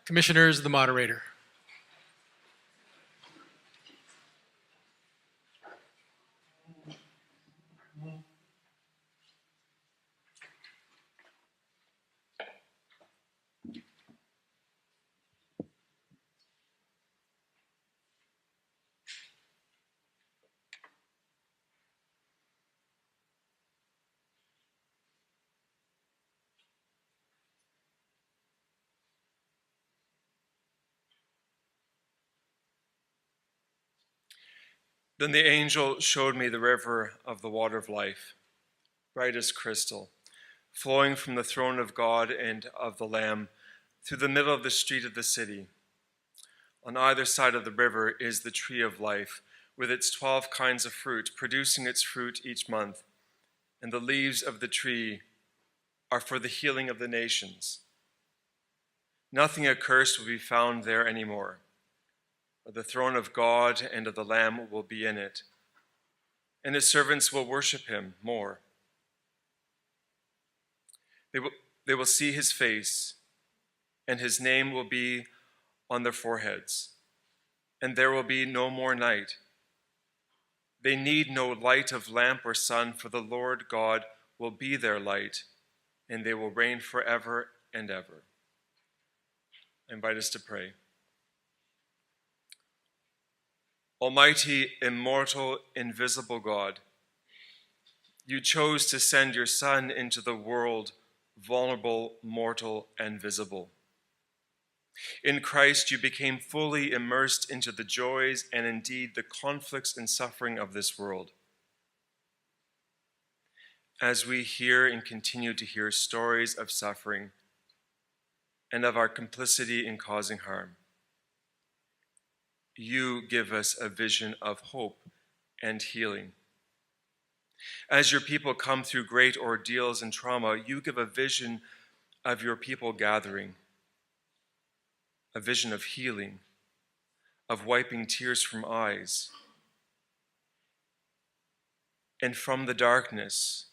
Commissioners, the moderator. Then the angel showed me the river of the water of life, bright as crystal, flowing from the throne of God and of the Lamb through the middle of the street of the city. On either side of the river is the tree of life, with its 12 kinds of fruit, producing its fruit each month. And the leaves of the tree are for the healing of the nations. Nothing accursed will be found there anymore. The throne of God and of the Lamb will be in it, and his servants will worship him more. They will see his face, and his name will be on their foreheads, and there will be no more night. They need no light of lamp or sun, for the Lord God will be their light, and they will reign forever and ever. I invite us to pray. Almighty, immortal, invisible God, you chose to send your Son into the world, vulnerable, mortal, and visible. In Christ, you became fully immersed into the joys and indeed the conflicts and suffering of this world. As we hear and continue to hear stories of suffering and of our complicity in causing harm, you give us a vision of hope and healing. As your people come through great ordeals and trauma, you give a vision of your people gathering, a vision of healing, of wiping tears from eyes, and from the darkness,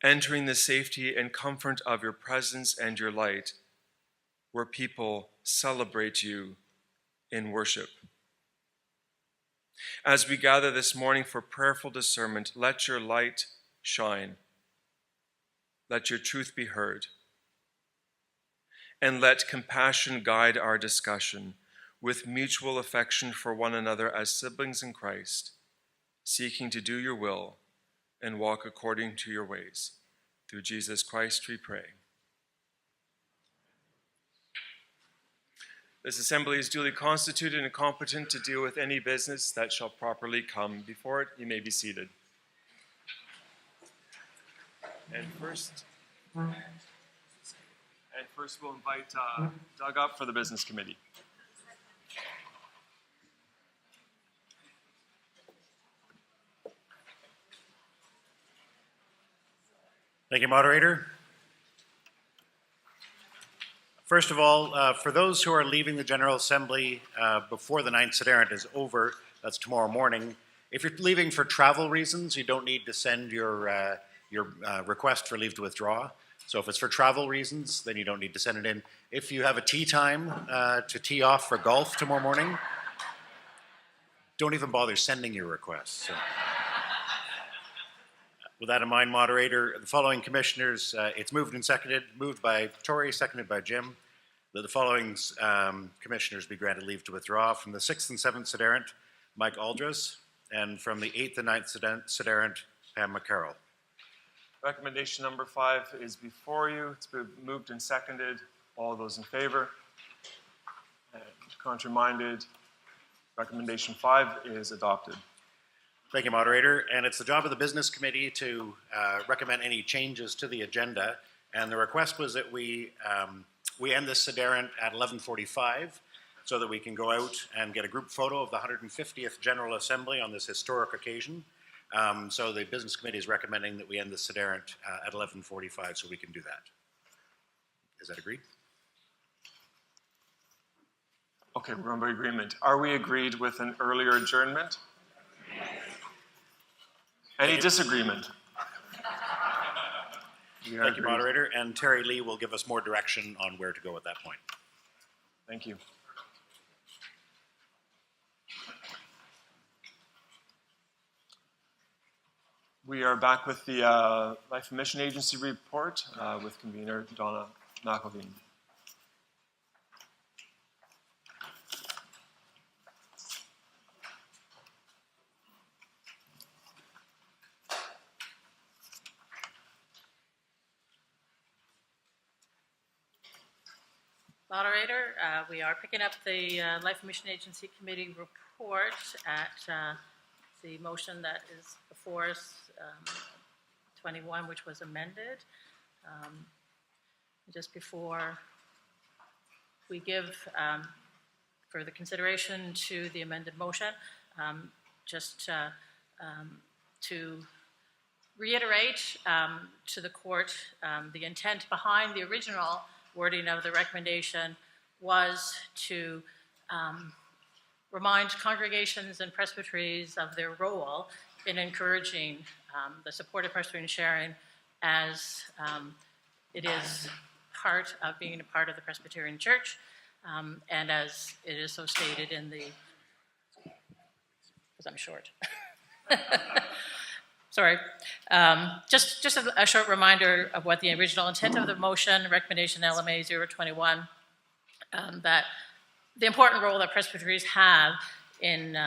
entering the safety and comfort of your presence and your light, where people celebrate you in worship. As we gather this morning for prayerful discernment, let your light shine. Let your truth be heard. And let compassion guide our discussion with mutual affection for one another as siblings in Christ, seeking to do your will and walk according to your ways. Through Jesus Christ we pray. This assembly is duly constituted and competent to deal with any business that shall properly come before it. You may be seated. And first we'll invite Doug up for the business committee. Thank you, moderator. First of all, for those who are leaving the General Assembly before the 9th Sederunt is over, that's tomorrow morning, if you're leaving for travel reasons, you don't need to send your request for leave to withdraw. So if it's for travel reasons, then you don't need to send it in. If you have a tee time to tee off for golf tomorrow morning, don't even bother sending your request. So. With that in mind, moderator, the following commissioners, it's moved and seconded, moved by Tory, seconded by Jim, that the following commissioners be granted leave to withdraw from the 6th and 7th Sederunt, Mike Aldras, and from the 8th and 9th Sederunt, Pam McCarroll. Recommendation number 5 is before you. It's been moved and seconded. All those in favor? Contrary-minded. Recommendation 5 is adopted. Thank you, moderator. And it's the job of the business committee to recommend any changes to the agenda. And the request was that we end this Sederunt at 11:45 so that we can go out and get a group photo of the 150th General Assembly on this historic occasion. So the business committee is recommending that we end the Sederunt at 11:45 so we can do that. Is that agreed? Okay, we're under agreement. Are we agreed with an earlier adjournment? Any disagreement? Thank you, moderator. And Terry Lee will give us more direction on where to go at that point. Thank you. We are back with the Life and Mission Agency report with convener Donna McElveen. Moderator, we are picking up the Life and Mission Agency Committee report at the motion that is before us, 21, which was amended. Just before we give further consideration to the amended motion, just to reiterate to the court the intent behind the original wording of the recommendation was to remind congregations and presbyteries of their role in encouraging the support of Presbyterian sharing as it is part of being a part of the Presbyterian Church, and as it is so stated in the, because I'm short. Sorry. Just a short reminder of what the original intent of the motion, recommendation LMA 021, that the important role that presbyteries have in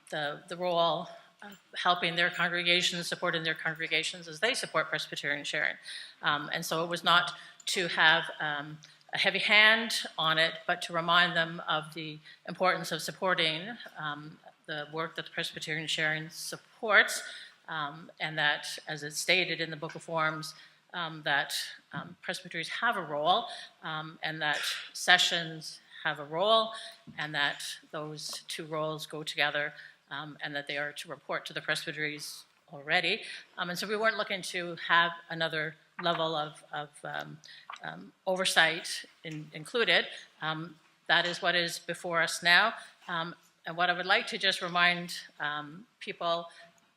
the role of helping their congregations, supporting their congregations as they support Presbyterian sharing. And so it was not to have a heavy hand on it, but to remind them of the importance of supporting the work that the Presbyterian sharing supports, and that, as it's stated in the Book of Forms, that presbyteries have a role, and that sessions have a role, and that those two roles go together, and that they are to report to the presbyteries already. And so we weren't looking to have another level of oversight included. That is what is before us now. And what I would like to just remind people,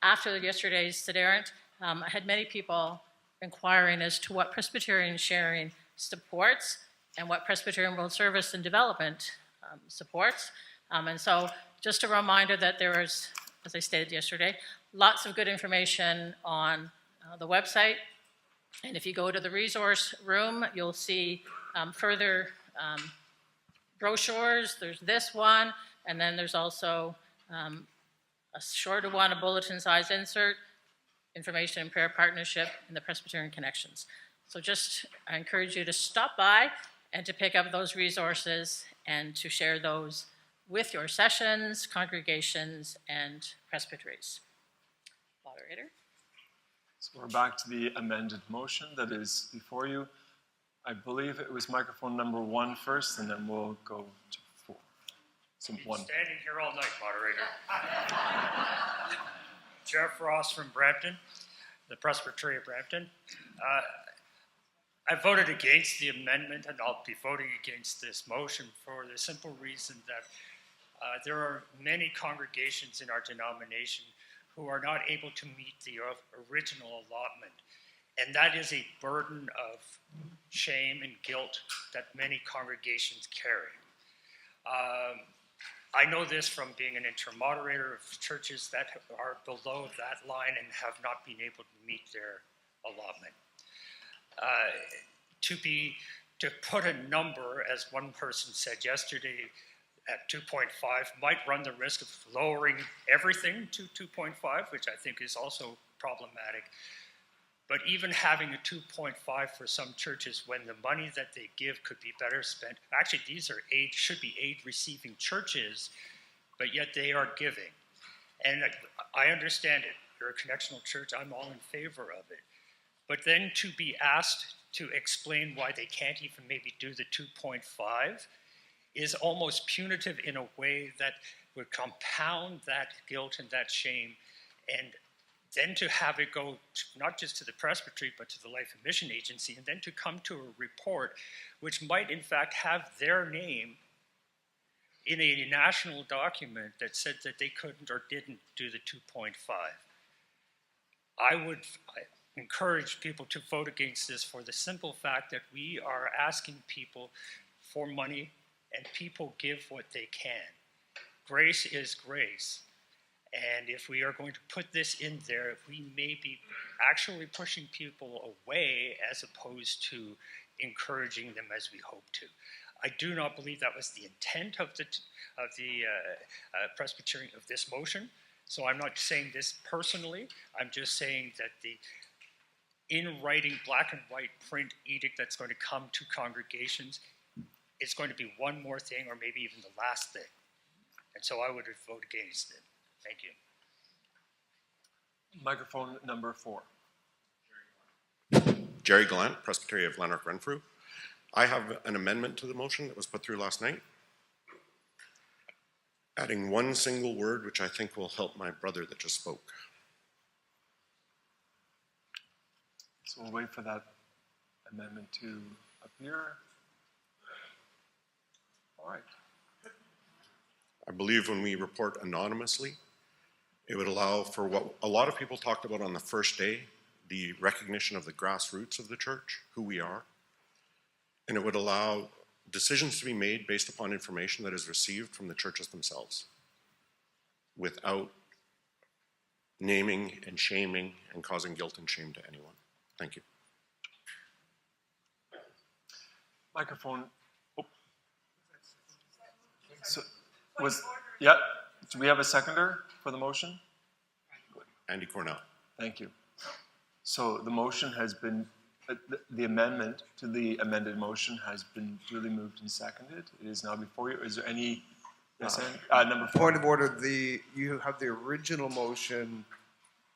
after yesterday's Sederunt, I had many people inquiring as to what Presbyterian sharing supports and what Presbyterian World Service and Development supports. And so just a reminder that there is, as I stated yesterday, lots of good information on the website. And if you go to the resource room, you'll see further brochures. There's this one, and then there's also a shorter one, a bulletin-size insert, information and prayer partnership, and the Presbyterian Connections. So just, I encourage you to stop by and to pick up those resources and to share those with your sessions, congregations, and presbyteries. Moderator. So we're back to the amended motion that is before you. I believe it was microphone number 1 first, and then we'll go to 4. So 1. Standing here all night, moderator. Jeff Ross from Brampton, the Presbytery of Brampton. I voted against the amendment, and I'll be voting against this motion for the simple reason that there are many congregations in our denomination who are not able to meet the original allotment. And that is a burden of shame and guilt that many congregations carry. I know this from being an intermoderator of churches that are below that line and have not been able to meet their allotment. To put a number, as one person said yesterday, at 2.5 might run the risk of lowering everything to 2.5, which I think is also problematic. But even having a 2.5 for some churches when the money that they give could be better spent. Actually, these are should be aid-receiving churches, but yet they are giving. And I understand it. You're a connectional church. I'm all in favor of it. But then to be asked to explain why they can't even maybe do the 2.5 is almost punitive in a way that would compound that guilt and that shame. And then to have it go not just to the presbytery, but to the Life and Mission Agency, and then to come to a report which might in fact have their name in a national document that said that they couldn't or didn't do the 2.5. I would encourage people to vote against this for the simple fact that we are asking people for money and people give what they can. Grace is grace. And if we are going to put this in there, we may be actually pushing people away as opposed to encouraging them as we hope to. I do not believe that was the intent of the Presbyterian of this motion. So I'm not saying this personally. I'm just saying that the in writing black and white print edict that's going to come to congregations is going to be one more thing, or maybe even the last thing. And so I would vote against it. Thank you. Microphone number 4. Jerry Gallant, Presbyterian of Lanark Renfrew. I have an amendment to the motion that was put through last night, adding one single word which I think will help my brother that just spoke. So we'll wait for that amendment to appear. All right. I believe when we report anonymously, it would allow for what a lot of people talked about on the first day, the recognition of the grassroots of the church, who we are. And it would allow decisions to be made based upon information that is received from the churches themselves, without naming and shaming and causing guilt and shame to anyone. Thank you. Microphone. Oh. So, yeah. Do we have a seconder for the motion? Andy Cornell. Thank you. So the motion has been, the amendment to the amended motion has been duly moved and seconded. It is now before you. Is there any, number 4? Point of order, you have the original motion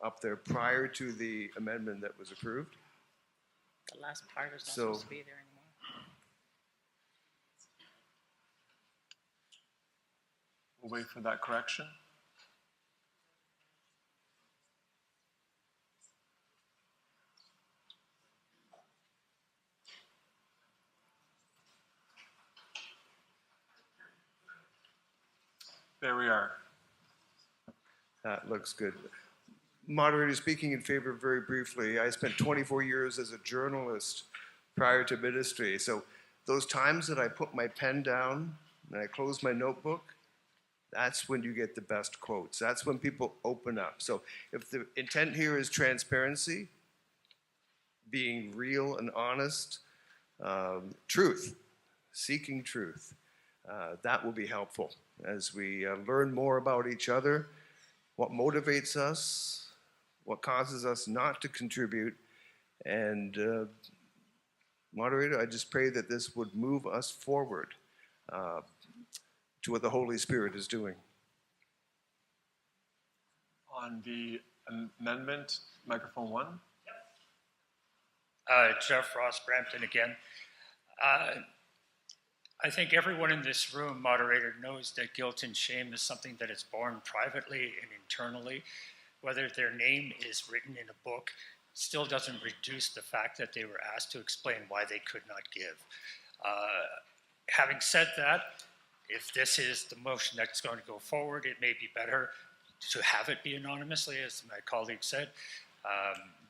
up there prior to the amendment that was approved. The last part is not So- supposed to be there anymore. We'll wait for that correction. There we are. That looks good. Moderator, speaking in favor very briefly, I spent 24 years as a journalist prior to ministry. So those times that I put my pen down and I close my notebook, that's when you get the best quotes. That's when people open up. So if the intent here is transparency, being real and honest, truth, seeking truth, that will be helpful as we learn more about each other, what motivates us, what causes us not to contribute. And moderator, I just pray that this would move us forward to what the Holy Spirit is doing. On the amendment, microphone 1. Jeff Ross, Brampton again. I think everyone in this room, moderator, knows that guilt and shame is something that is born privately and internally. Whether their name is written in a book still doesn't reduce the fact that they were asked to explain why they could not give. Having said that, if this is the motion that's going to go forward, it may be better to have it be anonymously, as my colleague said.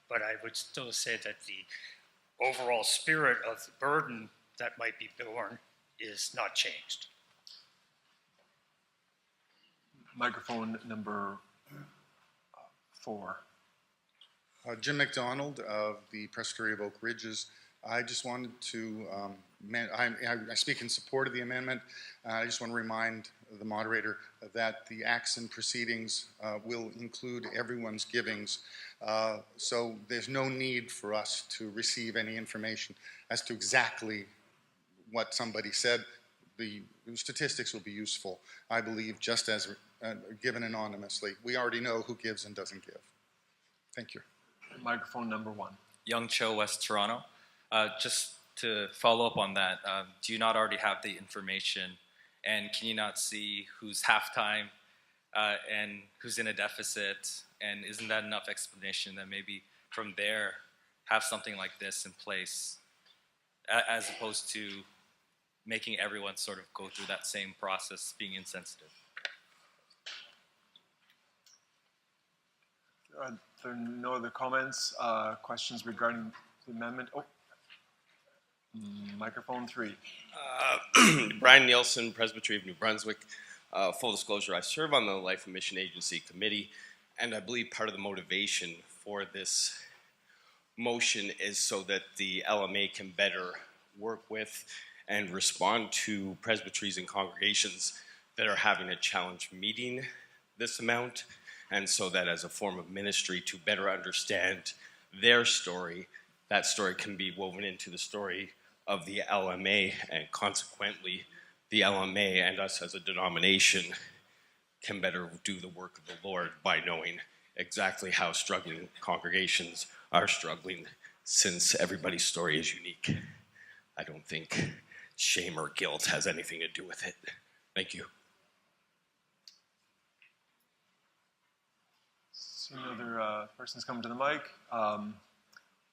But I would still say that the overall spirit of the burden that might be borne is not changed. Microphone number 4. Jim McDonald of the Presbyterian of Oak Ridges. I just wanted to, I speak in support of the amendment. I just want to remind the moderator that the acts and proceedings will include everyone's givings. So there's no need for us to receive any information as to exactly what somebody said. The statistics will be useful, I believe, just as given anonymously. We already know who gives and doesn't give. Thank you. Microphone number 1. Young Cho, West Toronto. Just to follow up on that, do you not already have the information, and can you not see who's halftime and who's in a deficit, and isn't that enough explanation that maybe from there have something like this in place as opposed to making everyone sort of go through that same process, being insensitive? Are there no other comments, questions regarding the amendment? Oh, Microphone 3. Brian Nielsen, Presbyterian of New Brunswick. Full disclosure, I serve on the Life and Mission Agency Committee, and I believe part of the motivation for this motion is so that the LMA can better work with and respond to presbyteries and congregations that are having a challenge meeting this amount, and so that as a form of ministry to better understand their story, that story can be woven into the story of the LMA, and consequently the LMA and us as a denomination can better do the work of the Lord by knowing exactly how struggling congregations are struggling, since everybody's story is unique. I don't think shame or guilt has anything to do with it. Thank you. See no other persons coming to the mic.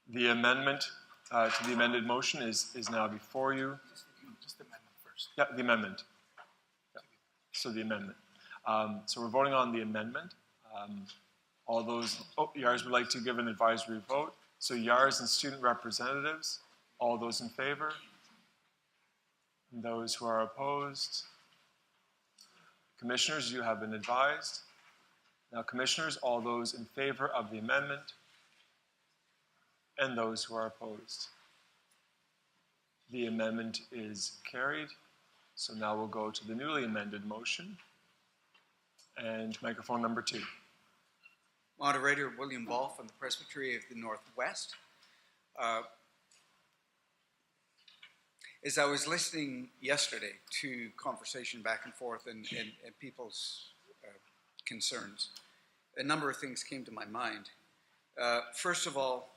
The amendment to the amended motion is now before you. Just the amendment first. Yeah, the amendment. Yeah. So the amendment. So we're voting on the amendment. All those, Yars would like to give an advisory vote. So Yars and student representatives, all those in favor? And those who are opposed? Commissioners, you have been advised. Now, commissioners, all those in favor of the amendment and those who are opposed. The amendment is carried. So now we'll go to the newly amended motion. And microphone number 2. Moderator William Ball from the Presbytery of the Northwest. As I was listening yesterday to conversation back and forth and people's concerns, a number of things came to my mind. First of all,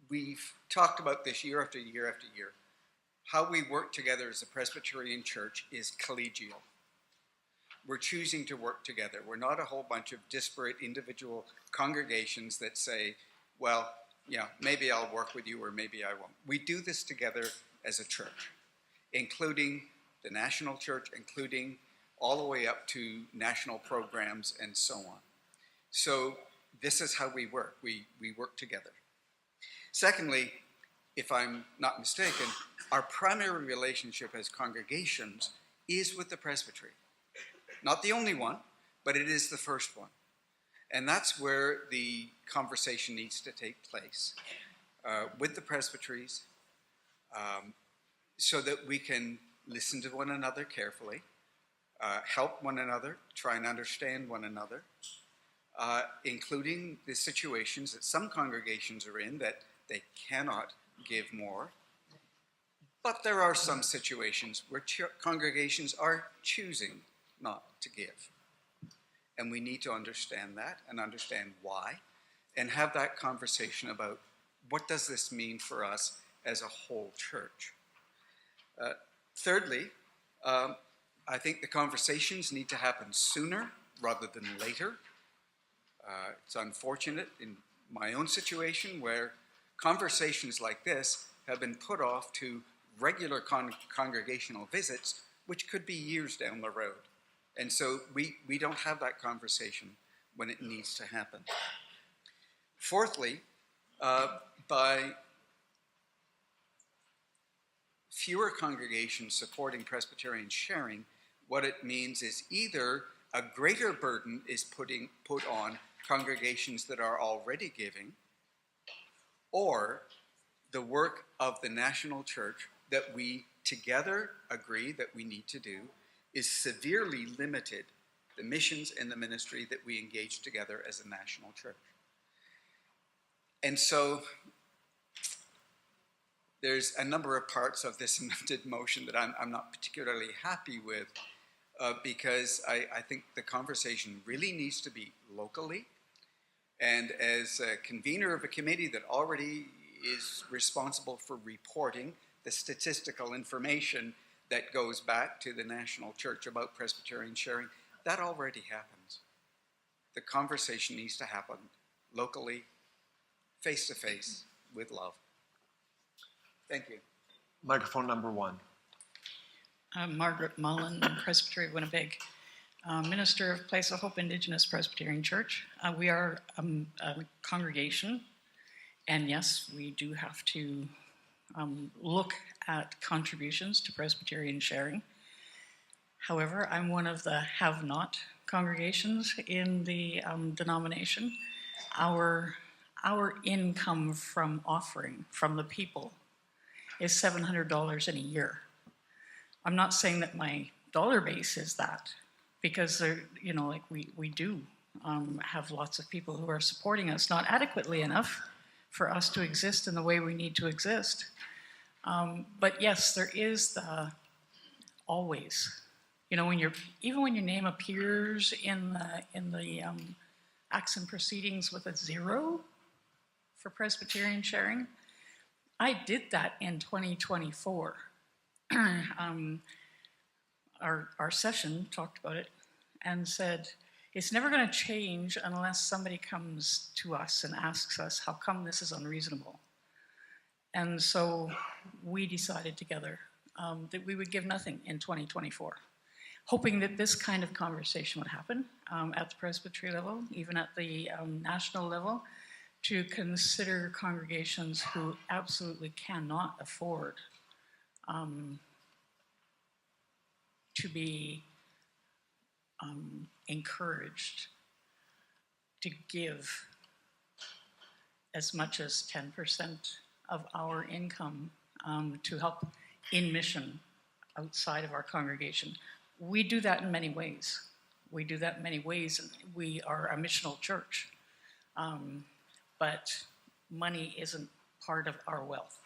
we've talked about this year after year after year. How we work together as a Presbyterian church is collegial. We're choosing to work together. We're not a whole bunch of disparate individual congregations that say, well, yeah, maybe I'll work with you or maybe I won't. We do this together as a church, including the national church, including all the way up to national programs and so on. So this is how we work. We work together. Secondly, if I'm not mistaken, our primary relationship as congregations is with the presbytery. Not the only one, but it is the first one. And that's where the conversation needs to take place with the presbyteries, so that we can listen to one another carefully, help one another, try and understand one another, including the situations that some congregations are in that they cannot give more. But there are some situations where congregations are choosing not to give. And we need to understand that and understand why, and have that conversation about what does this mean for us as a whole church. Thirdly, I think the conversations need to happen sooner rather than later. It's unfortunate in my own situation where conversations like this have been put off to regular congregational visits, which could be years down the road. And so we don't have that conversation when it needs to happen. Fourthly, by fewer congregations supporting Presbyterian sharing, what it means is either a greater burden is put on congregations that are already giving, or the work of the national church that we together agree that we need to do is severely limited, the missions and the ministry that we engage together as a national church. And so there's a number of parts of this amended motion that I'm not particularly happy with, because I think the conversation really needs to be locally. And as a convener of a committee that already is responsible for reporting the statistical information that goes back to the national church about Presbyterian sharing, that already happens. The conversation needs to happen locally, face-to-face, with love. Thank you. Microphone number 1. Margaret Mullen, Presbytery of Winnipeg, Minister of Place of Hope Indigenous Presbyterian Church. We are a congregation, and yes, we do have to look at contributions to Presbyterian sharing. However, I'm one of the have-not congregations in the denomination. Our income from offering from the people is $700 in a year. I'm not saying that my dollar base is that, because we do have lots of people who are supporting us, not adequately enough for us to exist in the way we need to exist. But yes, there is the always. When even when your name appears in the acts and proceedings with a 0 for Presbyterian sharing, I did that in 2024. Our session talked about it and said, it's never going to change unless somebody comes to us and asks us, how come this is unreasonable? And so we decided together that we would give nothing in 2024, hoping that this kind of conversation would happen at the presbytery level, even at the national level, to consider congregations who absolutely cannot afford to be encouraged to give as much as 10% of our income to help in mission outside of our congregation. We do that in many ways. We are a missional church. But money isn't part of our wealth.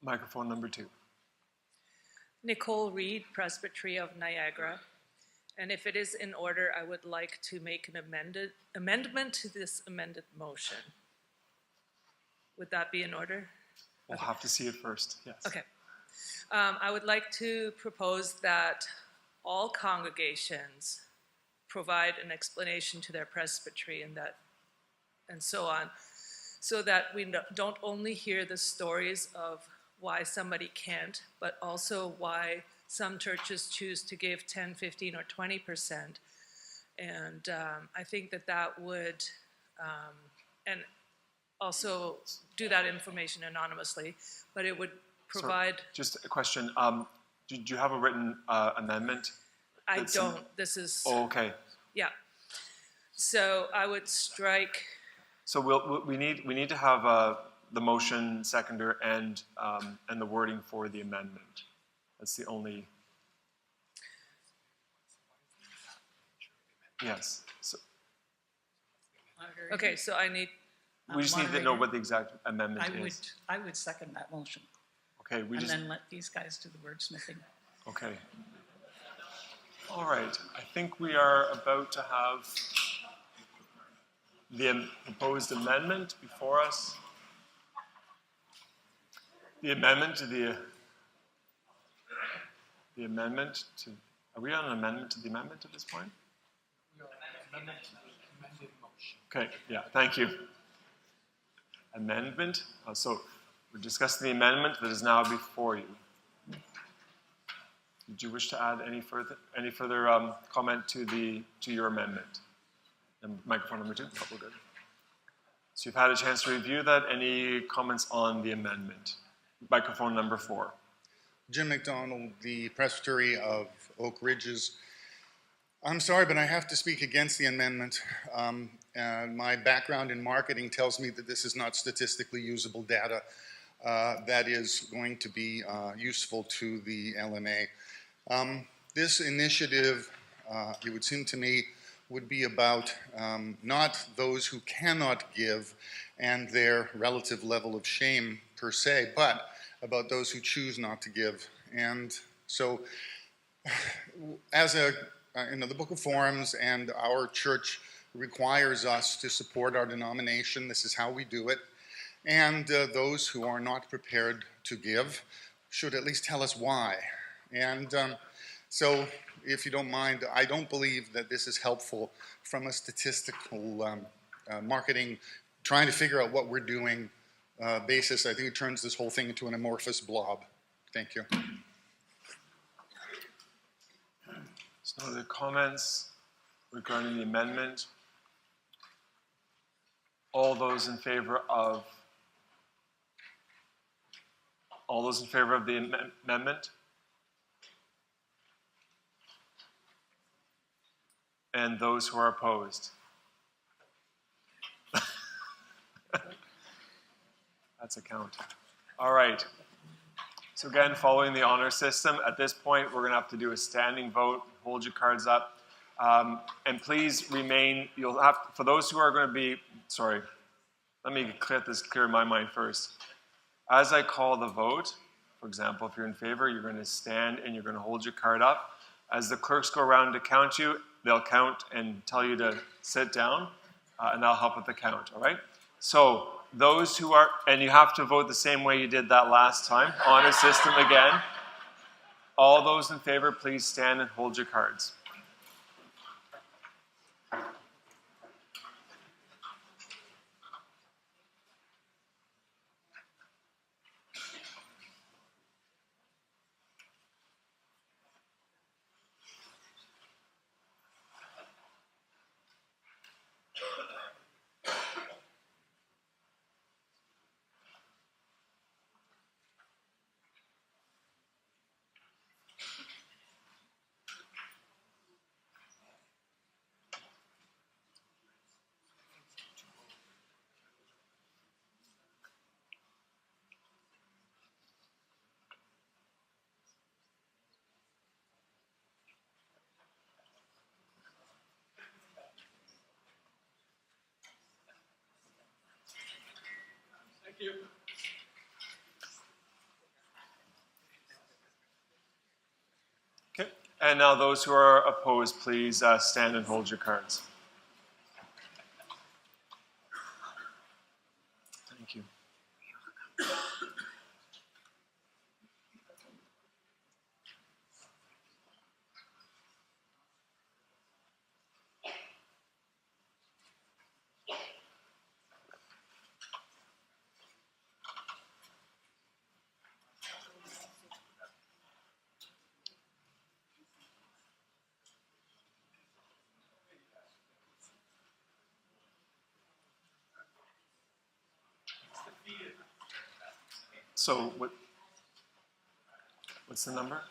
Microphone number 2. Nicole Reed, Presbytery of Niagara. And if it is in order, I would like to make an amendment to this amended motion. Would that be in order? We'll have to see it first, yes. Okay. I would like to propose that all congregations provide an explanation to their presbytery and so on, so that we don't only hear the stories of why somebody can't, but also why some churches choose to give 10, 15, or 20%. And I think that would, and also do that information anonymously, but it would provide... So, just a question. Did you have a written amendment? I don't. This is... Oh, okay. Yeah. So I would strike... So we need to have the motion seconder and the wording for the amendment. That's the only... Yes. So, okay, so I need... we just need to know what the exact amendment is. I would second that motion. Okay, then let these guys do the wordsmithing. Okay. All right. I think we are about to have the proposed amendment before us. The amendment to the amendment to... Are we on an amendment to the amendment at this point? We are on an amendment to the amended motion. Okay, yeah, thank you. Amendment. So we're discussing the amendment that is now before you. Did you wish to add any further comment to your amendment? And microphone number 2. Oh, we're good. So you've had a chance to review that. Any comments on the amendment? Microphone number 4. Jim McDonald, the Presbytery of Oak Ridges. I'm sorry, but I have to speak against the amendment. My background in marketing tells me that this is not statistically usable data that is going to be useful to the LMA. This initiative, it would seem to me, would be about not those who cannot give and their relative level of shame per se, but about those who choose not to give. And so, as the Book of Forms and our church requires us to support our denomination, this is how we do it. And those who are not prepared to give should at least tell us why. And so, if you don't mind, I don't believe that this is helpful from a statistical marketing, trying to figure out what we're doing basis. I think it turns this whole thing into an amorphous blob. Thank you. So the comments regarding the amendment. All those in favor of All those in favor of the amendment? And those who are opposed? That's a count. All right. So again, following the honor system, at this point, we're going to have to do a standing vote. Hold your cards up. And please remain, you'll have, for those who are going to be, sorry, let me clear in my mind first. As I call the vote, for example, if you're in favor, you're going to stand and you're going to hold your card up. As the clerks go around to count you, they'll count and tell you to sit down, and that'll help with the count, all right? So those who are, and you have to vote the same way you did that last time, honor system again. All those in favor, please stand and hold your cards. Okay, and now those who are opposed, please stand and hold your cards. Thank you. So what's the number?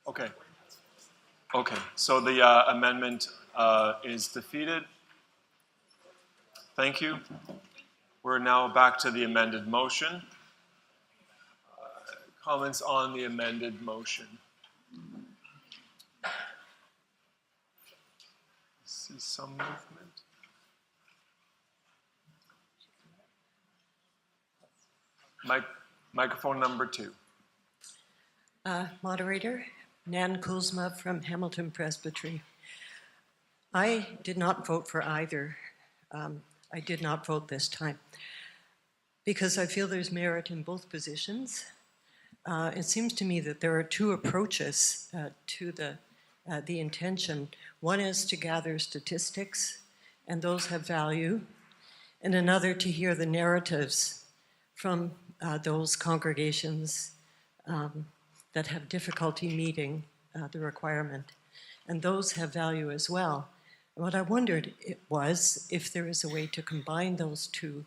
Okay. Okay, so the amendment is defeated. Thank you. We're now back to the amended motion. Comments on the amended motion? See some movement. Microphone number 2. Moderator, Nan Kuzma from Hamilton Presbytery. I did not vote for either. I did not vote this time because I feel there's merit in both positions. It seems to me that there are two approaches to the intention. One is to gather statistics, and those have value, and another to hear the narratives from those congregations that have difficulty meeting the requirement. And those have value as well. And what I wondered was if there is a way to combine those two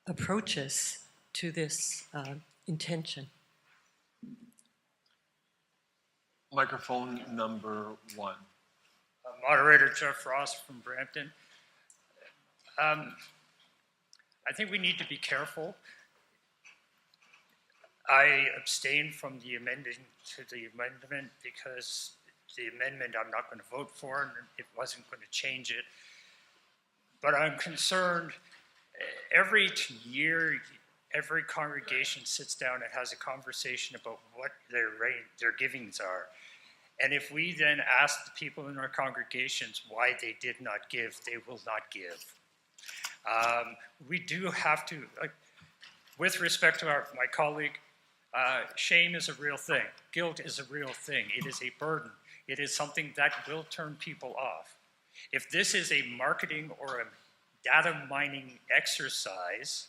approaches to this intention. Microphone number 1. Moderator Jeff Ross from Brampton. I think we need to be careful. I abstained from the amendment to the amendment because the amendment I'm not going to vote for, and it wasn't going to change it. But I'm concerned every year, every congregation sits down and has a conversation about what their givings are. And if we then ask the people in our congregations why they did not give, they will not give. We do have to, with respect to my colleague, shame is a real thing. Guilt is a real thing. It is a burden. It is something that will turn people off. If this is a marketing or a data mining exercise,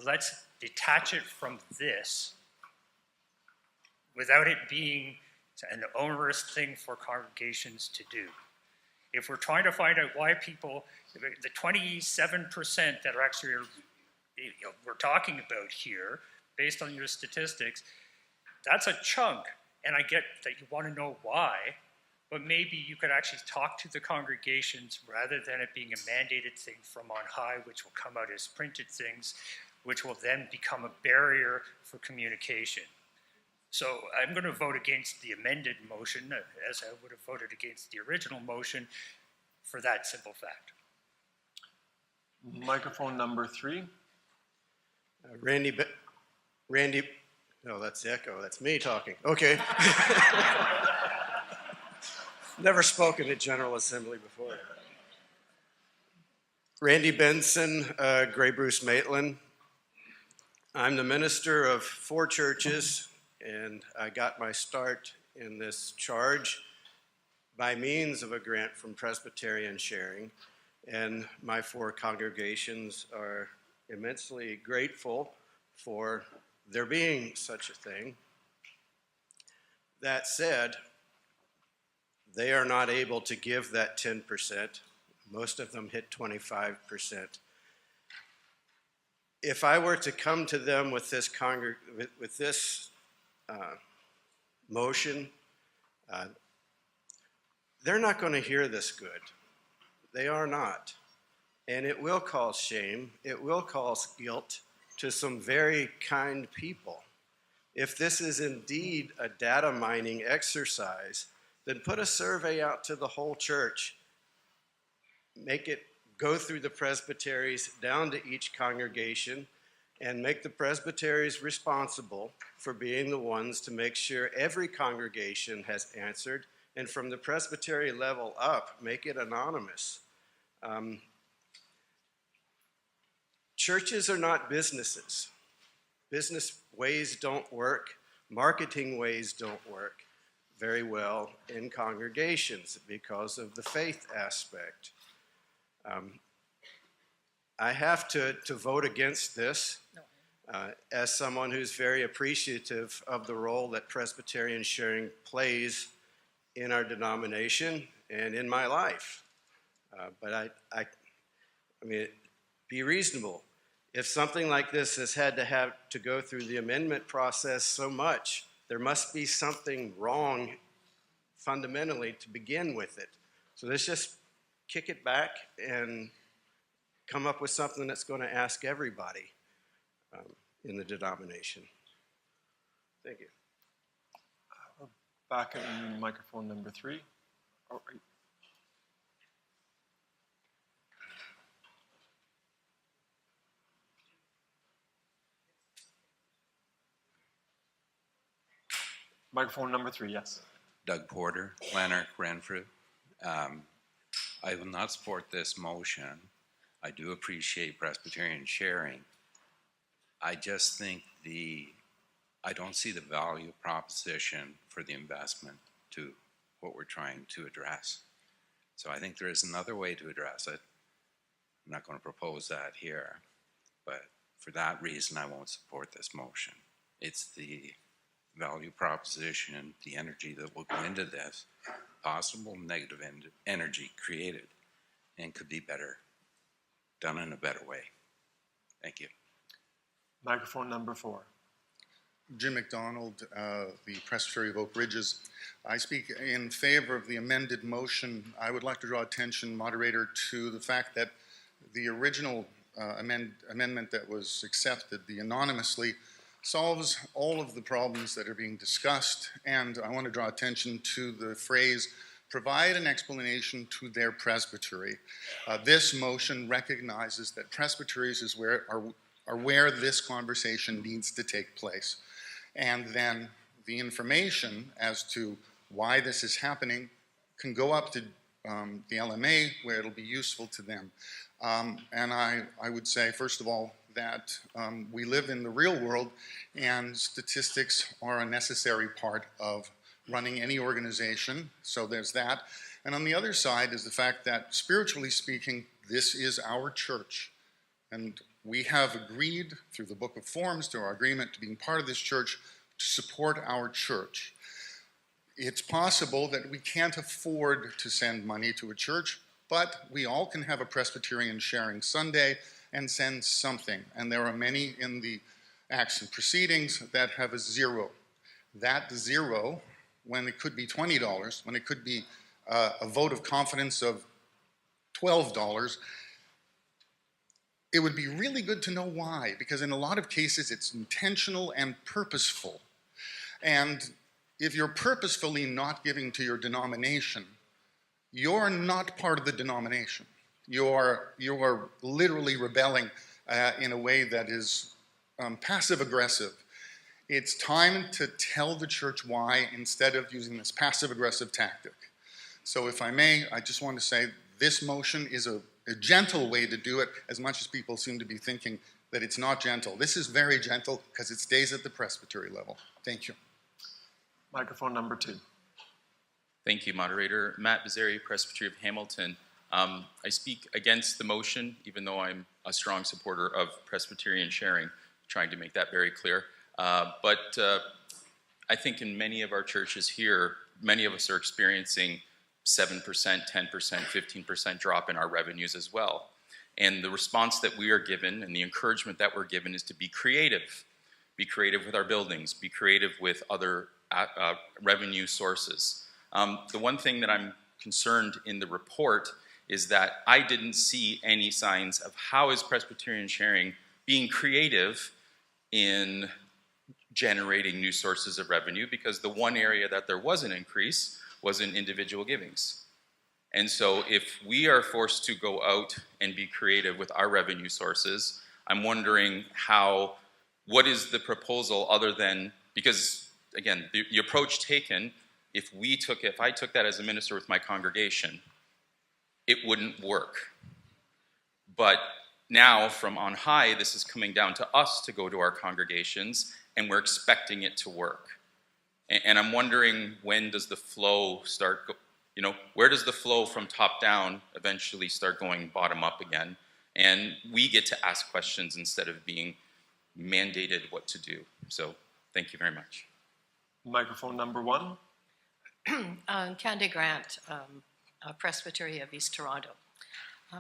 let's detach it from this without it being an onerous thing for congregations to do. If we're trying to find out why people, the 27% that are actually we're talking about here, based on your statistics, that's a chunk. And I get that you want to know why, but maybe you could actually talk to the congregations rather than it being a mandated thing from on high, which will come out as printed things, which will then become a barrier for communication. So I'm going to vote against the amended motion, as I would have voted against the original motion, for that simple fact. Microphone number 3. Randy, no, that's the echo. That's me talking. Okay. Never spoken at General Assembly before. Randy Benson, Grey Bruce Maitland. I'm the minister of 4 churches, and I got my start in this charge by means of a grant from Presbyterian Sharing, and my 4 congregations are immensely grateful for there being such a thing. That said, they are not able to give that 10%. Most of them hit 25%. If I were to come to them with this motion, they're not going to hear this good. They are not. And it will cause shame. It will cause guilt to some very kind people. If this is indeed a data mining exercise, then put a survey out to the whole church. Make it go through the presbyteries down to each congregation and make the presbyteries responsible for being the ones to make sure every congregation has answered, and from the presbytery level up, make it anonymous. Churches are not businesses. Business ways don't work. Marketing ways don't work very well in congregations because of the faith aspect. I have to vote against this as someone who's very appreciative of the role that Presbyterian Sharing plays in our denomination and in my life. But I mean, be reasonable. If something like this has had to go through the amendment process so much, there must be something wrong fundamentally to begin with it. So let's just kick it back and come up with something that's going to ask everybody in the denomination. Thank you. Back at microphone number 3. Oh, microphone number 3, yes. Doug Porter, Lanark, Renfrew. I will not support this motion. I do appreciate Presbyterian Sharing. I just think I don't see the value proposition for the investment to what we're trying to address. So I think there is another way to address it. I'm not going to propose that here, but for that reason, I won't support this motion. It's the value proposition, the energy that will go into this, possible negative energy created, and could be better, done in a better way. Thank you. Microphone number 4. Jim McDonald, the Presbytery of Oak Ridges. I speak in favor of the amended motion. I would like to draw attention, moderator, to the fact that the original amendment that was accepted, the anonymously, solves all of the problems that are being discussed, and I want to draw attention to the phrase, provide an explanation to their presbytery. This motion recognizes that presbyteries are where this conversation needs to take place. And then the information as to why this is happening can go up to the LMA where it'll be useful to them. And I would say, first of all, that we live in the real world and statistics are a necessary part of running any organization. So there's that. And on the other side is the fact that spiritually speaking, this is our church. And we have agreed through the Book of Forms, through our agreement to being part of this church, to support our church. It's possible that we can't afford to send money to a church, but we all can have a Presbyterian Sharing Sunday and send something. And there are many in the acts and proceedings that have a zero. That zero, when it could be $20, when it could be a vote of confidence of $12, it would be really good to know why, because in a lot of cases it's intentional and purposeful. And if you're purposefully not giving to your denomination, you're not part of the denomination. You're literally rebelling in a way that is passive-aggressive. It's time to tell the church why instead of using this passive-aggressive tactic. So if I may, I just want to say this motion is a gentle way to do it, as much as people seem to be thinking that it's not gentle. This is very gentle because it stays at the presbytery level. Thank you. Microphone number 2. Thank you, moderator. Matt Bizzeri, Presbytery of Hamilton. I speak against the motion, even though I'm a strong supporter of Presbyterian sharing, trying to make that very clear. But I think in many of our churches here, many of us are experiencing 7%, 10%, 15% drop in our revenues as well. And the response that we are given and the encouragement that we're given is to be creative. Be creative with our buildings. Be creative with other revenue sources. The one thing that I'm concerned in the report is that I didn't see any signs of how is Presbyterian sharing being creative in generating new sources of revenue, because the one area that there was an increase was in individual givings. And so if we are forced to go out and be creative with our revenue sources, I'm wondering what is the proposal other than, because again, the approach taken, if I took that as a minister with my congregation, it wouldn't work. But now from on high, this is coming down to us to go to our congregations, and we're expecting it to work. And I'm wondering, when does the flow start, where does the flow from top down eventually start going bottom up again? And we get to ask questions instead of being mandated what to do. So thank you very much. Microphone number 1. Candy Grant, Presbytery of East Toronto.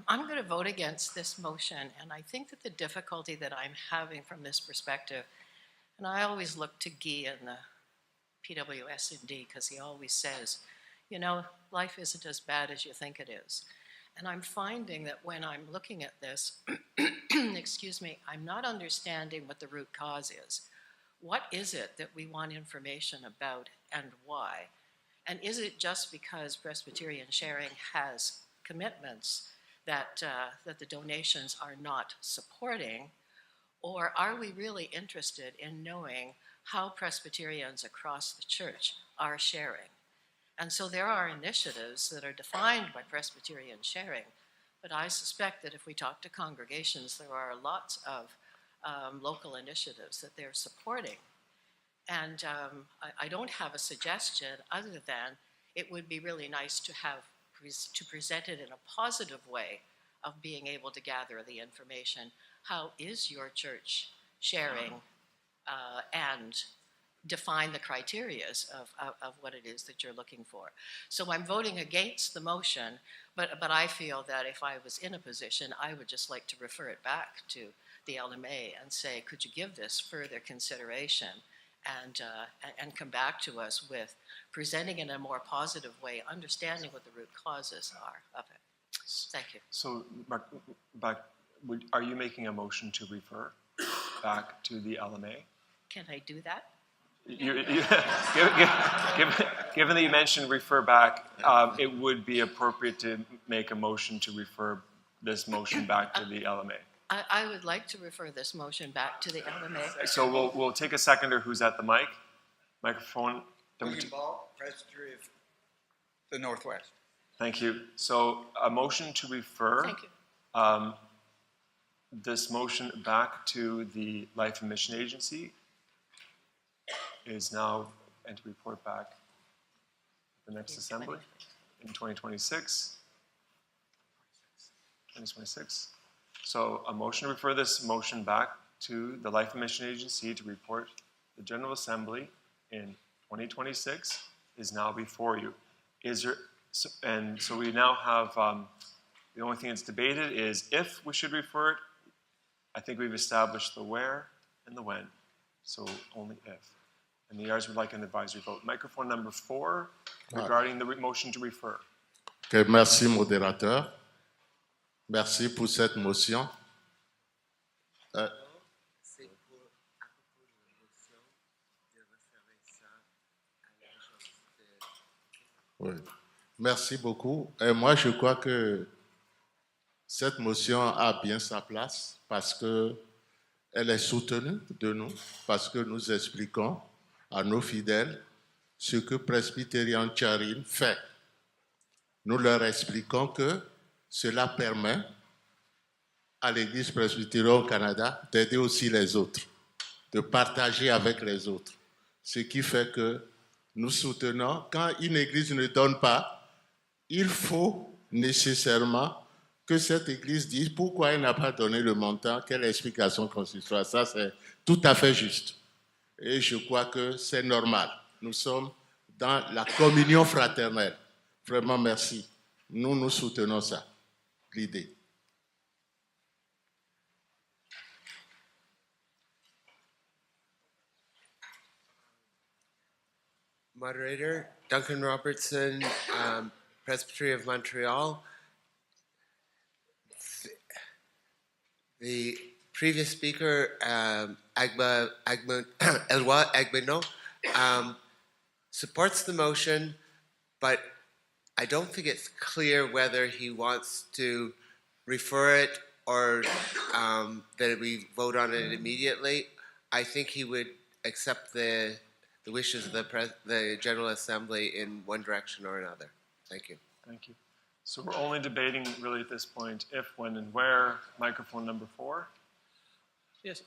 I'm going to vote against this motion, and I think that the difficulty that I'm having from this perspective, and I always look to Guy and the PWS&D because he always says, life isn't as bad as you think it is. And I'm finding that when I'm looking at this, excuse me, I'm not understanding what the root cause is. What is it that we want information about and why? And is it just because Presbyterian sharing has commitments that the donations are not supporting? Or are we really interested in knowing how Presbyterians across the church are sharing? And so there are initiatives that are defined by Presbyterian sharing, but I suspect that if we talk to congregations, there are lots of local initiatives that they're supporting. And I don't have a suggestion other than it would be really nice to present it in a positive way of being able to gather the information. How is your church sharing and define the criterias of what it is that you're looking for. So I'm voting against the motion, but I feel that if I was in a position, I would just like to refer it back to the LMA and say, could you give this further consideration and come back to us with presenting in a more positive way, understanding what the root causes are of it. Thank you. So, Mark, are you making a motion to refer back to the LMA? Can I do that? Given that you mentioned refer back, it would be appropriate to make a motion to refer this motion back to the LMA. I would like to refer this motion back to the LMA. So we'll take a seconder who's at the mic. Microphone. William Ball, Presbytery of the Northwest. Thank you. So a motion to refer this motion back to the Life and Mission Agency is now, and to report back at the next assembly in 2026. So a motion to refer this motion back to the Life and Mission Agency to report the General Assembly in 2026 is now before you. And so we now have, the only thing that's debated is if we should refer it. I think we've established the where and the when. So only if. And the ayes would like an advisory vote. Microphone number 4, regarding the motion to refer. Okay, merci, modérateur. Merci pour cette motion. Oui. Merci beaucoup. Et moi, je crois que cette motion a bien sa place parce qu'elle est soutenue de nous, parce que nous expliquons à nos fidèles ce que Presbyterian Sharing fait. Nous leur expliquons que cela permet à l'Église presbytérienne au Canada d'aider aussi les autres, de partager avec les autres. Ce qui fait que nous soutenons, quand une Église ne donne pas, il faut nécessairement que cette Église dise pourquoi elle n'a pas donné le montant, quelle explication consistoire. Ça, c'est tout à fait juste. Et je crois que c'est normal. Nous sommes dans la communion fraternelle. Vraiment, merci. Nous soutenons ça, l'idée. Moderator, Duncan Robertson, Presbytery of Montreal. The previous speaker, Eloi Agbeneau, supports the motion, but I don't think it's clear whether he wants to refer it or that we vote on it immediately. I think he would accept the wishes of the General Assembly in one direction or another. Thank you. Thank you. So we're only debating really at this point if, when, and where. Microphone number 4. Yes.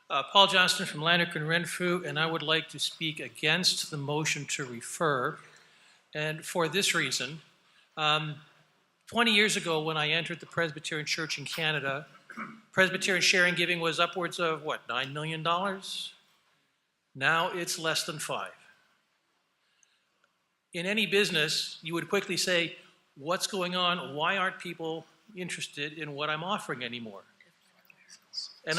Paul Johnston from Lanark and Renfrew, and I would like to speak against the motion to refer. And for this reason, 20 years ago when I entered the Presbyterian Church in Canada, Presbyterian sharing giving was upwards of, what, $9 million? Now it's less than 5. In any business, you would quickly say, what's going on? Why aren't people interested in what I'm offering anymore? And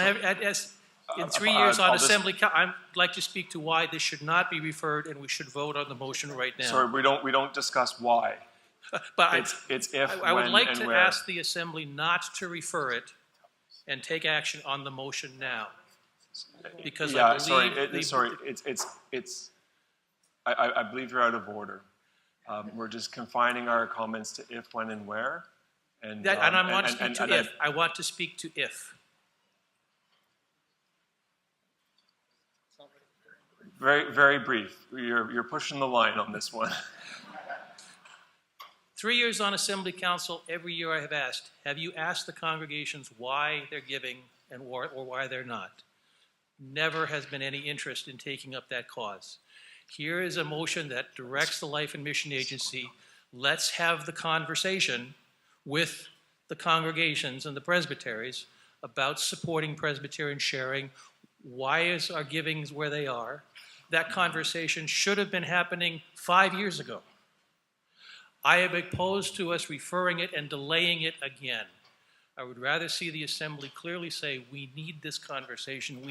in 3 years on Assembly, I'd like to speak to why this should not be referred and we should vote on the motion right now. Sorry, we don't discuss why. But it's if, I would when, like and to where. ask the Assembly not to refer it and take action on the motion now. Because yeah, I believe I believe you're out of order. We're just confining our comments to if, when, and where. And I want to speak to if. I want to speak to if. Very, very brief. You're pushing the line on this one. 3 years on Assembly Council, every year I have asked, have you asked the congregations why they're giving or why they're not? Never has been any interest in taking up that cause. Here is a motion that directs the Life and Mission Agency. Let's have the conversation with the congregations and the presbyteries about supporting Presbyterian sharing. Why is our givings where they are? That conversation should have been happening 5 years ago. I am opposed to us referring it and delaying it again. I would rather see the Assembly clearly say, we need this conversation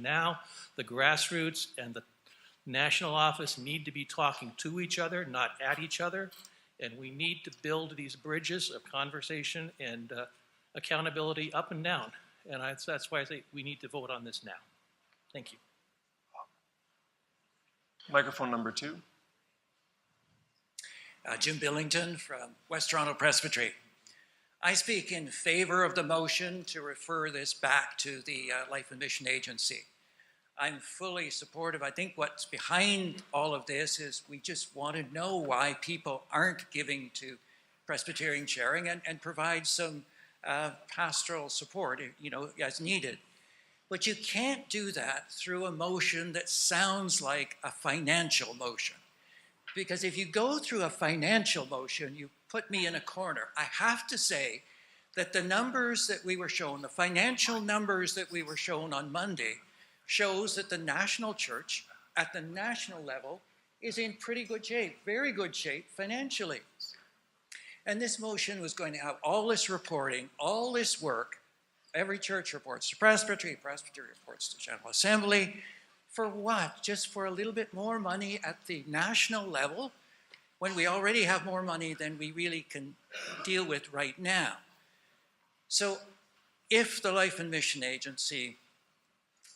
now. The grassroots and the national office need to be talking to each other, not at each other, and we need to build these bridges of conversation and accountability up and down. And that's why I say we need to vote on this now. Thank you. Microphone number 2. Jim Billington from West Toronto Presbytery. I speak in favor of the motion to refer this back to the Life and Mission Agency. I'm fully supportive. I think what's behind all of this is we just want to know why people aren't giving to Presbyterian sharing and provide some pastoral support, as needed. But you can't do that through a motion that sounds like a financial motion. Because if you go through a financial motion, you put me in a corner. I have to say that the numbers that we were shown, the financial numbers that we were shown on Monday, shows that the national church at the national level is in pretty good shape, very good shape financially. And this motion was going to have all this reporting, all this work, every church reports to Presbytery, Presbytery reports to General Assembly. For what? Just for a little bit more money at the national level when we already have more money than we really can deal with right now. So if the Life and Mission Agency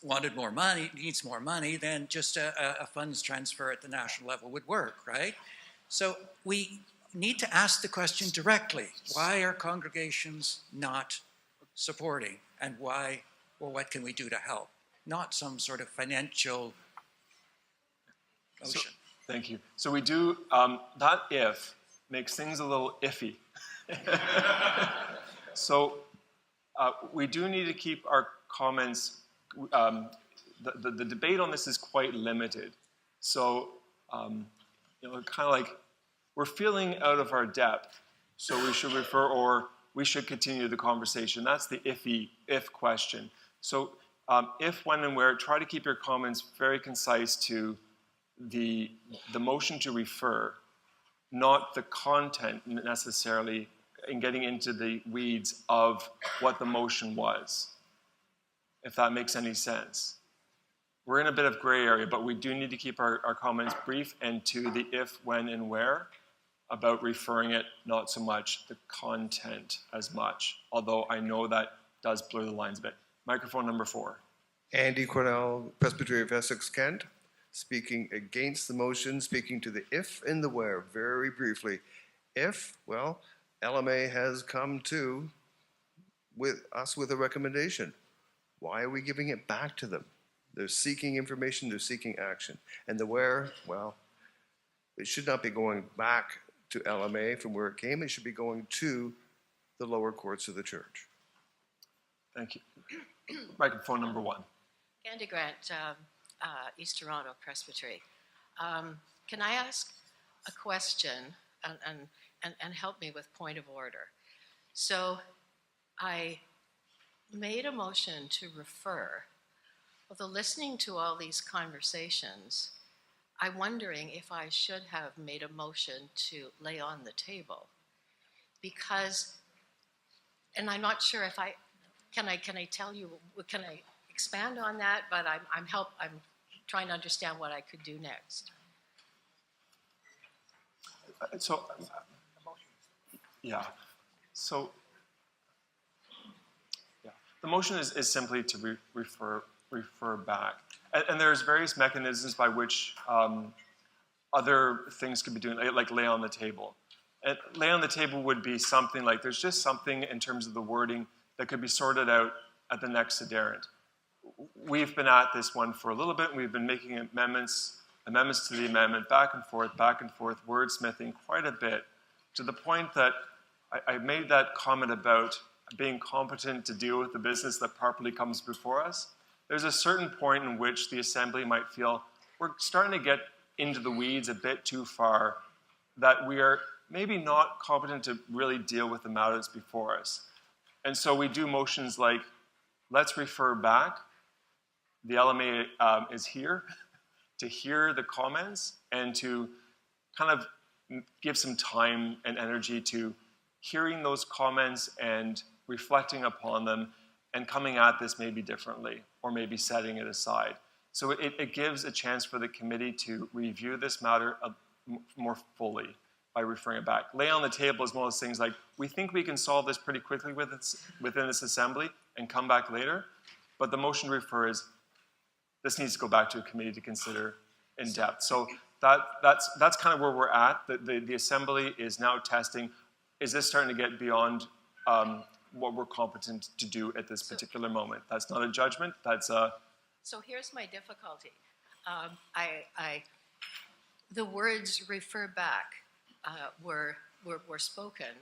wanted more money, needs more money, then just a funds transfer at the national level would work, right? So we need to ask the question directly. Why are congregations not supporting? And why, or what can we do to help? Not some sort of financial motion. Thank you. So we do, that if makes things a little iffy. So we do need to keep our comments, the debate on this is quite limited. So, kind of like we're feeling out of our depth, so we should refer or we should continue the conversation. That's the if question. So if, when, and where, try to keep your comments very concise to the motion to refer, not the content necessarily, in getting into the weeds of what the motion was, if that makes any sense. We're in a bit of gray area, but we do need to keep our comments brief and to the if, when, and where about referring it, not so much the content as much, although I know that does blur the lines a bit. Microphone number 4. Andy Cornell, Presbytery of Essex, Kent, speaking against the motion, speaking to the if and the where, very briefly. If, well, LMA has come to with us with a recommendation. Why are we giving it back to them? They're seeking information, they're seeking action. And the where, well, it should not be going back to LMA from where it came. It should be going to the lower courts of the church. Thank you. Microphone number 1. Candy Grant, East Toronto Presbytery. Can I ask a question and help me with point of order? So I made a motion to refer. Although listening to all these conversations, I'm wondering if I should have made a motion to lay on the table. Because, and I'm not sure if can I tell you, can I expand on that? But I'm trying to understand what I could do next. So, yeah. So, yeah. The motion is simply to refer back. And there's various mechanisms by which other things could be doing, like lay on the table. And lay on the table would be something like, there's just something in terms of the wording that could be sorted out at the next Sederunt. We've been at this one for a little bit, and we've been making amendments to the amendment, back and forth, wordsmithing quite a bit, to the point that I made that comment about being competent to deal with the business that properly comes before us. There's a certain point in which the Assembly might feel we're starting to get into the weeds a bit too far, that we are maybe not competent to really deal with the matters before us. And so we do motions like, let's refer back. The LMA is here to hear the comments and to kind of give some time and energy to hearing those comments and reflecting upon them and coming at this maybe differently or maybe setting it aside. So it gives a chance for the committee to review this matter more fully by referring it back. Lay on the table is one of those things like, we think we can solve this pretty quickly within this assembly and come back later, but the motion to refer is, this needs to go back to a committee to consider in depth. So that's kind of where we're at. The assembly is now testing, is this starting to get beyond what we're competent to do at this particular moment? That's not a judgment, that's a... So here's my difficulty. The words refer back were spoken,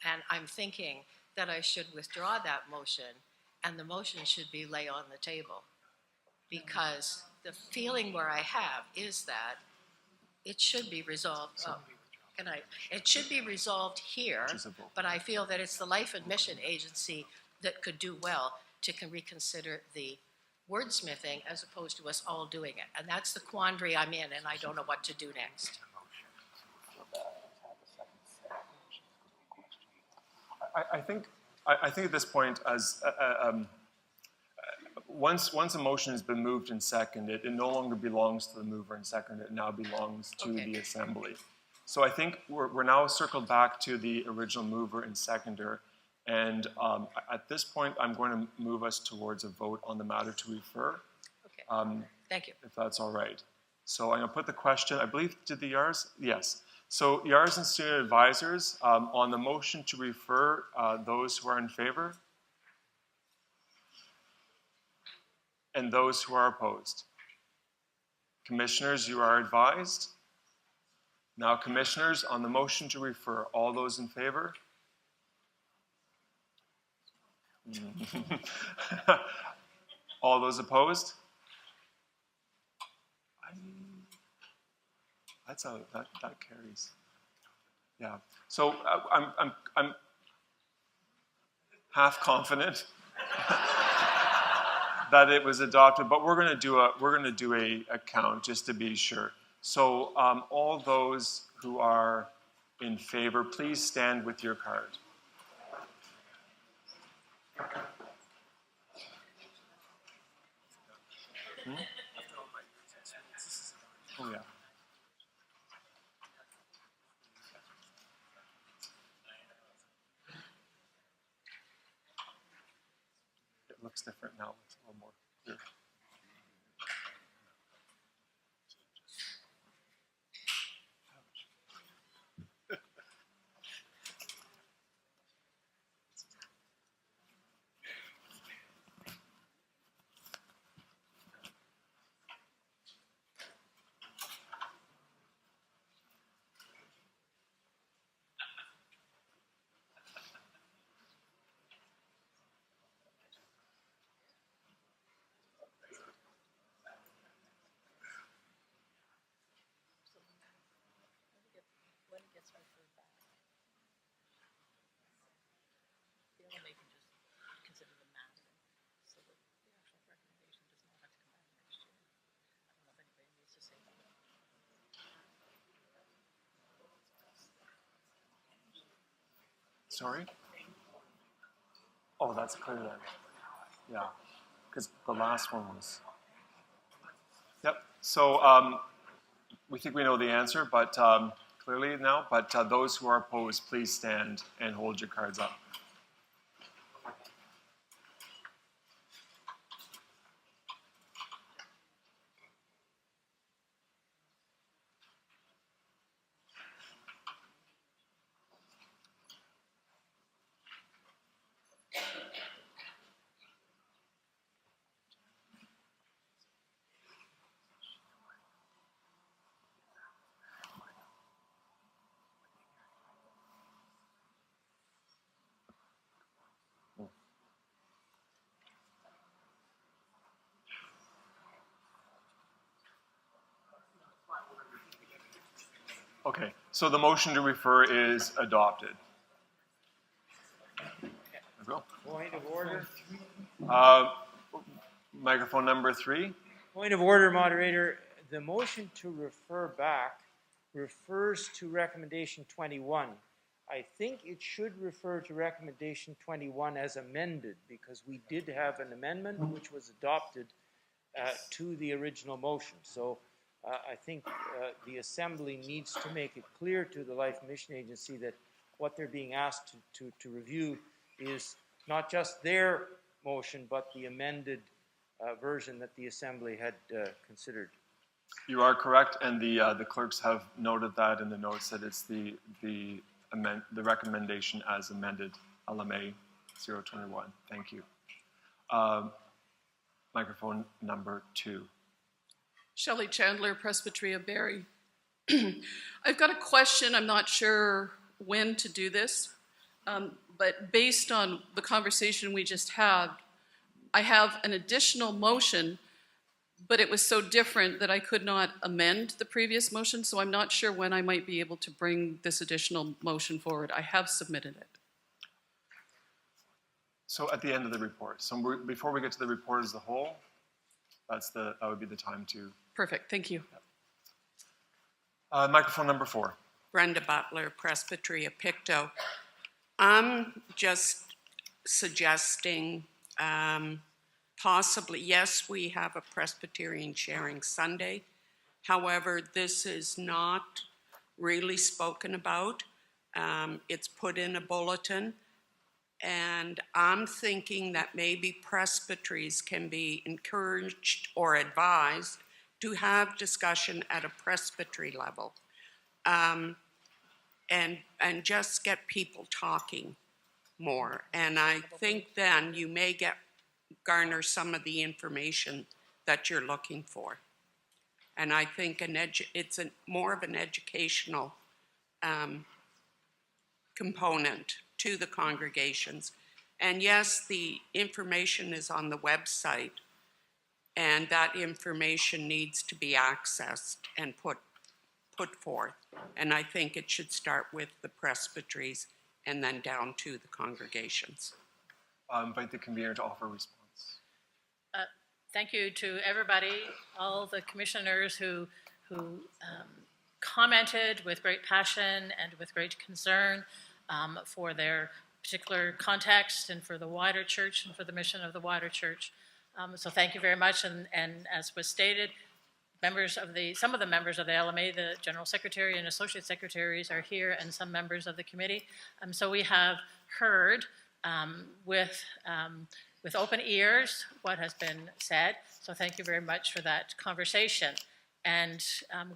and I'm thinking that I should withdraw that motion, and the motion should be lay on the table. Because the feeling where I have is that it should be resolved. It should be resolved here, but I feel that it's the Life and Mission Agency that could do well to reconsider the wordsmithing as opposed to us all doing it. And that's the quandary I'm in, and I don't know what to do next. I think I think at this point, as once a motion has been moved and seconded, it no longer belongs to the mover and seconder. It now belongs to the assembly. So I think we're now circled back to the original mover and seconder. And at this point, I'm going to move us towards a vote on the matter to refer. Okay. Thank you. If that's all right. So I'm going to put the question, I believe, did the YARS? Yes. So YARS and student advisors, on the motion to refer, those who are in favor? And those who are opposed? Commissioners, you are advised. Now, commissioners, on the motion to refer, all those in favor? All those opposed? That carries. Yeah. So I'm half confident that it was adopted, but we're going to do a count just to be sure. So all those who are in favor, please stand with your card. Oh yeah. It looks different now. It's a little more clear. Sorry? Oh, that's clear then. Yeah, because the last one was. Yep. So we think we know the answer, but clearly now. But those who are opposed, please stand and hold your cards up. Okay, so the motion to refer is adopted. Point of order. Microphone number 3. Point of order, moderator. The motion to refer back refers to recommendation 21. I think it should refer to recommendation 21 as amended, because we did have an amendment which was adopted to the original motion. So I think the Assembly needs to make it clear to the Life Mission Agency that what they're being asked to review is not just their motion, but the amended version that the Assembly had considered. You are correct, and the clerks have noted that in the notes that it's the recommendation as amended, LMA 021. Thank you. Microphone number 2. Shelley Chandler, Presbyterian of Barrie. I've got a question. I'm not sure when to do this, but based on the conversation we just had, I have an additional motion, but it was so different that I could not amend the previous motion, so I'm not sure when I might be able to bring this additional motion forward. I have submitted it. So at the end of the report. So before we get to the report as a whole, that would be the time to. Perfect, thank you. Microphone number 4. Brenda Butler, Presbyterian of Pictou. I'm just suggesting possibly, yes, we have a Presbyterian Sharing Sunday. However, this is not really spoken about. It's put in a bulletin. And I'm thinking that maybe presbyteries can be encouraged or advised to have discussion at a presbytery level, and just get people talking more. And I think then you may garner some of the information that you're looking for. And I think it's more of an educational component to the congregations. And yes, the information is on the website, and that information needs to be accessed and put forth. And I think it should start with the presbyteries and then down to the congregations. I'll invite the convener to offer a response. Thank you to everybody, all the commissioners who commented with great passion and with great concern for their particular context and for the wider church and for the mission of the wider church. So thank you very much. And as was stated, some of the members of the LMA, the General Secretary and Associate Secretaries are here, and some members of the committee. So we have heard with open ears what has been said. So thank you very much for that conversation. And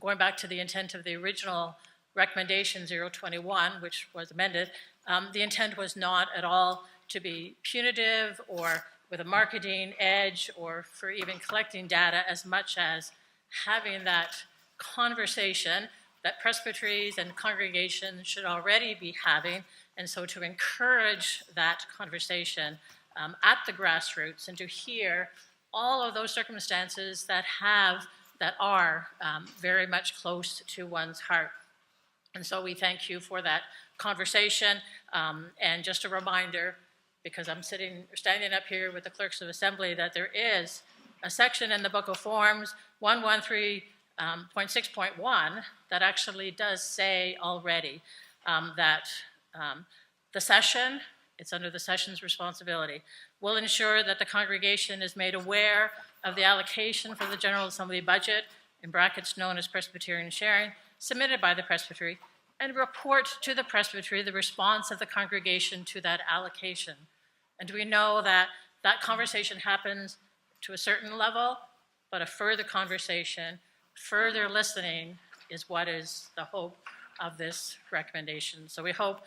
going back to the intent of the original recommendation 021, which was amended, the intent was not at all to be punitive or with a marketing edge or for even collecting data, as much as having that conversation that presbyteries and congregations should already be having. And so to encourage that conversation at the grassroots and to hear all of those circumstances that are very much close to one's heart. And so we thank you for that conversation. And just a reminder, because I'm standing up here with the clerks of assembly, that there is a section in the Book of Forms, 113.6.1, that actually does say already that the session, it's under the session's responsibility, will ensure that the congregation is made aware of the allocation for the General Assembly budget, in brackets known as Presbyterian sharing, submitted by the presbytery, and report to the presbytery the response of the congregation to that allocation. And we know that that conversation happens to a certain level, but a further conversation, further listening is what is the hope of this recommendation. So we hope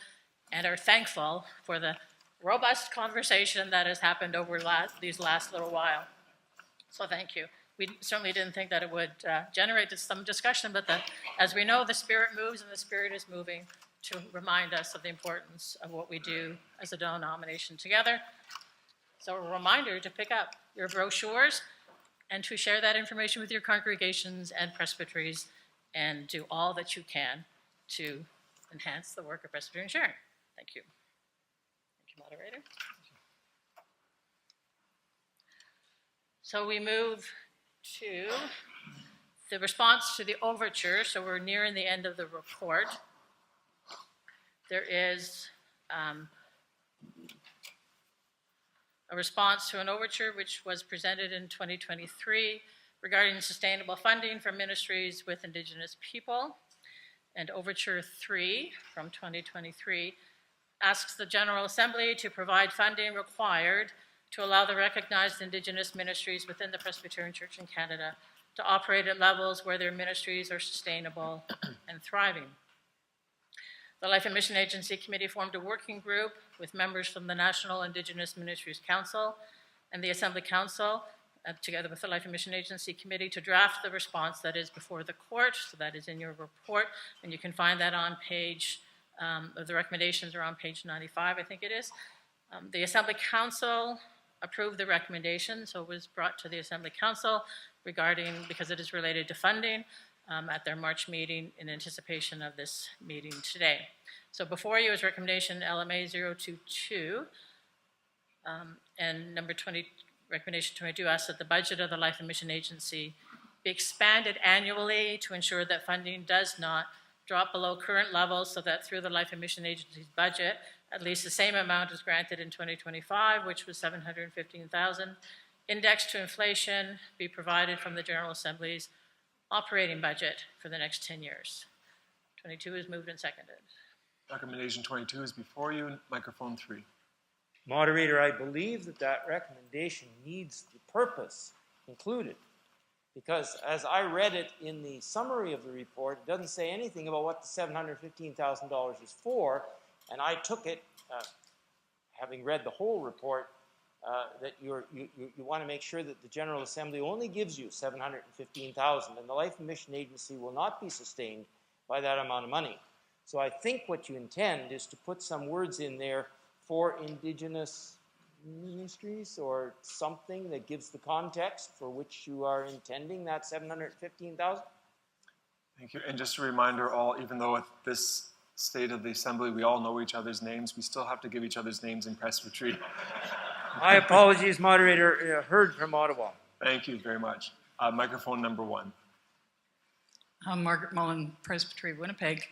and are thankful for the robust conversation that has happened over these last little while. So thank you. We certainly didn't think that it would generate some discussion, but as we know, the Spirit moves, and the Spirit is moving to remind us of the importance of what we do as a denomination together. So a reminder to pick up your brochures and to share that information with your congregations and presbyteries, and do all that you can to enhance the work of Presbyterian sharing. Thank you. Thank you, moderator. So we move to the response to the overture. So we're nearing the end of the report. There is a response to an overture which was presented in 2023 regarding sustainable funding for ministries with Indigenous people. And Overture 3 from 2023 asks the General Assembly to provide funding required to allow the recognized Indigenous ministries within the Presbyterian Church in Canada to operate at levels where their ministries are sustainable and thriving. The Life and Mission Agency Committee formed a working group with members from the National Indigenous Ministries Council and the Assembly Council, together with the Life and Mission Agency Committee, to draft the response that is before the court. So that is in your report, and you can find that on page, the recommendations are on page 95, I think it is. The Assembly Council approved the recommendation, so it was brought to the Assembly Council because it is related to funding at their March meeting in anticipation of this meeting today. So before you is recommendation LMA 022, and number 20, recommendation 22 asks that the budget of the Life and Mission Agency be expanded annually to ensure that funding does not drop below current levels, so that through the Life and Mission Agency's budget, at least the same amount as granted in 2025, which was $715,000, indexed to inflation, be provided from the General Assembly's operating budget for the next 10 years. 22 is moved and seconded. Recommendation 22 is before you. Microphone 3. Moderator, I believe that that recommendation needs the purpose included, because as I read it in the summary of the report, it doesn't say anything about what the $715,000 is for, and I took it, having read the whole report, that you want to make sure that the General Assembly only gives you $715,000, and the Life and Mission Agency will not be sustained by that amount of money. So I think what you intend is to put some words in there for Indigenous ministries or something that gives the context for which you are intending that $715,000. Thank you. And just a reminder all, even though at this state of the Assembly we all know each other's names, we still have to give each other's names in presbytery. My apologies, moderator. Heard from Ottawa. Thank you very much. Microphone number 1. I'm Margaret Mullen, Presbytery of Winnipeg.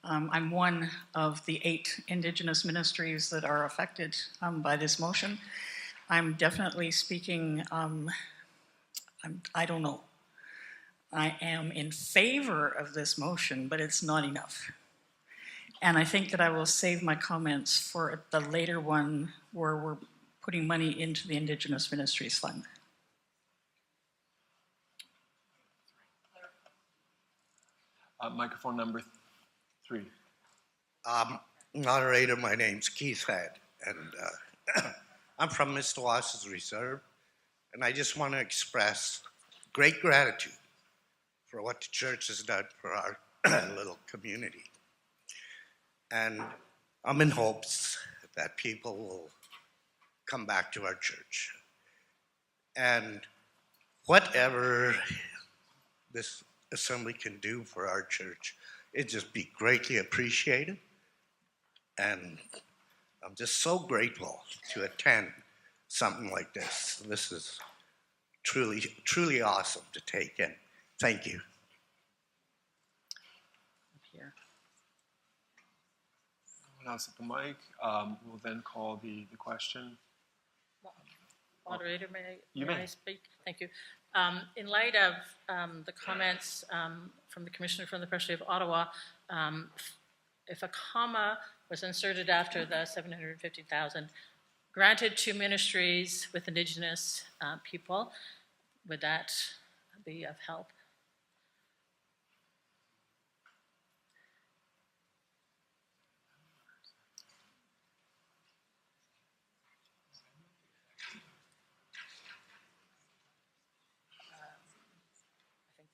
I'm one of the 8 Indigenous ministries that are affected by this motion. I'm definitely speaking, I don't know. I am in favor of this motion, but it's not enough. And I think that I will save my comments for the later one where we're putting money into the Indigenous Ministries Fund. Microphone number 3. Moderator, my name's Keith Head, and I'm from Mr. Wass's Reserve, and I just want to express great gratitude for what the church has done for our little community. And I'm in hopes that people will come back to our church. And whatever this assembly can do for our church, it'd just be greatly appreciated. And I'm just so grateful to attend something like this. This is truly, truly awesome to take in. Thank you. Here. Anyone else at the mic? We'll then call the question. Moderator, You may may. I speak? Thank you. In light of the comments from the Commissioner from the Presbytery of Ottawa, if a comma was inserted after the $750,000 granted to ministries with Indigenous people, would that be of help?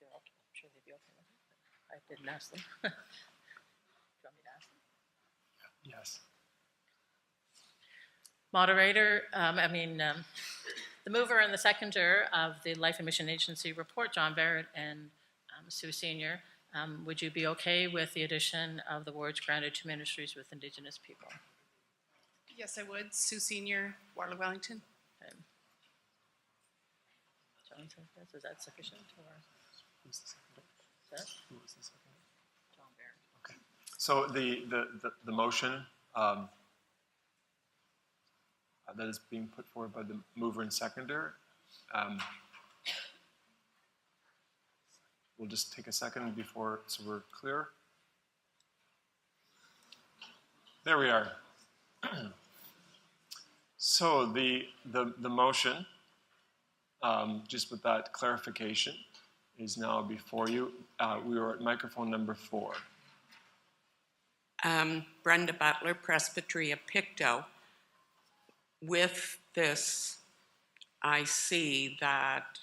I'm sure they'd be okay with it, but I didn't ask them. Do you want me to ask them? Yes. Moderator, the mover and the seconder of the Life and Mission Agency report, John Barrett and Sue Senior, would you be okay with the addition of the words granted to ministries with Indigenous people? Yes, I would. Sue Senior, Waterloo, Wellington. Okay. John says yes. Is that sufficient? Or? Who's the seconder? Sir? Who was the seconder? John Barrett. Okay. So the motion that is being put forward by the mover and seconder, we'll just take a second before, so we're clear. There we are. So the motion, just with that clarification, is now before you. We are at microphone number 4. Brenda Butler, Presbytery of Pictou. With this, I see that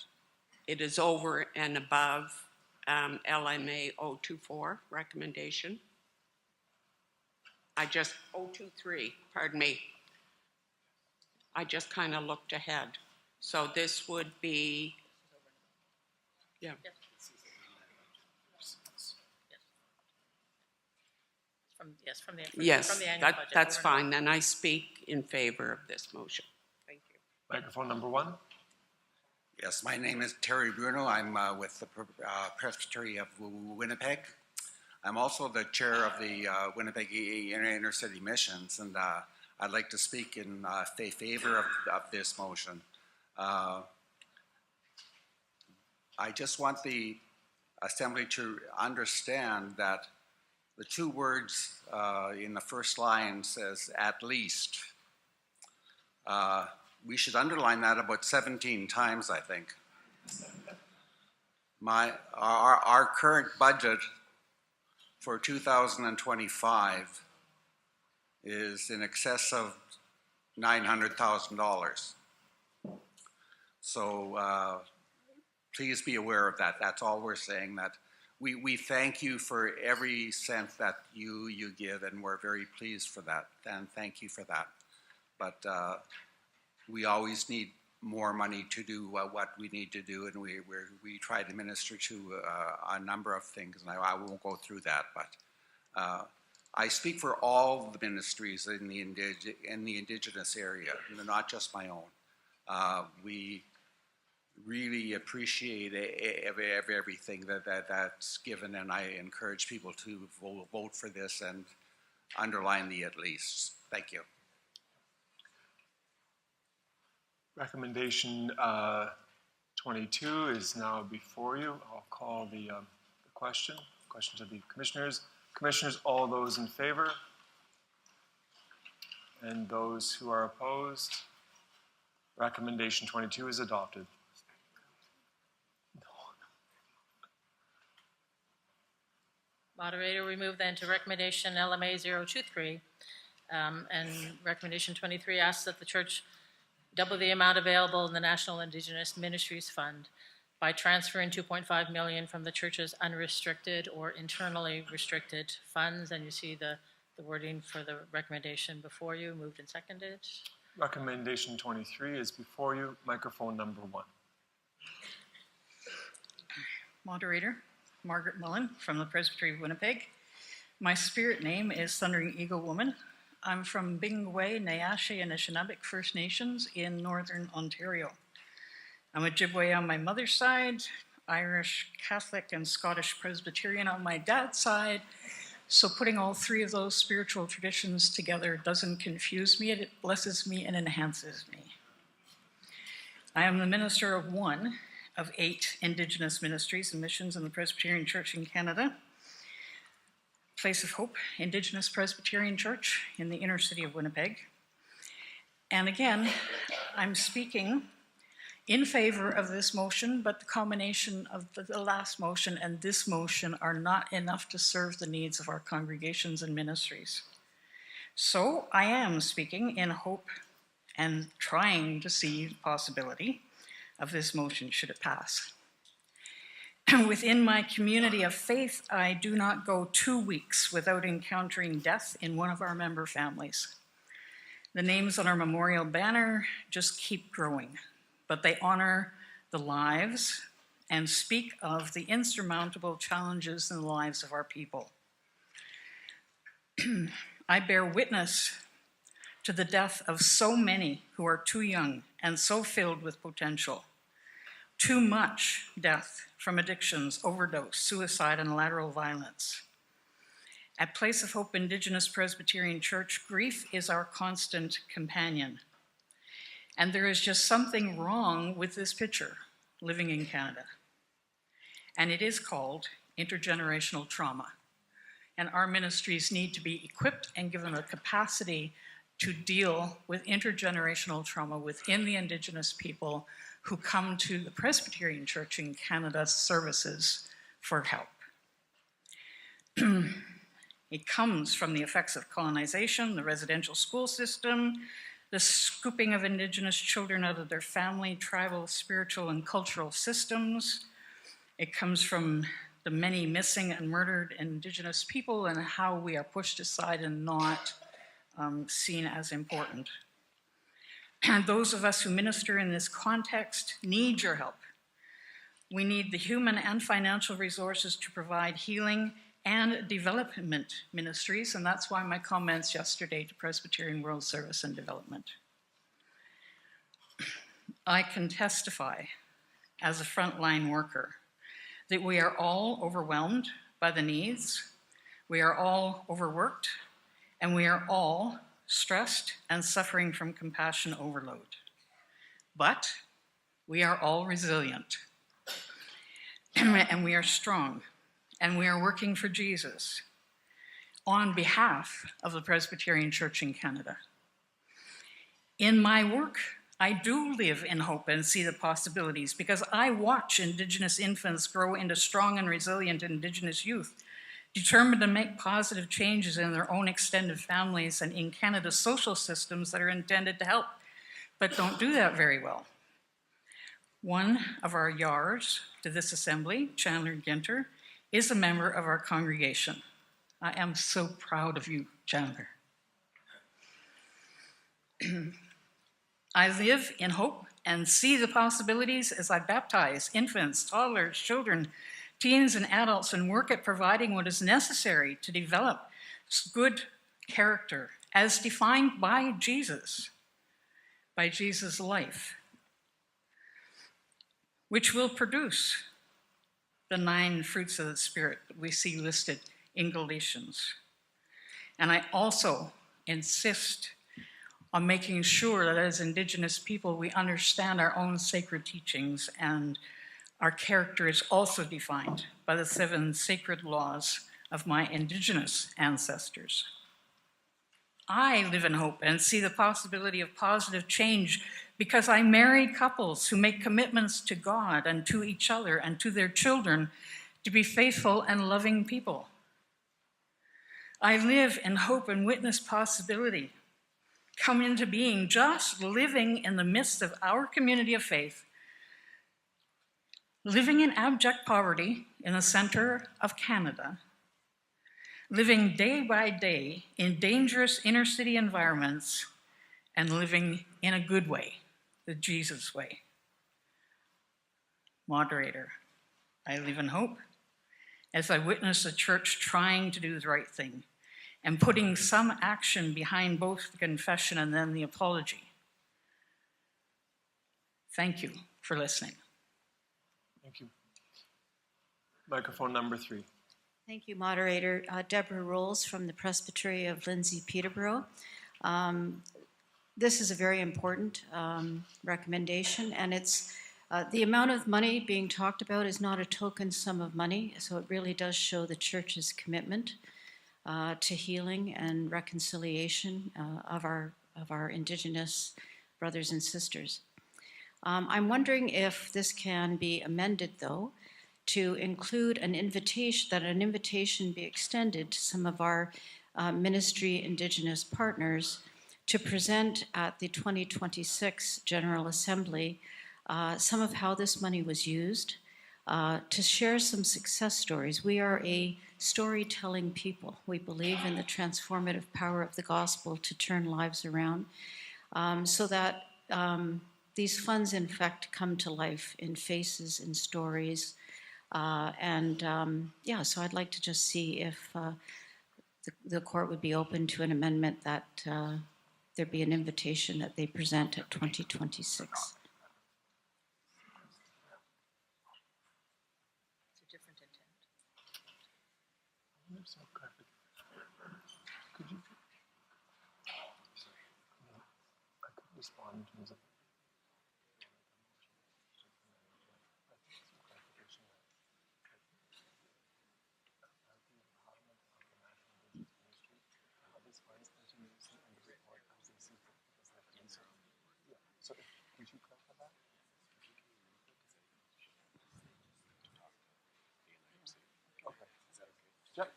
it is over and above LMA 024 recommendation. 023, pardon me. I just kind of looked ahead. So this would be, yeah. From the Yes, annual budget. that's fine. Then I speak in favor of this motion. Thank you. Microphone number 1. Yes, my name is Terry Bruno. I'm with the Presbytery of Winnipeg. I'm also the chair of the Winnipeg Inner City Missions, and I'd like to speak in favor of this motion. I just want the Assembly to understand that the two words in the first line says "at least." We should underline that about 17 times, I think. Our current budget for 2025 is in excess of $900,000. So please be aware of that. That's all we're saying. That we thank you for every cent that you give, and we're very pleased for that. And thank you for that. But we always need more money to do what we need to do, and we try to minister to a number of things, and I won't go through that, but I speak for all the ministries in the Indigenous area, not just my own. We really appreciate everything that's given, and I encourage people to vote for this and underline the "at least." Thank you. Recommendation 22 is now before you. I'll call the question to the commissioners. Commissioners, all those in favor? And those who are opposed? Recommendation 22 is adopted. Moderator, we move then to recommendation LMA 023. And recommendation 23 asks that the church double the amount available in the National Indigenous Ministries Fund by transferring $2.5 million from the church's unrestricted or internally restricted funds. And you see the wording for the recommendation before you, moved and seconded. Recommendation 23 is before you. Microphone number 1. Moderator, Margaret Mullen from the Presbytery of Winnipeg. My spirit name is Thundering Eagle Woman. I'm from Bingwe, Nayashe, and Anishinaabe First Nations in Northern Ontario. I'm a Ojibwe on my mother's side, Irish Catholic and Scottish Presbyterian on my dad's side. So putting all three of those spiritual traditions together doesn't confuse me, it blesses me and enhances me. I am the minister of one of 8 Indigenous ministries and missions in the Presbyterian Church in Canada. Place of Hope Indigenous Presbyterian Church in the inner city of Winnipeg. And again, I'm speaking in favor of this motion, but the combination of the last motion and this motion are not enough to serve the needs of our congregations and ministries. So I am speaking in hope and trying to see the possibility of this motion should it pass. Within my community of faith, I do not go 2 weeks without encountering death in one of our member families. The names on our memorial banner just keep growing, but they honor the lives and speak of the insurmountable challenges in the lives of our people. I bear witness to the death of so many who are too young and so filled with potential. Too much death from addictions, overdose, suicide, and lateral violence. At Place of Hope Indigenous Presbyterian Church, grief is our constant companion. And there is just something wrong with this picture living in Canada. And it is called intergenerational trauma. And our ministries need to be equipped and given the capacity to deal with intergenerational trauma within the Indigenous people who come to the Presbyterian Church in Canada services for help. It comes from the effects of colonization, the residential school system, the scooping of Indigenous children out of their family, tribal, spiritual, and cultural systems. It comes from the many missing and murdered Indigenous people and how we are pushed aside and not seen as important. And those of us who minister in this context need your help. We need the human and financial resources to provide healing and development ministries, and that's why my comments yesterday to Presbyterian World Service and Development. I can testify as a frontline worker that we are all overwhelmed by the needs, We are all overworked, and we are all stressed and suffering from compassion overload. But we are all resilient, and we are strong, and we are working for Jesus on behalf of the Presbyterian Church in Canada. In my work, I do live in hope and see the possibilities because I watch Indigenous infants grow into strong and resilient Indigenous youth, determined to make positive changes in their own extended families and in Canada's social systems that are intended to help, but don't do that very well. One of our yars to this assembly, Chandler Ginter, is a member of our congregation. I am so proud of you, Chandler. I live in hope and see the possibilities as I baptize infants, toddlers, children, teens, and adults, and work at providing what is necessary to develop good character as defined by Jesus' life, which will produce the 9 fruits of the Spirit that we see listed in Galatians. And I also insist on making sure that as Indigenous people, we understand our own sacred teachings, and our character is also defined by the 7 sacred laws of my Indigenous ancestors. I live in hope and see the possibility of positive change because I marry couples who make commitments to God and to each other and to their children to be faithful and loving people. I live in hope and witness possibility come into being just living in the midst of our community of faith, living in abject poverty in the center of Canada, living day by day in dangerous inner city environments, and living in a good way, the Jesus way. Moderator, I live in hope as I witness the church trying to do the right thing and putting some action behind both the confession and then the apology. Thank you for listening. Thank you. Microphone number 3. Thank you, Moderator. Deborah Rolls from the Presbytery of Lindsay, Peterborough. This is a very important recommendation, and it's the amount of money being talked about is not a token sum of money, so it really does show the Church's commitment to healing and reconciliation of our Indigenous brothers and sisters. I'm wondering if this can be amended, though, to include an invitation be extended to some of our ministry Indigenous partners to present at the 2026 General Assembly some of how this money was used, to share some success stories. We are a storytelling people. We believe in the transformative power of the gospel to turn lives around, so that these funds, in fact, come to life in faces and stories. So I'd like to just see if the court would be open to an amendment that there be an invitation that they present at 2026. Could you? I could respond in terms of. So, could you clarify that? Okay. Yep.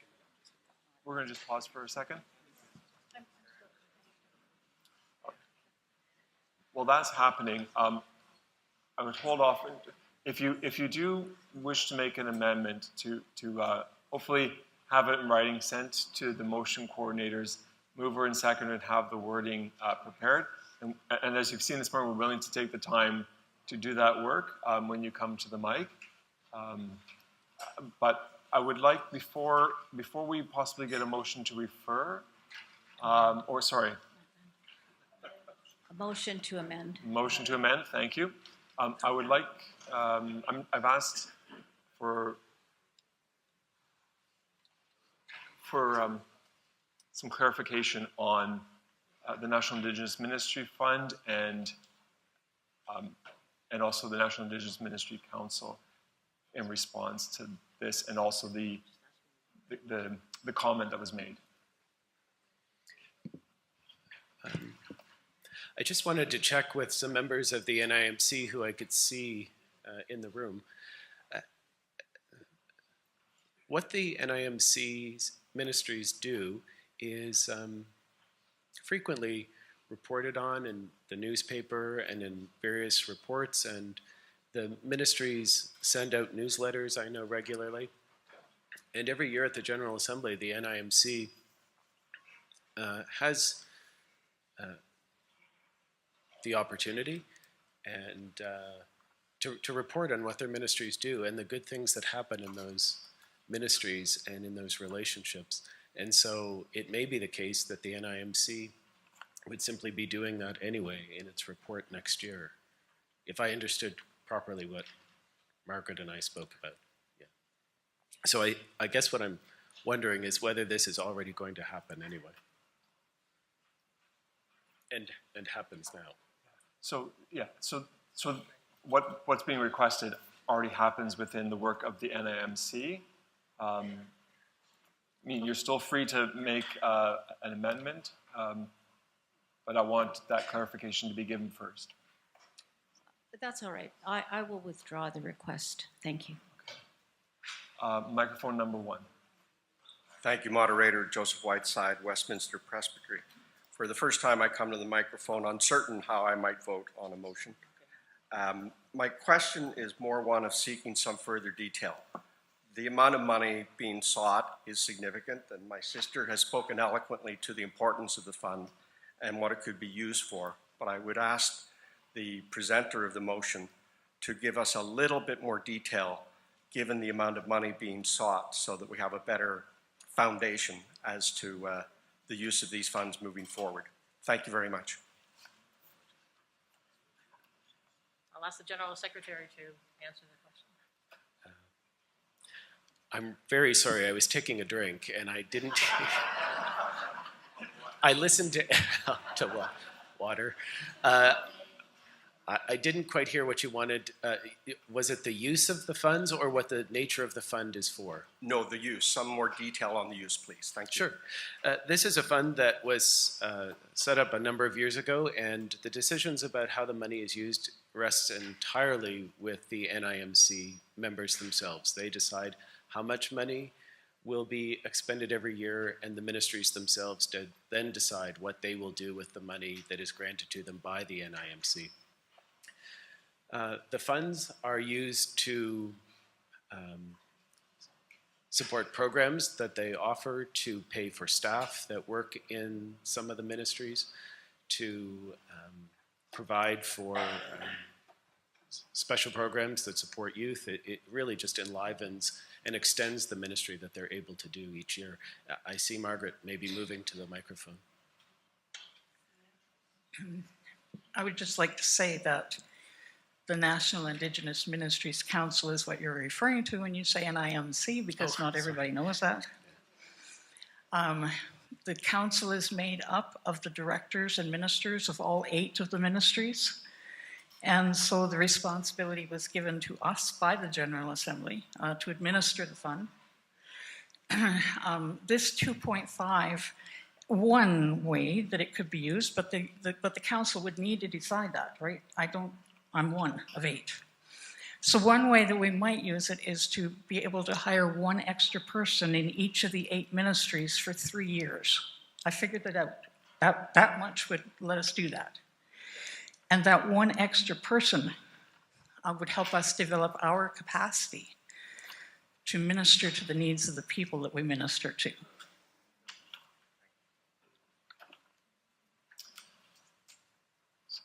We're going to just pause for a second. While that's happening, I would hold off. If you do wish to make an amendment to hopefully have it in writing sent to the motion coordinators, mover and seconder, and have the wording prepared. And as you've seen this morning, we're willing to take the time to do that work when you come to the mic. But I would like, before we possibly get a motion to refer, A motion to amend. Motion to amend, thank you. I would like, I've asked for for some clarification on the National Indigenous Ministry Fund and also the National Indigenous Ministry Council in response to this, and also the comment that was made. I just wanted to check with some members of the NIMC who I could see in the room. What the NIMC's ministries do is frequently reported on in the newspaper and in various reports, and the ministries send out newsletters, I know, regularly. And every year at the General Assembly, the NIMC has the opportunity and to report on what their ministries do and the good things that happen in those ministries and in those relationships. And so it may be the case that the NIMC would simply be doing that anyway in its report next year, if I understood properly what Margaret and I spoke about. Yeah. So I guess what I'm wondering is whether this is already going to happen anyway, and happens now. So yeah, so what's being requested already happens within the work of the NIMC. I mean, you're still free to make an amendment, but I want that clarification to be given first. But that's all right. I will withdraw the request. Thank you. Microphone number 1. Thank you, Moderator. Joseph Whiteside, Westminster Presbytery. For the first time I come to the microphone, uncertain how I might vote on a motion. My question is more one of seeking some further detail. The amount of money being sought is significant, and my sister has spoken eloquently to the importance of the fund and what it could be used for. But I would ask the presenter of the motion to give us a little bit more detail given the amount of money being sought so that we have a better foundation as to the use of these funds moving forward. Thank you very much. I'll ask the General Secretary to answer the question. I'm very sorry, I was taking a drink and I didn't. I listened to water. I didn't quite hear what you wanted. Was it the use of the funds or what the nature of the fund is for? No, the use. Some more detail on the use, please. Thank you. Sure. This is a fund that was set up a number of years ago, and the decisions about how the money is used rests entirely with the NIMC members themselves. They decide how much money will be expended every year, and the ministries themselves then decide what they will do with the money that is granted to them by the NIMC. The funds are used to support programs that they offer, to pay for staff that work in some of the ministries, to provide for special programs that support youth. It really just enlivens and extends the ministry that they're able to do each year. I see Margaret maybe moving to the microphone. I would just like to say that the National Indigenous Ministries Council is what you're referring to when you say NIMC, because not everybody knows that. The council is made up of the directors and ministers of all 8 of the ministries. And so the responsibility was given to us by the General Assembly to administer the fund. This 2.5, one way that it could be used, but the council would need to decide that, right? I'm one of 8. So one way that we might use it is to be able to hire 1 extra person in each of the 8 ministries for 3 years. I figured that out. That much would let us do that. And that 1 extra person would help us develop our capacity to minister to the needs of the people that we minister to.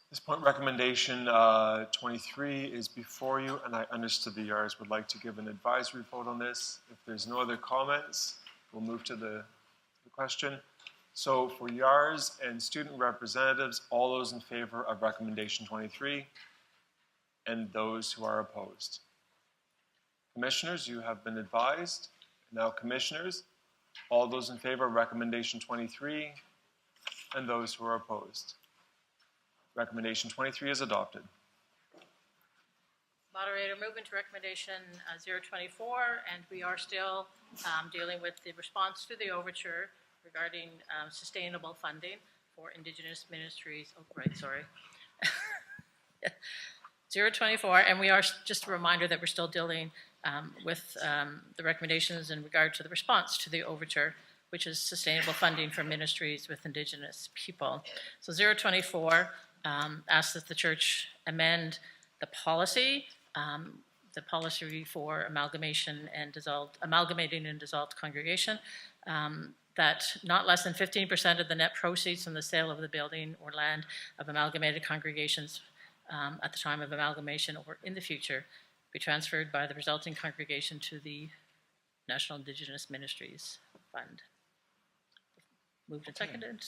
At this point, recommendation 23 is before you, and I understood the YARs would like to give an advisory vote on this. If there's no other comments, we'll move to the question. So for YARs and student representatives, all those in favor of recommendation 23, and those who are opposed. Commissioners, you have been advised. Now, commissioners, All those in favor of recommendation 23 and those who are opposed. Recommendation 23 is adopted. Moderator, move into recommendation 024, and we are still dealing with the response to the overture regarding sustainable funding for Indigenous ministries. Oh, right, sorry. 024, and we are, just a reminder that we're still dealing with the recommendations in regard to the response to the overture, which is sustainable funding for ministries with Indigenous people. So 024 asks that the church amend the policy for amalgamating and dissolved congregation, that not less than 15% of the net proceeds from the sale of the building or land of amalgamated congregations at the time of amalgamation or in the future be transferred by the resulting congregation to the National Indigenous Ministries Fund. Moved and seconded.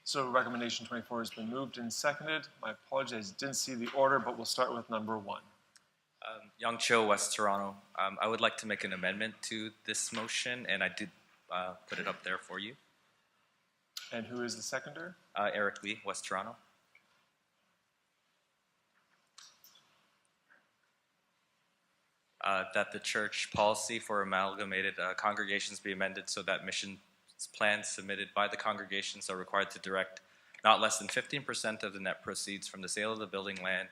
So recommendation 24 has been moved and seconded. My apologies, I didn't see the order, but we'll start with number 1. Young Cho, West Toronto. I would like to make an amendment to this motion, and I did put it up there for you. And who is the seconder? Eric Lee, West Toronto. That the church policy for amalgamated congregations be amended so that mission plans submitted by the congregations are required to direct not less than 15% of the net proceeds from the sale of the building land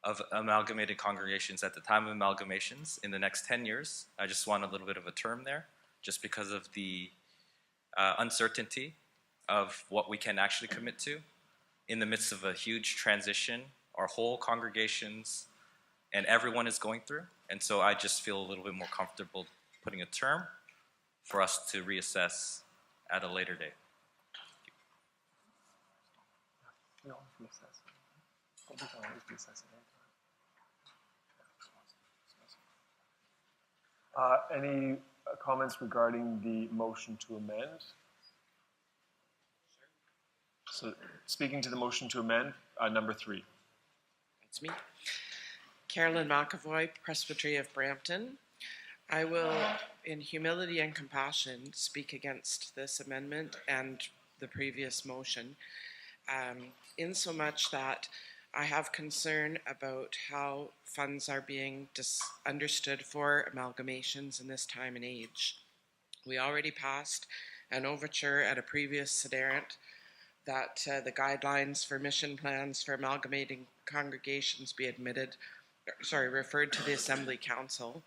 of amalgamated congregations at the time of amalgamations in the next 10 years. I just want a little bit of a term there, just because of the uncertainty of what we can actually commit to in the midst of a huge transition our whole congregations and everyone is going through. And so I just feel a little bit more comfortable putting a term for us to reassess at a later date. Any comments regarding the motion to amend? So speaking to the motion to amend, number 3. It's me. Carolyn McAvoy, Presbytery of Brampton. I will, in humility and compassion, speak against this amendment and the previous motion, insomuch that I have concern about how funds are being understood for amalgamations in this time and age. We already passed an overture at a previous Sederunt that the guidelines for mission plans for amalgamating congregations be referred to the Assembly Council.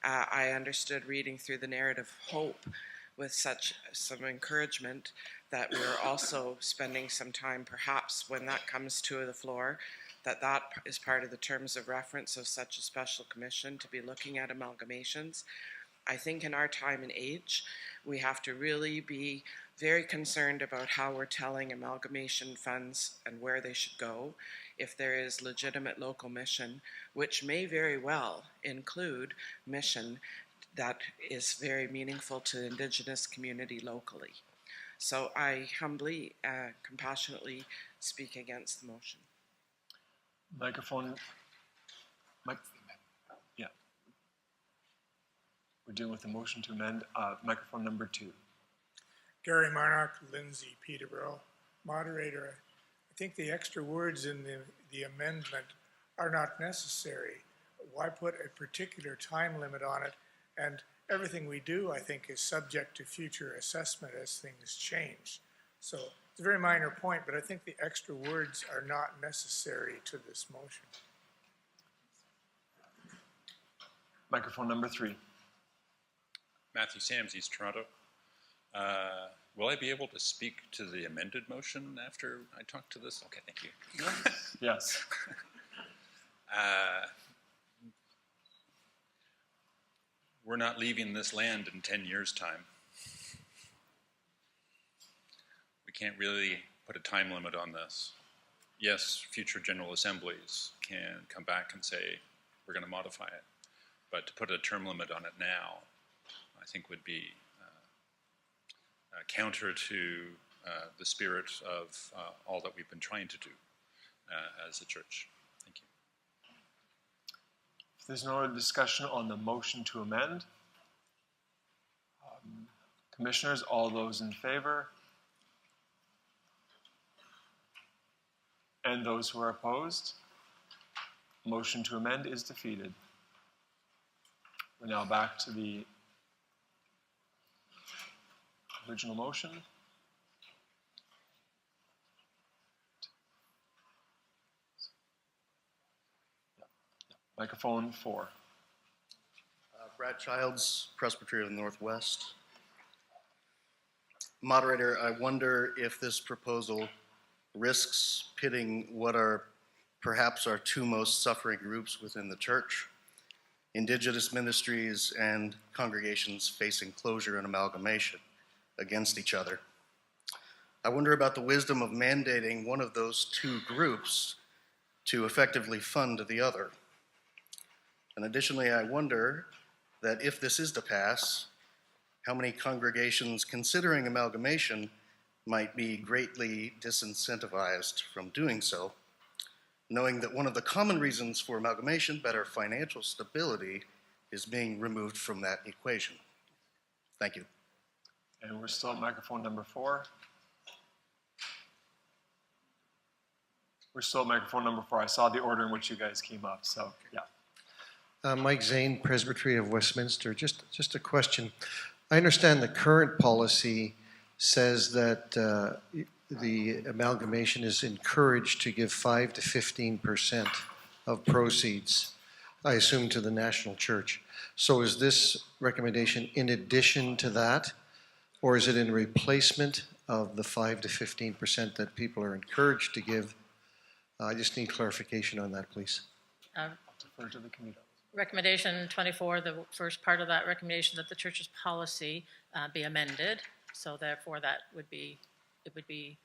I understood reading through the narrative hope with some encouragement that we're also spending some time, perhaps when that comes to the floor, that is part of the terms of reference of such a special commission to be looking at amalgamations. I think in our time and age, we have to really be very concerned about how we're telling amalgamation funds and where they should go. If there is legitimate local mission, which may very well include mission that is very meaningful to the Indigenous community locally. So I humbly, compassionately speak against the motion. Microphone. Yeah. We're dealing with the motion to amend. Microphone number 2. Gary Marnock, Lindsay, Peterborough. Moderator, I think the extra words in the amendment are not necessary. Why put a particular time limit on it? And everything we do, I think, is subject to future assessment as things change. So it's a very minor point, but I think the extra words are not necessary to this motion. Microphone number 3. Matthew Sams, East Toronto. Will I be able to speak to the amended motion after I talk to this? Okay, thank you. Yes. We're not leaving this land in 10 years' time. We can't really put a time limit on this. Yes, future General Assemblies can come back and say, we're going to modify it. But to put a term limit on it now, I think would be counter to the spirit of all that we've been trying to do as a church. Thank you. If there's no other discussion on the motion to amend, Commissioners, all those in favor? And those who are opposed? Motion to amend is defeated. We're now back to the original motion. Microphone 4. Brad Childs, Presbyterian of the Northwest. Moderator, I wonder if this proposal risks pitting what are perhaps our two most suffering groups within the church, Indigenous ministries and congregations facing closure and amalgamation, against each other. I wonder about the wisdom of mandating one of those two groups to effectively fund the other. And additionally, I wonder that if this is to pass, how many congregations considering amalgamation might be greatly disincentivized from doing so, knowing that one of the common reasons for amalgamation, better financial stability, is being removed from that equation. Thank you. And we're still at microphone number 4. We're still at microphone number 4. I saw the order in which you guys came up, so yeah. Mike Zane, Presbytery of Westminster. Just a question. I understand the current policy says that the amalgamation is encouraged to give 5 to 15% of proceeds, I assume, to the national church. So is this recommendation in addition to that, or is it in replacement of the 5 to 15% that people are encouraged to give? I just need clarification on that, please. Defer to the committee. Recommendation 24, the first part of that recommendation that the church's policy be amended. So therefore it would be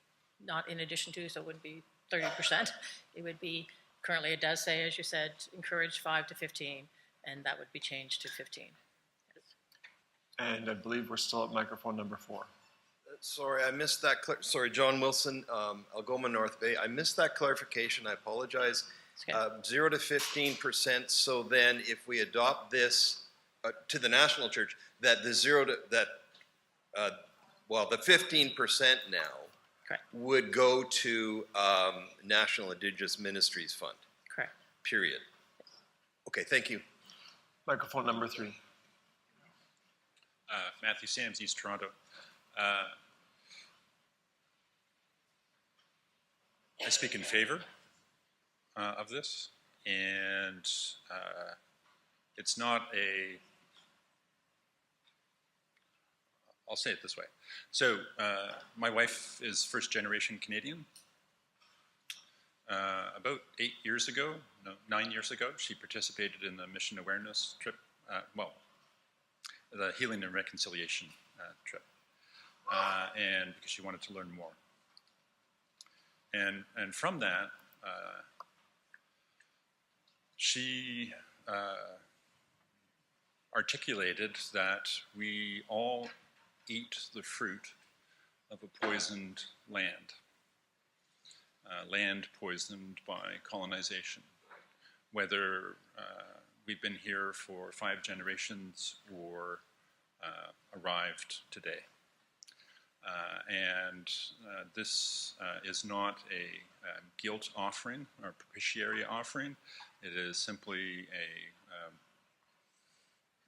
not in addition to, so it wouldn't be 30%. It would be, currently it does say, as you said, encourage 5 to 15, and that would be changed to 15. And I believe we're still at microphone number 4. Sorry, I missed that. Sorry, John Wilson, Algoma North Bay. I missed that clarification. I apologize. 0 to 15%. So then, if we adopt this to the national church, that the the 15% now would go to National Indigenous Ministries Fund. Correct. Period. Okay, thank you. Microphone number 3. Matthew Sams, East Toronto. I speak in favor of this, and it's not a, I'll say it this way. So my wife is first generation Canadian. About 9 years ago, she participated in the mission awareness trip, the Healing and Reconciliation trip, and because she wanted to learn more. And from that, she articulated that we all eat the fruit of a poisoned land, land poisoned by colonization, whether we've been here for 5 generations or arrived today. And this is not a guilt offering or propitiatory offering. It is simply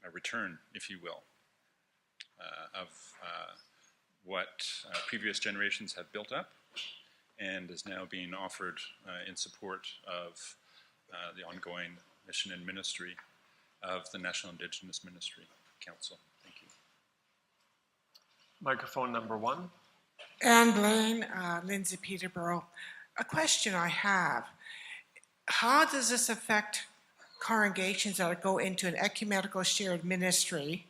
a return, if you will, of what previous generations have built up and is now being offered in support of the ongoing mission and ministry of the National Indigenous Ministry Council. Thank you. Microphone number 1. Anne Blaine, Lindsay Peterborough. A question I have. How does this affect congregations that go into an ecumenical shared ministry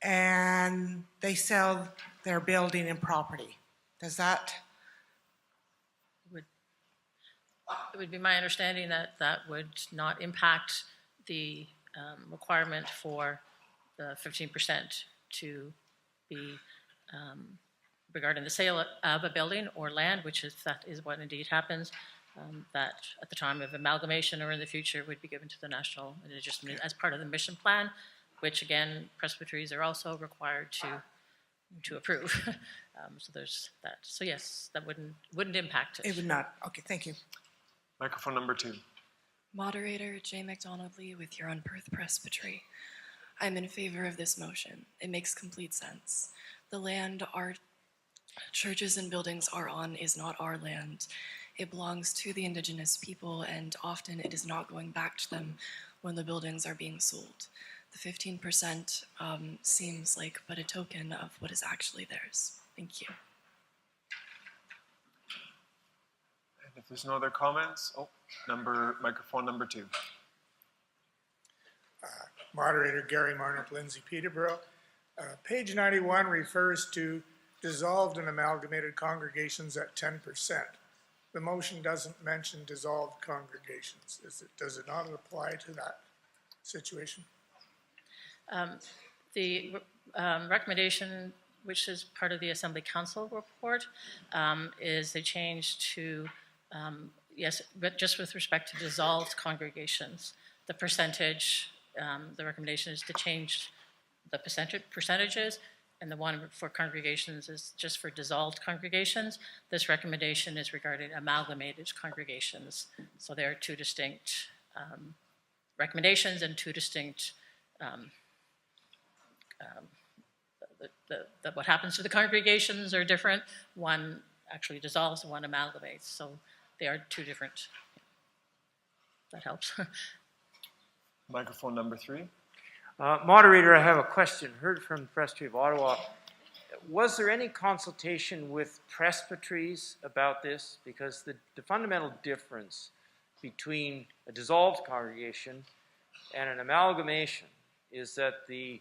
and they sell their building and property? Does that? It would be my understanding that that would not impact the requirement for the 15% to be regarding the sale of a building or land, which is that is what indeed happens, that at the time of amalgamation or in the future would be given to the National Indigenous as part of the mission plan, which again, presbyteries are also required to to approve. So there's that. So yes, that wouldn't impact it. It would not. Okay, thank you. Microphone number 2. Moderator J. McDonald Lee with Huron Perth Presbytery. I'm in favor of this motion. It makes complete sense. The land our churches and buildings are on is not our land. It belongs to the Indigenous people, and often it is not going back to them when the buildings are being sold. The 15% seems like but a token of what is actually theirs. Thank you. And if there's no other comments, microphone number 2. Moderator Gary Marnock, Lindsay, Peterborough. Page 91 refers to dissolved and amalgamated congregations at 10%. The motion doesn't mention dissolved congregations. Does it not apply to that situation? The recommendation, which is part of the Assembly Council report, is a change to, yes, but just with respect to dissolved congregations. The percentage, the recommendation is to change the percentages, and the one for congregations is just for dissolved congregations. This recommendation is regarding amalgamated congregations. So there are two distinct recommendations and two distinct what happens to the congregations are different. One actually dissolves, one amalgamates. So they are two different. That helps. Microphone number 3. Moderator, I have a question. Heard from the Presbytery of Ottawa. Was there any consultation with presbyteries about this? Because the fundamental difference between a dissolved congregation and an amalgamation is that in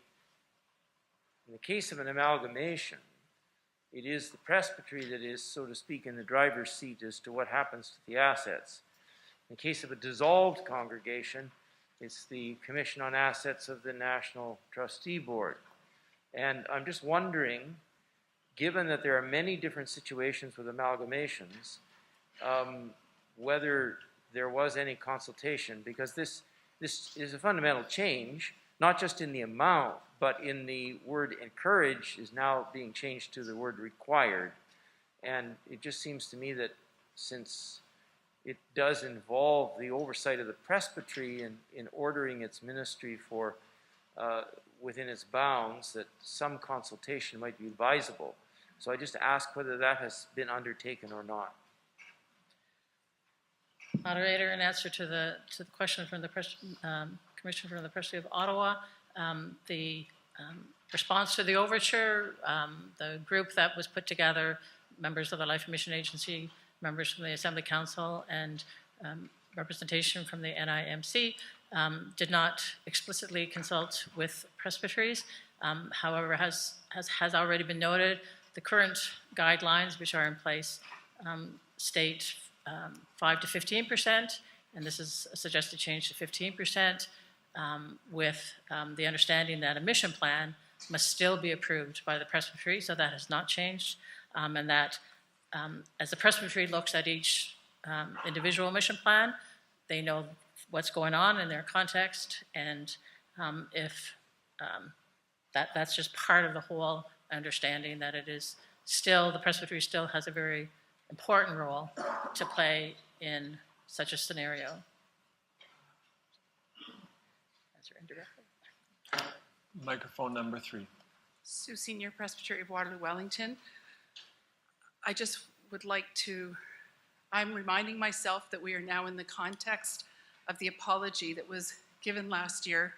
the case of an amalgamation, it is the presbytery that is, so to speak, in the driver's seat as to what happens to the assets. In the case of a dissolved congregation, it's the Commission on Assets of the National Trustee Board. And I'm just wondering, given that there are many different situations with amalgamations, whether there was any consultation, because this is a fundamental change, not just in the amount, but in the word encourage is now being changed to the word required. And it just seems to me that since it does involve the oversight of the presbytery in ordering its ministry for within its bounds, that some consultation might be advisable. So I just ask whether that has been undertaken or not. Moderator, in answer to the question from the Commissioner from the Presbytery of Ottawa, the response to the overture, the group that was put together, members of the Life and Mission Agency, members from the Assembly Council, and representation from the NIMC, did not explicitly consult with presbyteries. However, as has already been noted, the current guidelines which are in place state 5 to 15%, and this is a suggested change to 15%, with the understanding that a mission plan must still be approved by the presbytery, so that has not changed, and that as the presbytery looks at each individual mission plan, they know what's going on in their context, and if that's just part of the whole understanding that it is still, the presbytery still has a very important role to play in such a scenario. Answer indirectly. Microphone number 3. Sue Senior, Presbytery of Waterloo, Wellington. I just would like to, I'm reminding myself that we are now in the context of the apology that was given last year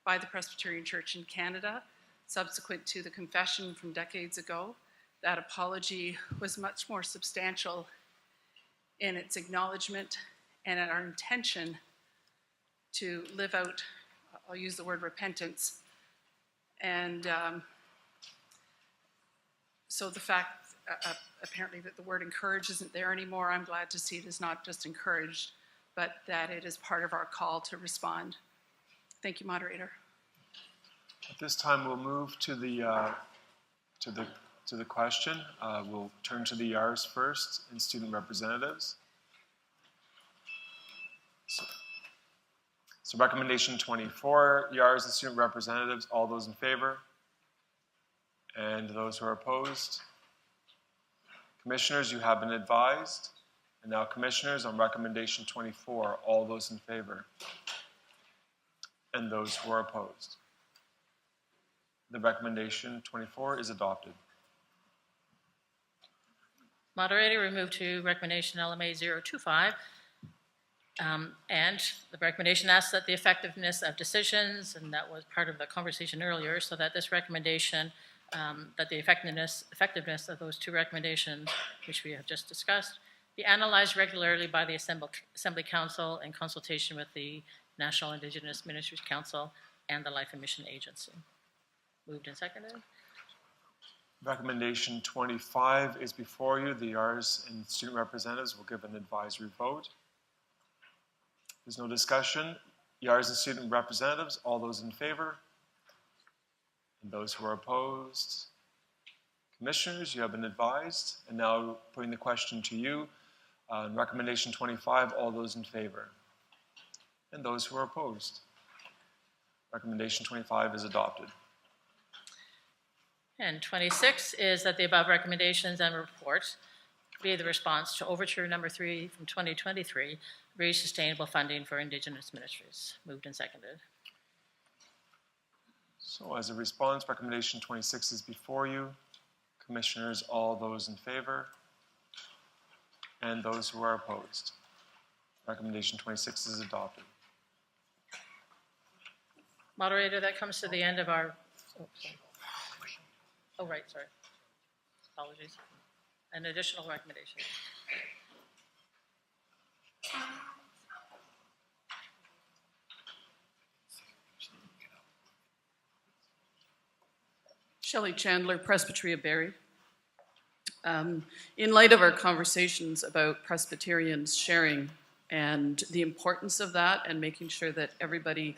by the Presbyterian Church in Canada, subsequent to the confession from decades ago. That apology was much more substantial in its acknowledgement and in our intention to live out, I'll use the word repentance. And so the fact apparently that the word encourage isn't there anymore, I'm glad to see it is not just encouraged, but that it is part of our call to respond. Thank you, moderator. At this time, we'll move to the question. We'll turn to the YARs first and student representatives. So recommendation 24, YARs and student representatives, all those in favor? And those who are opposed? Commissioners, you have been advised. And now, Commissioners, on recommendation 24, all those in favor? And those who are opposed? The recommendation 24 is adopted. Moderator, we move to recommendation LMA 025. And the recommendation asks that the effectiveness of decisions, and that was part of the conversation earlier, so that this recommendation, that the effectiveness of those two recommendations, which we have just discussed, be analyzed regularly by the Assembly Council in consultation with the National Indigenous Ministries Council and the Life and Mission Agency. Moved and seconded. Recommendation 25 is before you. The YARS and student representatives will give an advisory vote. There's no discussion. YARS and student representatives, all those in favor? And those who are opposed? Commissioners, you have been advised. And now putting the question to you. Recommendation 25, all those in favor? And those who are opposed? Recommendation 25 is adopted. And 26 is that the above recommendations and report be the response to Overture Number 3 from 2023, Raise Sustainable Funding for Indigenous Ministries. Moved and seconded. So as a response, recommendation 26 is before you. Commissioners, all those in favor? And those who are opposed? Recommendation 26 is adopted. Moderator, that comes to the end of our... Oh, right, sorry. Apologies. An additional recommendation. Shelley Chandler, Presbytery of Barrie. In light of our conversations about Presbyterians sharing and the importance of that and making sure that everybody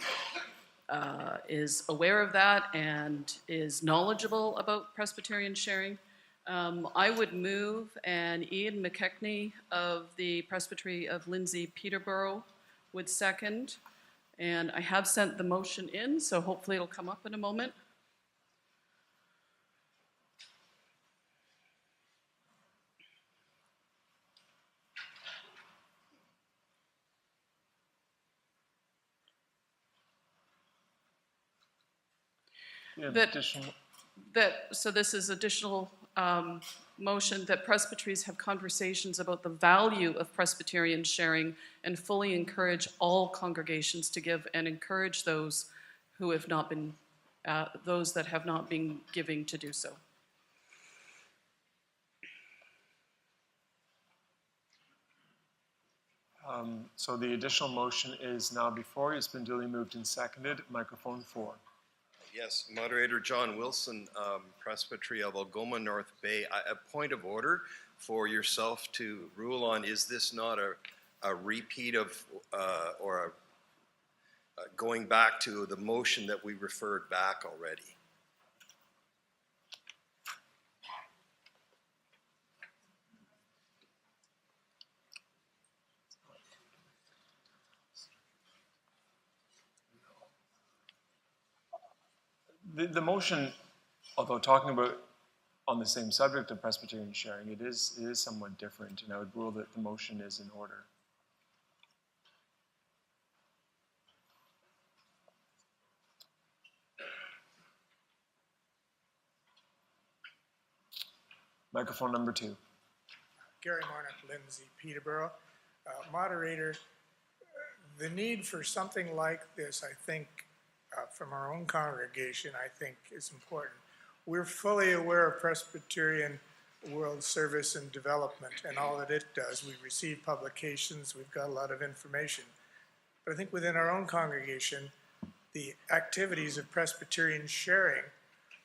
is aware of that and is knowledgeable about Presbyterian sharing, I would move, and Ian McKechnie of the Presbytery of Lindsay Peterborough would second. And I have sent the motion in, so hopefully it'll come up in a moment. So this is additional motion that presbyteries have conversations about the value of Presbyterian sharing and fully encourage all congregations to give and encourage those who have not been, those that have not been giving to do so. So the additional motion is now before you. It's been duly moved and seconded. Microphone 4. Yes, Moderator John Wilson, Presbytery of Algoma North Bay. A point of order for yourself to rule on, is this not a repeat of or going back to the motion that we referred back already? The motion, although talking about on the same subject of Presbyterian sharing, it is somewhat different, and I would rule that the motion is in order. Microphone number 2. Gary Marnock, Lindsay, Peterborough. Moderator, the need for something like this, I think, from our own congregation, I think is important. We're fully aware of Presbyterian World Service and Development and all that it does. We receive publications, we've got a lot of information. But I think within our own congregation, the activities of Presbyterian sharing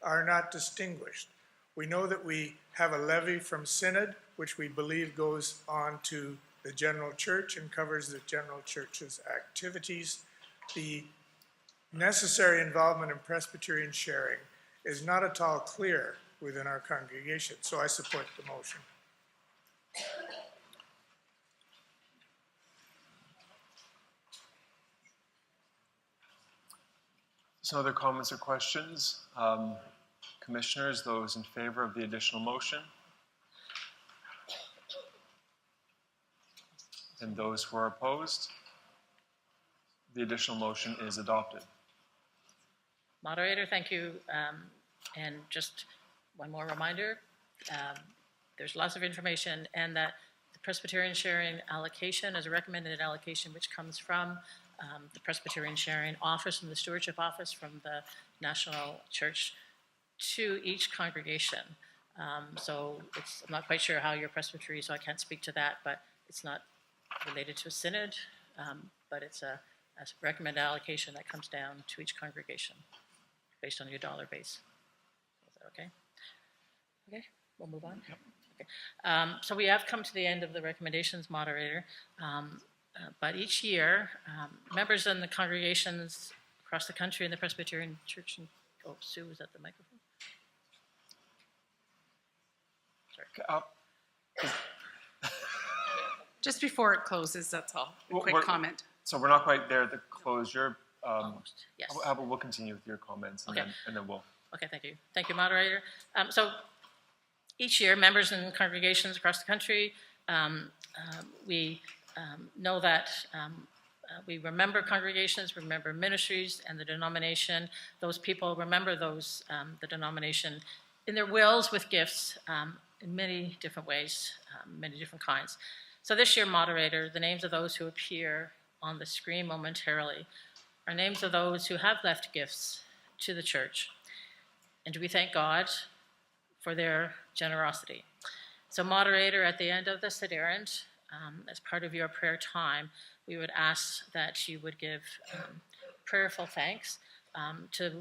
are not distinguished. We know that we have a levy from Synod, which we believe goes on to the general church and covers the general church's activities. The necessary involvement in Presbyterian sharing is not at all clear within our congregation, so I support the motion. Some other comments or questions? Commissioners, those in favor of the additional motion? And those who are opposed? The additional motion is adopted. Moderator, thank you. And just one more reminder, there's lots of information, and that the Presbyterian sharing allocation is a recommended allocation which comes from the Presbyterian sharing office, from the stewardship office, from the National Church to each congregation. So I'm not quite sure how your presbytery, so I can't speak to that, but it's not related to a synod, but it's a recommended allocation that comes down to each congregation based on your dollar base. Is that okay? Okay, we'll move on. Yep. Okay. So we have come to the end of the recommendations, moderator. But each year, members in the congregations across the country in the Presbyterian Church, oh, Sue was at the microphone. Sorry. Just before it closes, that's all. A quick comment. So we're not quite there at the closure. Almost, yes. How about we'll continue with your comments, and, Okay. and then we'll. Okay, thank you. Thank you, moderator. So each year, members in congregations across the country, we know that we remember congregations, remember ministries and the denomination. Those people remember those, the denomination in their wills with gifts in many different ways, many different kinds. So this year, moderator, the names of those who appear on the screen momentarily are names of those who have left gifts to the church. And we thank God for their generosity. So moderator, at the end of the Sederunt, as part of your prayer time, we would ask that you would give prayerful thanks to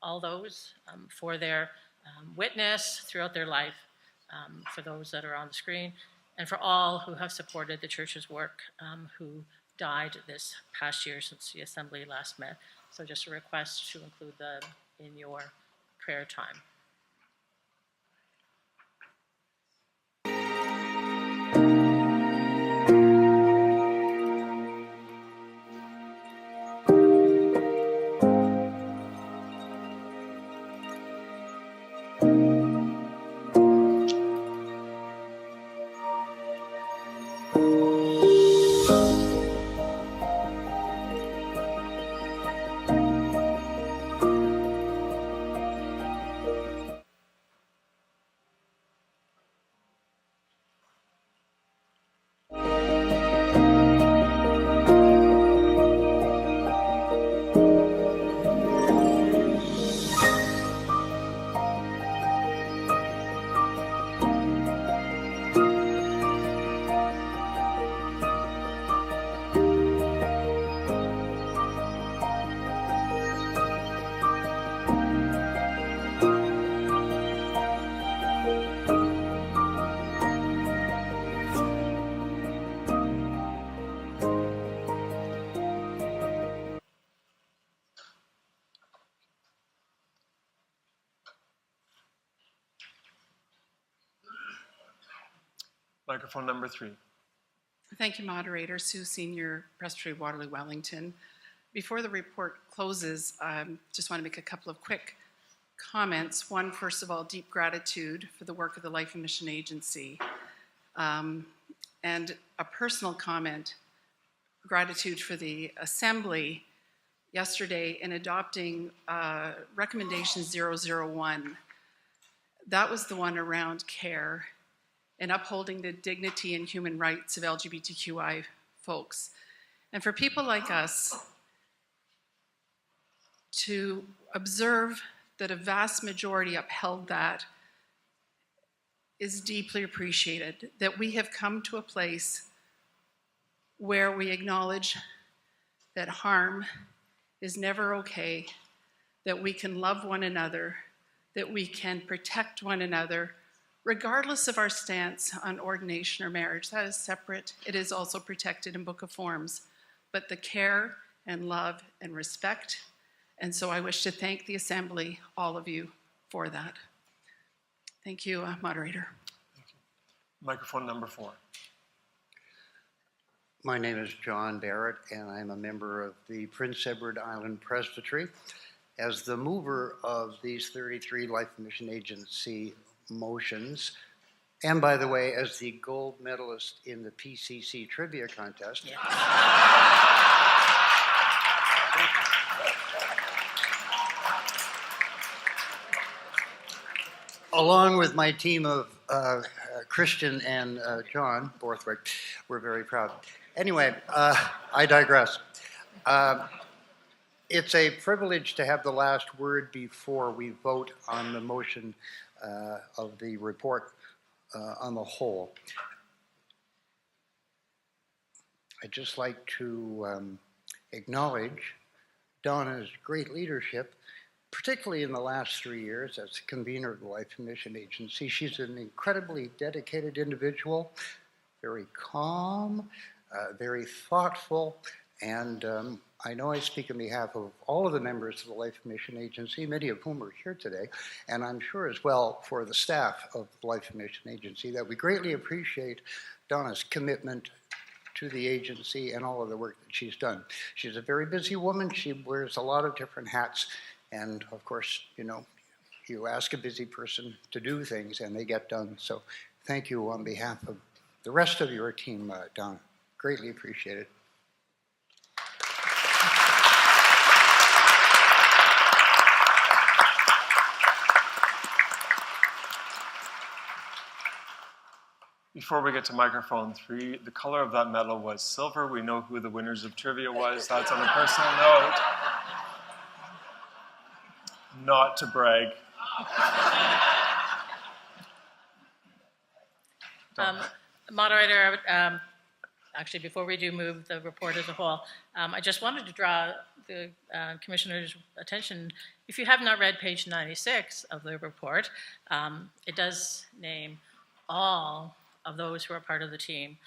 all those for their witness throughout their life, for those that are on the screen, and for all who have supported the church's work, who died this past year since the assembly last met. So just a request to include them in your prayer time. Microphone number 3. Thank you, moderator. Sue Senior, Presbytery Waterloo Wellington. Before the report closes, just want to make a couple of quick comments. One, first of all, deep gratitude for the work of the Life and Mission Agency. And a personal comment, gratitude for the Assembly yesterday in adopting Recommendation 001. That was the one around care and upholding the dignity and human rights of LGBTQI folks. And for people like us to observe that a vast majority upheld that is deeply appreciated, that we have come to a place where we acknowledge that harm is never okay, that we can love one another, that we can protect one another, regardless of our stance on ordination or marriage. That is separate. It is also protected in Book of Forms. But the care and love and respect. And so I wish to thank the Assembly, all of you, for that. Thank you, moderator. Thank you. Microphone number 4. My name is John Barrett, and I'm a member of the Prince Edward Island Presbytery. as the mover of these 33 Life Mission Agency motions, and by the way, as the gold medalist in the PCC trivia contest. Yeah. Along with my team of Christian and John Borthwick, we're very proud. Anyway, I digress. It's a privilege to have the last word before we vote on the motion of the report on the whole. I'd just like to acknowledge Donna's great leadership, particularly in the last 3 years as convener of the Life Mission Agency. She's an incredibly dedicated individual, very calm, very thoughtful, and I know I speak on behalf of all of the members of the Life Mission Agency, many of whom are here today, and I'm sure as well for the staff of the Life Mission Agency, that we greatly appreciate Donna's commitment to the agency and all of the work that she's done. She's a very busy woman. She wears a lot of different hats. And of course, you know, you ask a busy person to do things and they get done. So thank you on behalf of the rest of your team, Donna. Greatly appreciated. Before we get to microphone 3, the color of that medal was silver. We know who the winners of trivia was. That's on a personal note. Not to brag. Moderator, actually, before we do move the report as a whole, I just wanted to draw the Commissioner's attention. If you have not read page 96 of the report, it does name all of those who are part of the team,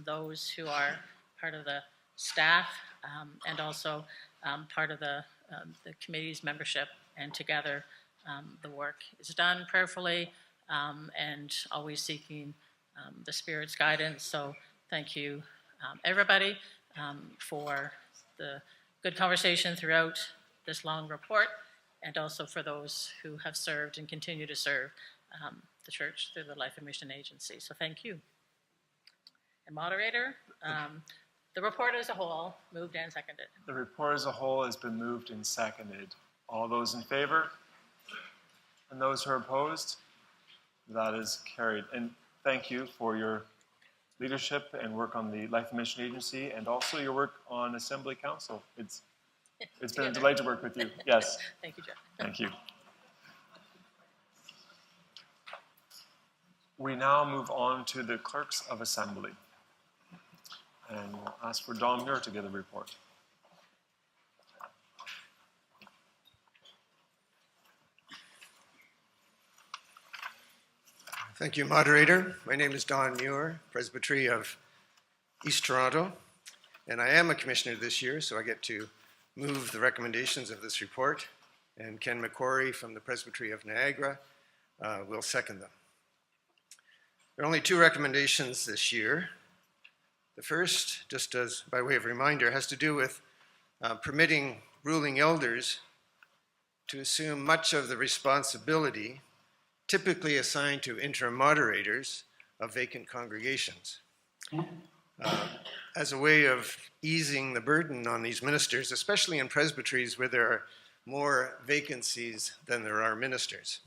those who are part of the staff, and also part of the committee's membership. And together, the work is done prayerfully and always seeking the Spirit's guidance. So thank you, everybody, for the good conversation throughout this long report, and also for those who have served and continue to serve the church through the Life and Mission Agency. So thank you. And moderator, the report as a whole, moved and seconded. The report as a whole has been moved and seconded. All those in favor? And those who are opposed? That is carried. And thank you for your leadership and work on the Life and Mission Agency, and also your work on Assembly Council. It's been a delight to work with you. Yes. Thank you, Jeff. Thank you. We now move on to the Clerks of Assembly. And we'll ask for Don Muir to give the report. Thank you, moderator. My name is Don Muir, Presbytery of East Toronto, and I am a commissioner this year, so I get to move the recommendations of this report, and Ken McQuarrie from the Presbytery of Niagara will second them. There are only 2 recommendations this year. The first, just as by way of reminder, has to do with permitting ruling elders to assume much of the responsibility typically assigned to interim moderators of vacant congregations. As a way of easing the burden on these ministers, especially in presbyteries where there are more vacancies than there are ministers.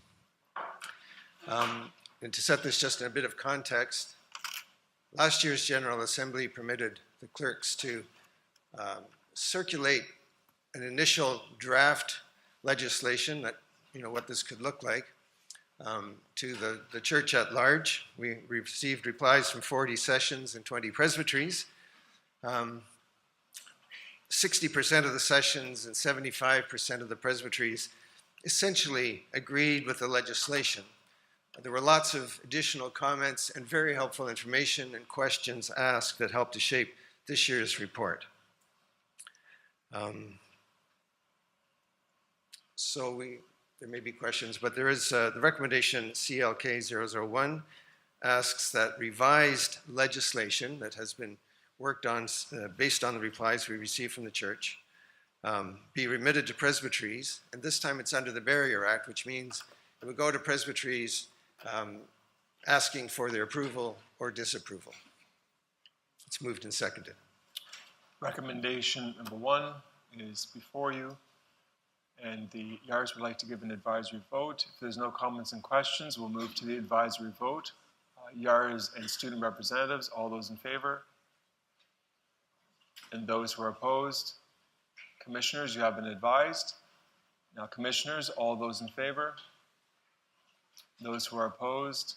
And to set this just in a bit of context, last year's General Assembly permitted the clerks to circulate an initial draft legislation that, you know, what this could look like, to the church at large. We received replies from 40 sessions and 20 presbyteries. 60% of the sessions and 75% of the presbyteries essentially agreed with the legislation. There were lots of additional comments and very helpful information and questions asked that helped to shape this year's report. There may be questions, but there is the recommendation CLK 001 asks that revised legislation that has been worked on based on the replies we received from the church be remitted to presbyteries, and this time it's under the Barrier Act, which means it would go to presbyteries asking for their approval or disapproval. It's moved and seconded. Recommendation number 1 is before you, and the YARS would like to give an advisory vote. If there's no comments and questions, we'll move to the advisory vote. YARS and student representatives, all those in favor? And those who are opposed? Commissioners, you have been advised. Now, commissioners, all those in favor? Those who are opposed?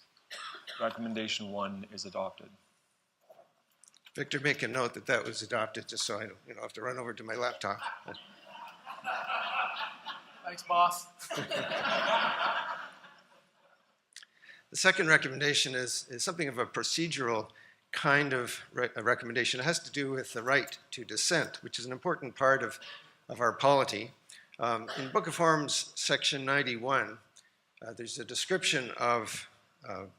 Recommendation 1 is adopted. Victor, make a note that that was adopted, just so I don't have to run over to my laptop. Thanks, boss. The second recommendation is something of a procedural kind of recommendation. It has to do with the right to dissent, which is an important part of our polity. In Book of Forms, section 91, there's a description of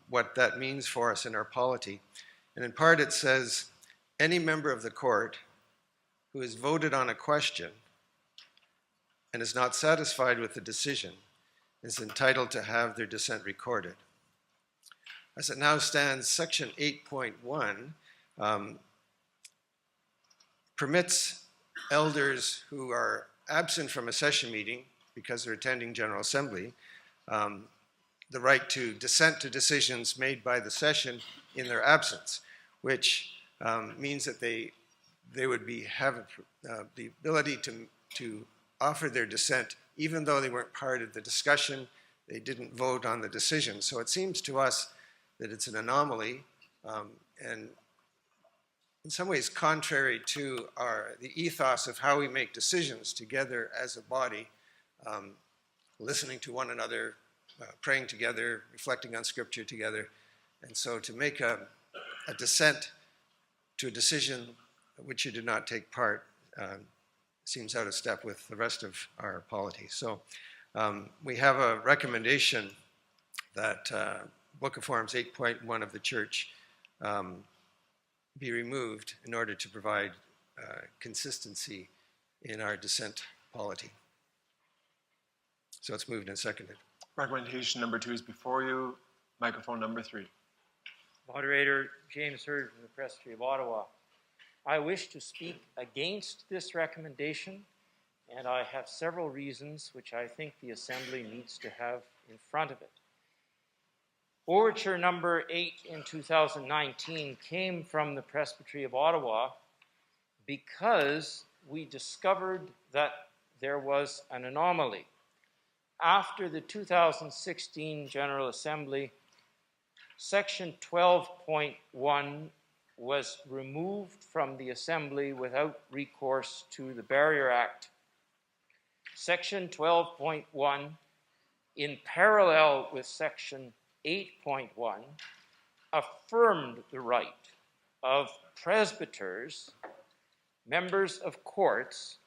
what that means for us in our polity. And in part it says, any member of the court who has voted on a question and is not satisfied with the decision is entitled to have their dissent recorded. As it now stands, section 8.1 permits elders who are absent from a session meeting because they're attending General Assembly the right to dissent to decisions made by the session in their absence, which means that they would have the ability to offer their dissent even though they weren't part of the discussion, they didn't vote on the decision. So it seems to us that it's an anomaly and in some ways contrary to the ethos of how we make decisions together as a body, listening to one another, praying together, reflecting on Scripture together. And so to make a dissent to a decision which you did not take part seems out of step with the rest of our polity. So we have a recommendation that Book of Forms 8.1 of the Church be removed in order to provide consistency in our dissent polity. So it's moved and seconded. Recommendation number 2 is before you. Microphone number 3. Moderator James Hurd from the Presbyterian of Ottawa. I wish to speak against this recommendation, and I have several reasons which I think the Assembly needs to have in front of it. Overture number 8 in 2019 came from the Presbyterian of Ottawa because we discovered that there was an anomaly. After the 2016 General Assembly, Section 12.1 was removed from the Assembly without recourse to the Barrier Act. Section 12.1, in parallel with Section 8.1, affirmed the right of presbyters, members of courts,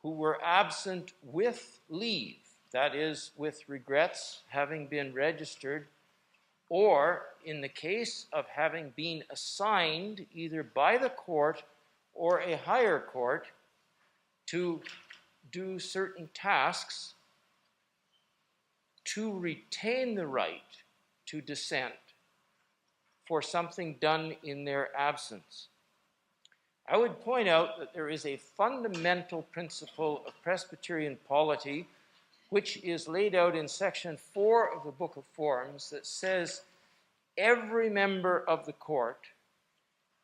who were absent with leave, that is, with regrets having been registered, or in the case of having been assigned either by the court or a higher court to do certain tasks, to retain the right to dissent for something done in their absence. I would point out that there is a fundamental principle of Presbyterian polity which is laid out in section 4 of the Book of Forms that says every member of the court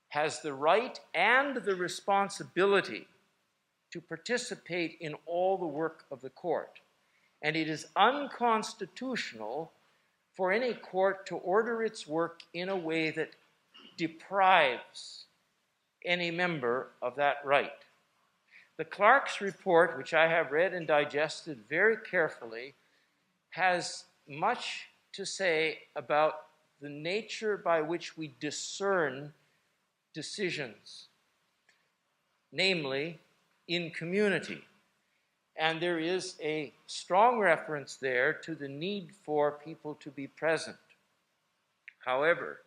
has the right and the responsibility to participate in all the work of the court. And it is unconstitutional for any court to order its work in a way that deprives any member of that right. The Clark's report, which I have read and digested very carefully, has much to say about the nature by which we discern decisions, namely in community. And there is a strong reference there to the need for people to be present. However,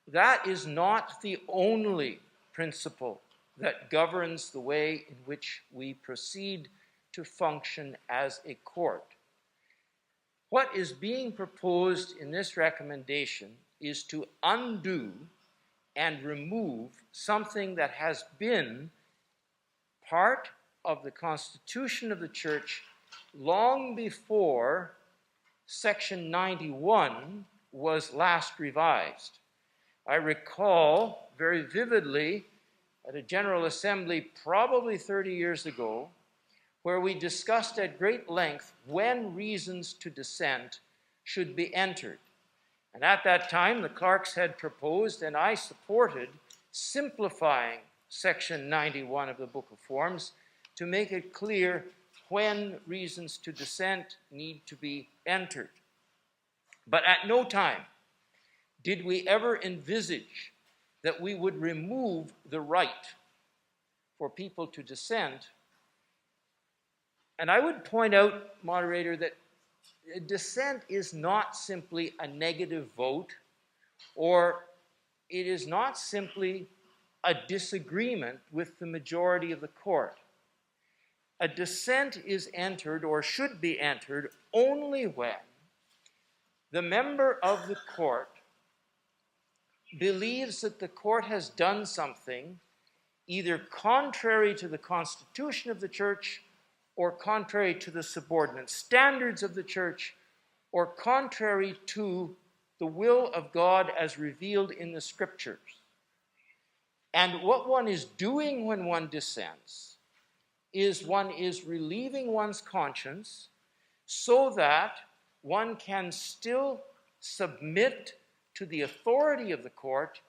that is not the only principle that governs the way in which we proceed to function as a court. What is being proposed in this recommendation is to undo and remove something that has been part of the Constitution of the Church long before Section 91 was last revised. I recall very vividly at a General Assembly probably 30 years ago, where we discussed at great length when reasons to dissent should be entered. And at that time, the clerks had proposed, and I supported, simplifying Section 91 of the Book of Forms to make it clear when reasons to dissent need to be entered. But at no time did we ever envisage that we would remove the right for people to dissent. And I would point out, moderator, that dissent is not simply a negative vote, or it is not simply a disagreement with the majority of the court. A dissent is entered, or should be entered, only when the member of the court believes that the court has done something either contrary to the Constitution of the Church or contrary to the subordinate standards of the Church or contrary to the will of God as revealed in the Scriptures. And what one is doing when one dissents is one is relieving one's conscience so that one can still submit to the authority of the court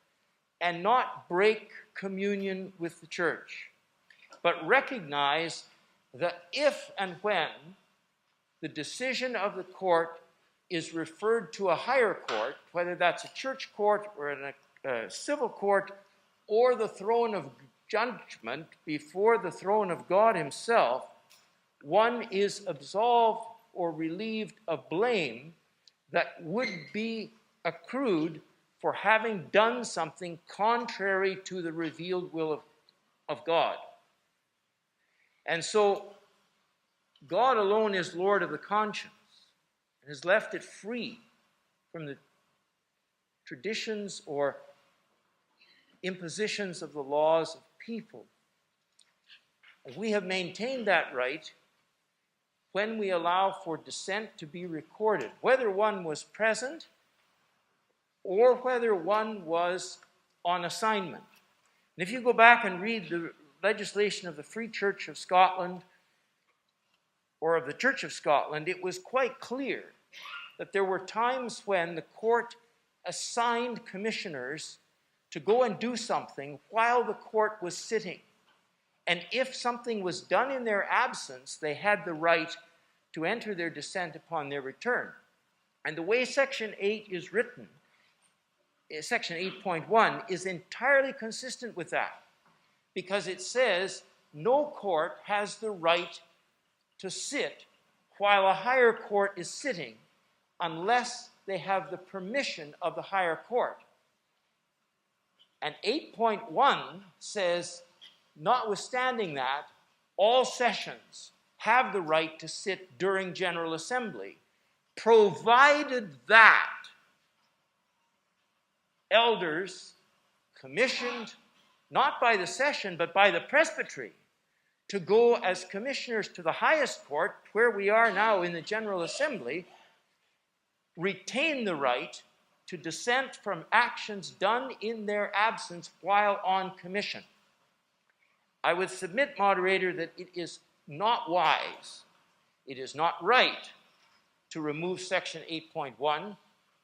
and not break communion with the church, but recognize that if and when the decision of the court is referred to a higher court, whether that's a church court or a civil court or the throne of judgment before the throne of God himself, one is absolved or relieved of blame that would be accrued for having done something contrary to the revealed will of God. And so God alone is Lord of the conscience and has left it free from the traditions or impositions of the laws of people. And we have maintained that right when we allow for dissent to be recorded, whether one was present or whether one was on assignment. And if you go back and read the legislation of the Free Church of Scotland or of the Church of Scotland, it was quite clear that there were times when the court assigned commissioners to go and do something while the court was sitting. And if something was done in their absence, they had the right to enter their dissent upon their return. And the way Section 8 is written, Section 8.1, is entirely consistent with that, because it says no court has the right to sit while a higher court is sitting unless they have the permission of the higher court. And 8.1 says, notwithstanding that, all sessions have the right to sit during General Assembly, provided that elders commissioned, not by the session, but by the presbytery, to go as commissioners to the highest court, where we are now in the General Assembly, retain the right to dissent from actions done in their absence while on commission. I would submit, moderator, that it is not wise, it is not right to remove Section 8.1,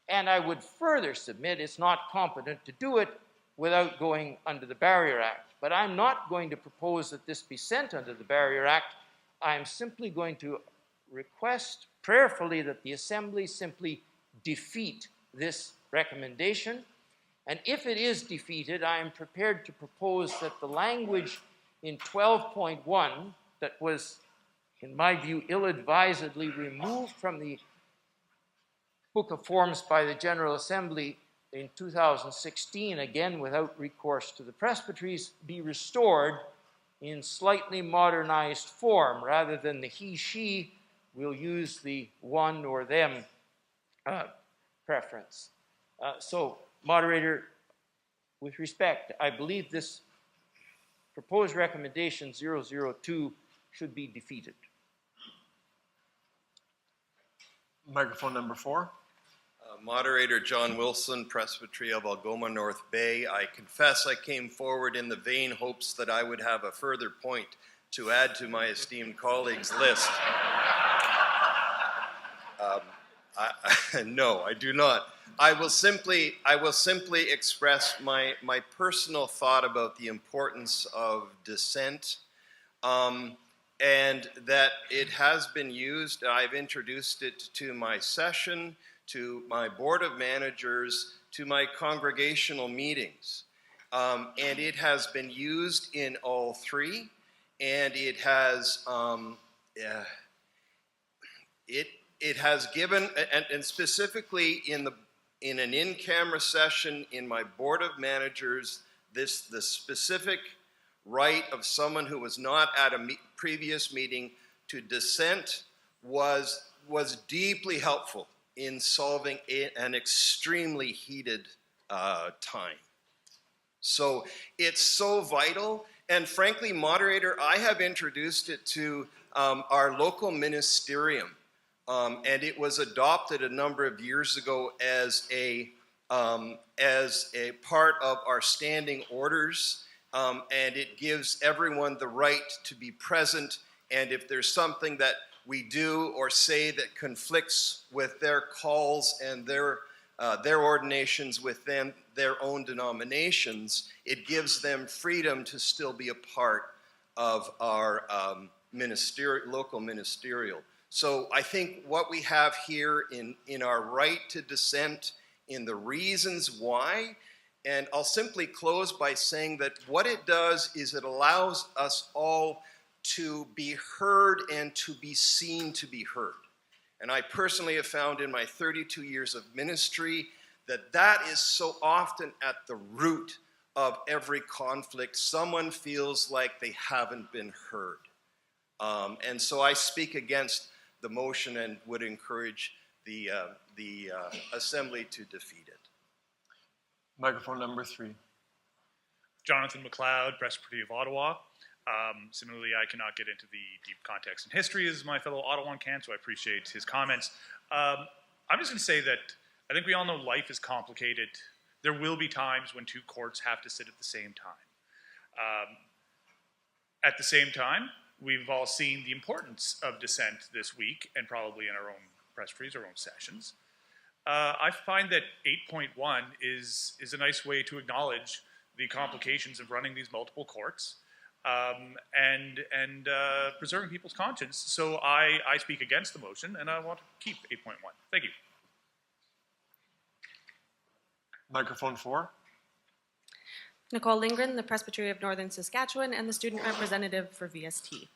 and I would further submit it's not competent to do it without going under the Barrier Act. But I'm not going to propose that this be sent under the Barrier Act. I'm simply going to request prayerfully that the Assembly simply defeat this recommendation. And if it is defeated, I am prepared to propose that the language in 12.1 that was, in my view, ill-advisedly removed from the Book of Forms by the General Assembly in 2016, again without recourse to the presbyteries, be restored in slightly modernized form. Rather than the he, she, we'll use the one or them preference. So, moderator, with respect, I believe this proposed recommendation 002 should be defeated. Microphone number 4. Moderator John Wilson, Presbytery of Algoma North Bay. I confess I came forward in the vain hopes that I would have a further point to add to my esteemed colleagues' list. No, I do not. I will simply express my personal thought about the importance of dissent, and that it has been used. I've introduced it to my session, to my board of managers, to my congregational meetings, and it has been used in all three, and it has it has given, and specifically in an in-camera session in my board of managers, the specific right of someone who was not at a previous meeting to dissent was deeply helpful in solving an extremely heated time. So it's so vital, and frankly, moderator, I have introduced it to our local ministerium. And it was adopted a number of years ago as a part of our standing orders, and it gives everyone the right to be present. And if there's something that we do or say that conflicts with their calls and their ordinations within their own denominations, it gives them freedom to still be a part of our local ministerial. So I think what we have here in our right to dissent, in the reasons why, and I'll simply close by saying that what it does is it allows us all to be heard and to be seen to be heard. And I personally have found in my 32 years of ministry that is so often at the root of every conflict. Someone feels like they haven't been heard. And so I speak against the motion and would encourage the assembly to defeat it. Microphone number 3. Jonathan McLeod, Presbytery of Ottawa. Similarly, I cannot get into the deep context and history as my fellow Ottawan can, so I appreciate his comments. I'm just going to say that I think we all know life is complicated. There will be times when two courts have to sit at the same time. At the same time, we've all seen the importance of dissent this week, and probably in our own presbyteries, our own sessions. I find that 8.1 is a nice way to acknowledge the complications of running these multiple courts and preserving people's conscience. So I speak against the motion, and I want to keep 8.1. Thank you. Microphone 4. Nicole Lindgren, the Presbytery of Northern Saskatchewan, and the student representative for VST.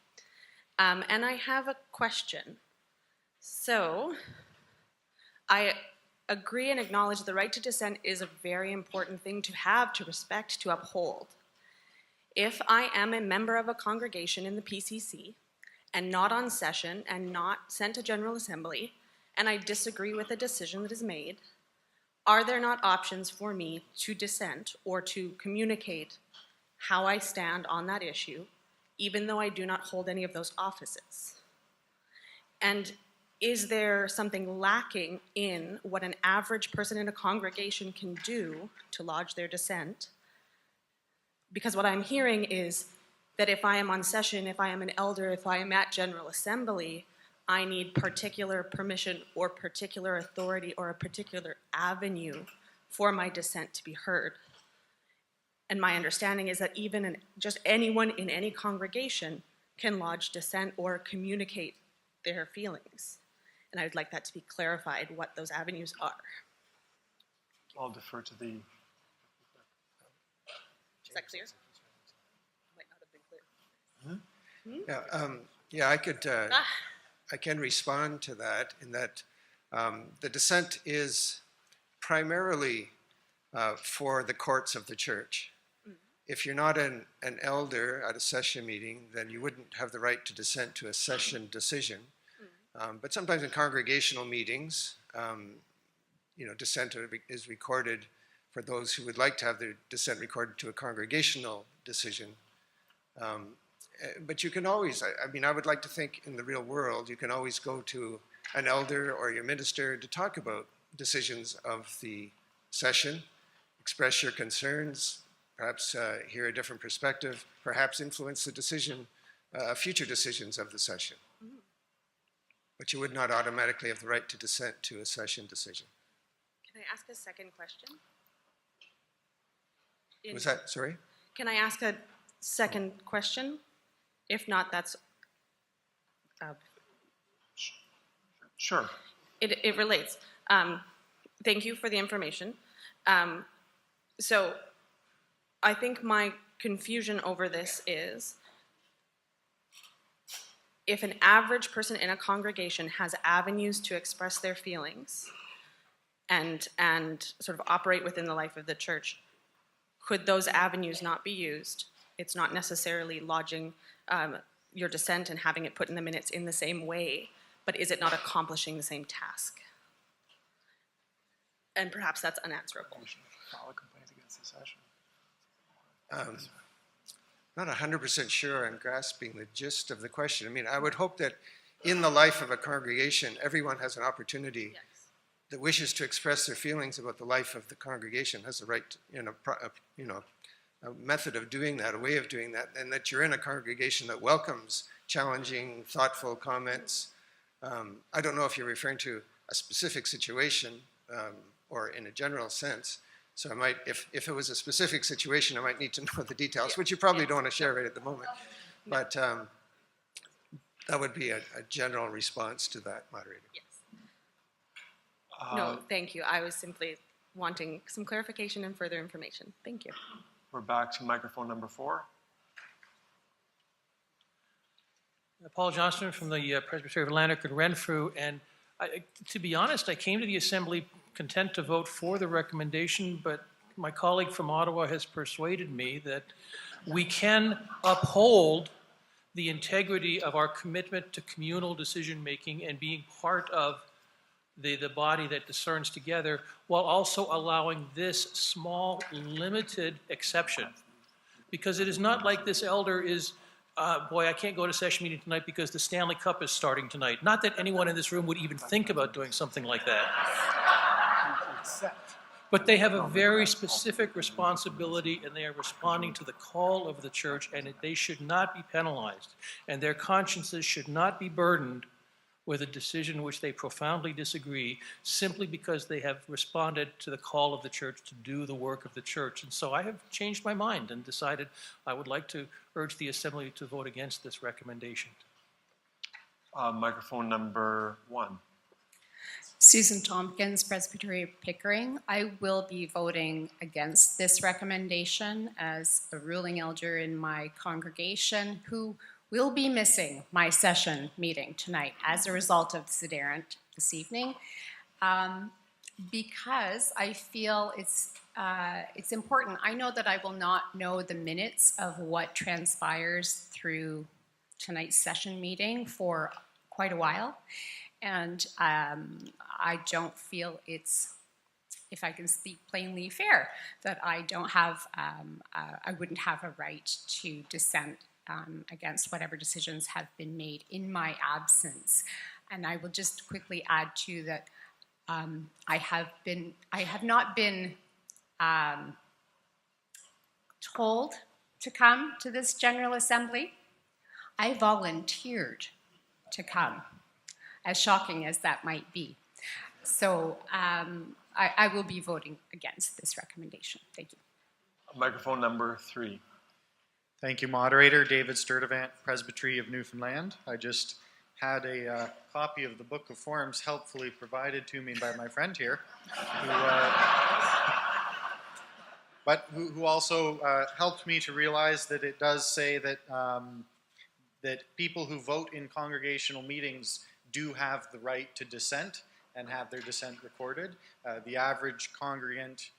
And I have a question. So, I agree and acknowledge the right to dissent is a very important thing to have, to respect, to uphold. If I am a member of a congregation in the PCC and not on session and not sent to General Assembly, and I disagree with a decision that is made, are there not options for me to dissent or to communicate how I stand on that issue, even though I do not hold any of those offices? And is there something lacking in what an average person in a congregation can do to lodge their dissent? Because what I'm hearing is that if I am on session, if I am an elder, if I am at General Assembly, I need particular permission or particular authority or a particular avenue for my dissent to be heard. And my understanding is that even just anyone in any congregation can lodge dissent or communicate their feelings. And I would like that to be clarified, what those avenues are. I'll defer to the... Is that clear? Might not have been clear. Yeah, I can respond to that in that the dissent is primarily for the courts of the church. If you're not an elder at a session meeting, then you wouldn't have the right to dissent to a session decision. But sometimes in congregational meetings, dissent is recorded for those who would like to have their dissent recorded to a congregational decision. But you can always, I would like to think in the real world, you can always go to an elder or your minister to talk about decisions of the session, express your concerns, perhaps hear a different perspective, perhaps influence the decision, future decisions of the session. But you would not automatically have the right to dissent to a session decision. Can I ask a second question? Was that, sorry? Can I ask a second question? If not, that's... Sure. It relates. Thank you for the information. So I think my confusion over this is if an average person in a congregation has avenues to express their feelings and sort of operate within the life of the church, could those avenues not be used? It's not necessarily lodging your dissent and having it put in the minutes in the same way, but is it not accomplishing the same task? And perhaps that's unanswerable. Not 100% sure I'm grasping the gist of the question. I mean, I would hope that in the life of a congregation, everyone has an opportunity that wishes to express their feelings about the life of the congregation, has the right to, a method of doing that, a way of doing that, and that you're in a congregation that welcomes challenging, thoughtful comments. I don't know if you're referring to a specific situation or in a general sense. So I might, if it was a specific situation, I might need to know the details, which you probably don't want to share right at the moment. But that would be a general response to that, moderator. Yes. No, thank you. I was simply wanting some clarification and further information. Thank you. We're back to microphone number 4. Paul Johnston from the Presbyterian of Lanark and Renfrew, and to be honest, I came to the Assembly content to vote for the recommendation, but my colleague from Ottawa has persuaded me that we can uphold the integrity of our commitment to communal decision-making and being part of the body that discerns together, while also allowing this small, limited exception. Because it is not like this elder is, boy, I can't go to session meeting tonight because the Stanley Cup is starting tonight. Not that anyone in this room would even think about doing something like that. But they have a very specific responsibility, and they are responding to the call of the church, and they should not be penalized. And their consciences should not be burdened with a decision which they profoundly disagree, simply because they have responded to the call of the church to do the work of the church. And so I have changed my mind and decided I would like to urge the Assembly to vote against this recommendation. Microphone number 1. Susan Tompkins, Presbyterian of Pickering. I will be voting against this recommendation as a ruling elder in my congregation who will be missing my session meeting tonight as a result of Sederunt this evening, because I feel it's important. I know that I will not know the minutes of what transpires through tonight's session meeting for quite a while, and I don't feel it's, if I can speak plainly, fair that I don't have, I wouldn't have a right to dissent against whatever decisions have been made in my absence. And I will just quickly add to that I have not been told to come to this General Assembly. I volunteered to come, as shocking as that might be. So I will be voting against this recommendation. Thank you. Microphone number 3. Thank you, moderator. David Sturtevant, Presbytery of Newfoundland. I just had a copy of the Book of Forms helpfully provided to me by my friend here, who also helped me to realize that it does say that that people who vote in congregational meetings do have the right to dissent and have their dissent recorded. The average congregant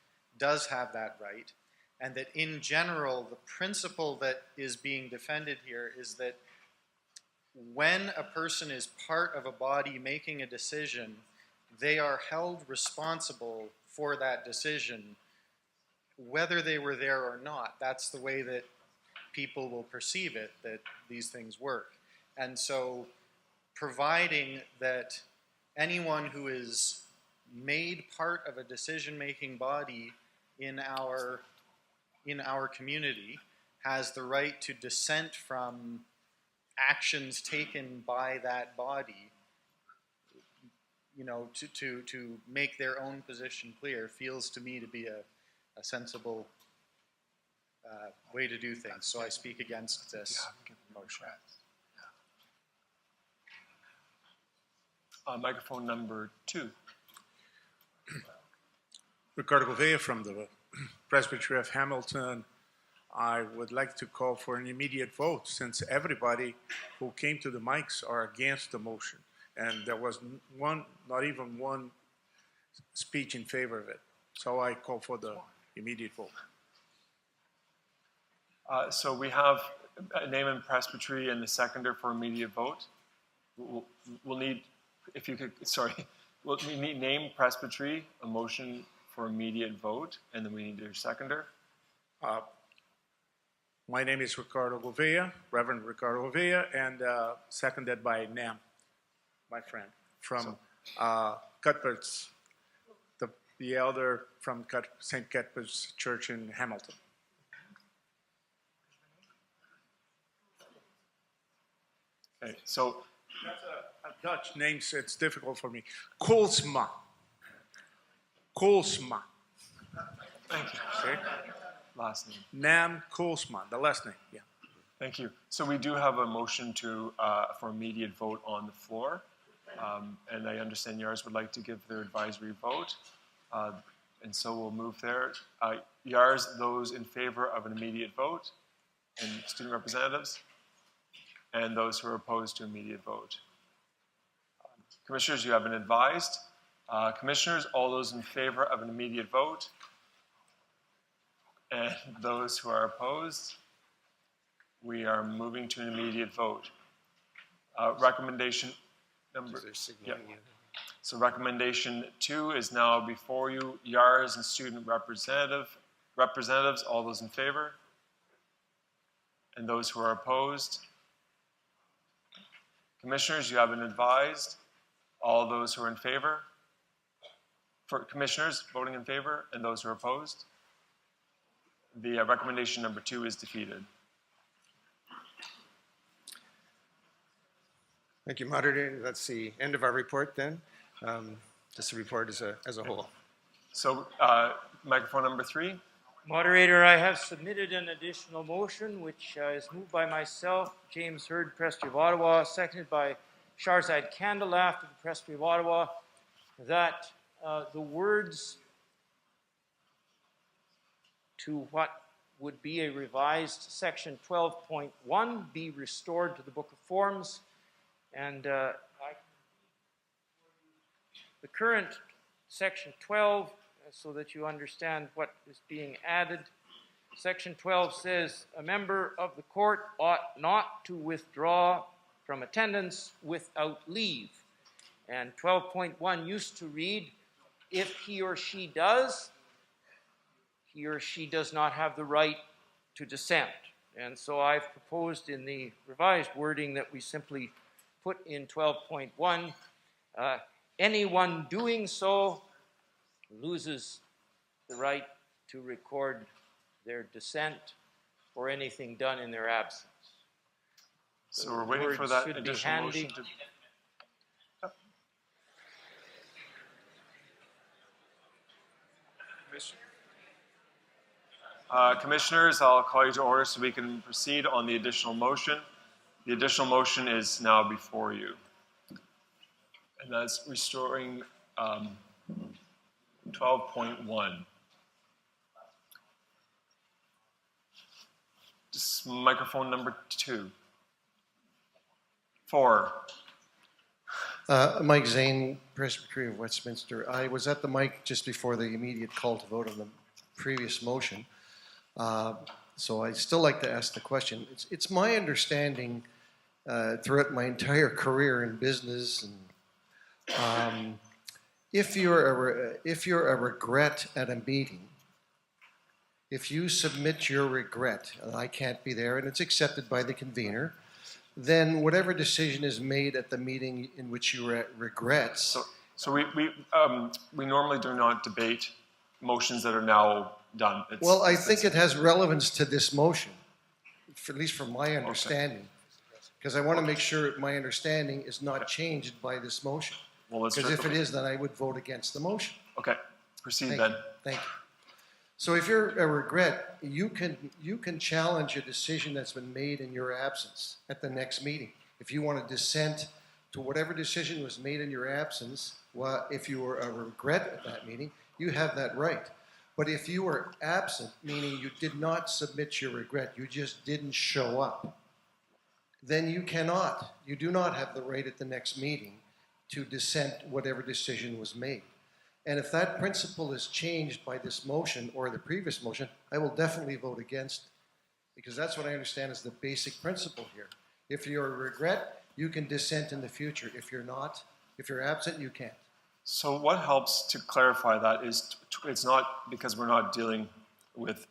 does have that right, and that in general, the principle that is being defended here is that when a person is part of a body making a decision, they are held responsible for that decision, whether they were there or not. That's the way that people will perceive it, that these things work. And so providing that anyone who is made part of a decision-making body in our community has the right to dissent from actions taken by that body, you know, to make their own position clear, feels to me to be a sensible way to do things. So I speak against this motion. Microphone number 2. Ricardo Gouveia from the Presbyterian of Hamilton. I would like to call for an immediate vote since everybody who came to the mics are against the motion. And there was not even one speech in favor of it. So I call for the immediate vote. So we have a name in Presbytery and the seconder for immediate vote. We'll need, if you could, sorry, we'll need name Presbytery, a motion for immediate vote, and then we need your seconder. My name is Ricardo Gouveia, Reverend Ricardo Gouveia, and seconded by Nam, my friend, from Cuthbert's, the elder from St. Cuthbert's Church in Hamilton. Okay, so that's a Dutch name, so it's difficult for me. Koolsma. Koolsma. Thank you. Okay. Last name. Nam Koolsma, the last name, yeah. Thank you. So we do have a motion to for immediate vote on the floor. And I understand Yars would like to give their advisory vote. And so we'll move there. Yars, those in favor of an immediate vote, and student representatives, and those who are opposed to immediate vote. Commissioners, you have been advised. Commissioners, all those in favor of an immediate vote, and those who are opposed, we are moving to an immediate vote. Recommendation number, yeah. So recommendation 2 is now before you. Yars and student representatives, all those in favor, and those who are opposed. Commissioners, you have been advised. All those who are in favor. For commissioners voting in favor and those who are opposed. The recommendation number 2 is defeated. Thank you, moderator. That's the end of our report then. Just the report as a whole. So microphone number 3. Moderator, I have submitted an additional motion which is moved by myself, James Hurd, Presbyterian of Ottawa, seconded by Sharzad Kandalaf of the Presbyterian of Ottawa, that the words to what would be a revised section 12.1 be restored to the Book of Forms. And the current section 12, so that you understand what is being added. Section 12 says, a member of the court ought not to withdraw from attendance without leave. And 12.1 used to read, if he or she does not have the right to dissent. And so I've proposed in the revised wording that we simply put in 12.1, anyone doing so loses the right to record their dissent or anything done in their absence. So we're waiting for that additional motion to... Commissioners, I'll call you to order so we can proceed on the additional motion. The additional motion is now before you. And that's restoring 12.1. Just microphone number 2. 4. Mike Zane, Presbyterian of Westminster. I was at the mic just before the immediate call to vote on the previous motion. So I'd still like to ask the question. It's my understanding throughout my entire career in business, and if you're a regret at a meeting, if you submit your regret, and I can't be there, and it's accepted by the convener, then whatever decision is made at the meeting in which you regret. So we normally do not debate motions that are now done. Well, I think it has relevance to this motion, at least from my understanding, because I want to make sure my understanding is not changed by this motion. Because if it is, then I would vote against the motion. Okay, proceed Thank then. you. Thank you. So if you're a regret, you can challenge a decision that's been made in your absence at the next meeting. If you want to dissent to whatever decision was made in your absence, well, if you were a regret at that meeting, you have that right. But if you were absent, meaning you did not submit your regret, you just didn't show up, then you do not have the right at the next meeting to dissent whatever decision was made. And if that principle is changed by this motion or the previous motion, I will definitely vote against, because that's what I understand is the basic principle here. If you're a regret, you can dissent in the future. If you're not, if you're absent, you can't. So what helps to clarify that is it's not because we're not dealing with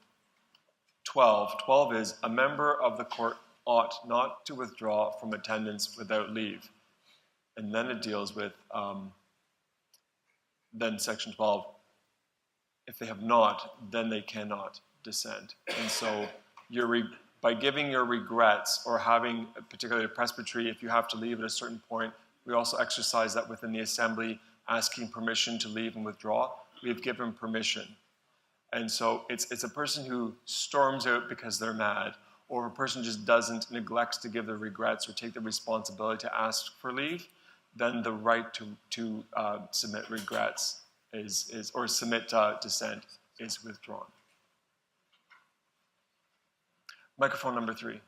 12. 12 is a member of the court ought not to withdraw from attendance without leave. And then it deals with then section 12. If they have not, then they cannot dissent. And so by giving your regrets or having, particularly a presbytery, if you have to leave at a certain point, we also exercise that within the assembly, asking permission to leave and withdraw. We've given permission. And so it's a person who storms out because they're mad, or a person just neglects to give their regrets or take the responsibility to ask for leave, then the right to submit regrets or submit dissent is withdrawn. Microphone number 3.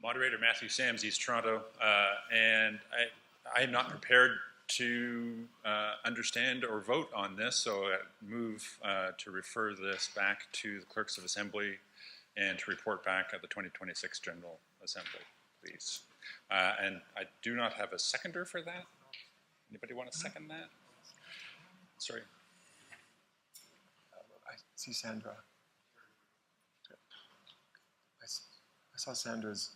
Moderator Matthew Sams, East Toronto, and I am not prepared to understand or vote on this, so I move to refer this back to the Clerks of Assembly and to report back at the 2026 General Assembly, please. And I do not have a seconder for that. Anybody want to second that? Sorry. I see Sandra. I saw Sandra's.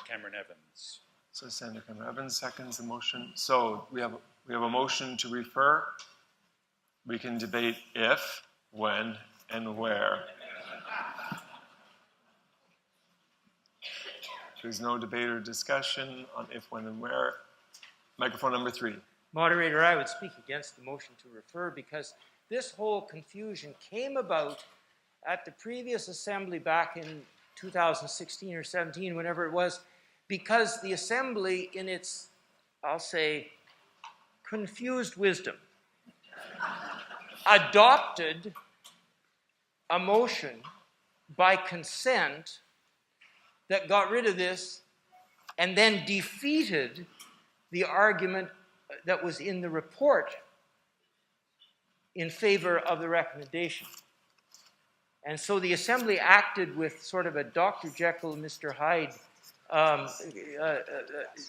Cameron Evans. So Sandra Cameron Evans seconds the motion. So we have a motion to refer. We can debate if, when, and where. There's no debate or discussion on if, when, and where. Microphone number 3. Moderator, I would speak against the motion to refer because this whole confusion came about at the previous assembly back in 2016 or 17, whenever it was, because the assembly in its, I'll say, confused wisdom, adopted a motion by consent that got rid of this and then defeated the argument that was in the report in favor of the recommendation. And so the assembly acted with sort of a Dr. Jekyll, Mr. Hyde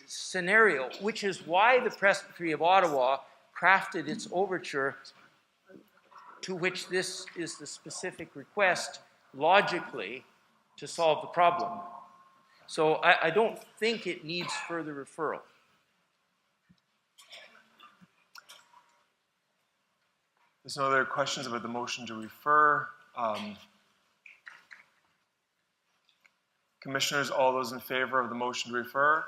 scenario, which is why the Presbytery of Ottawa crafted its overture, to which this is the specific request, logically, to solve the problem. So I don't think it needs further referral. There's no other questions about the motion to refer. Commissioners, all those in favor of the motion to refer?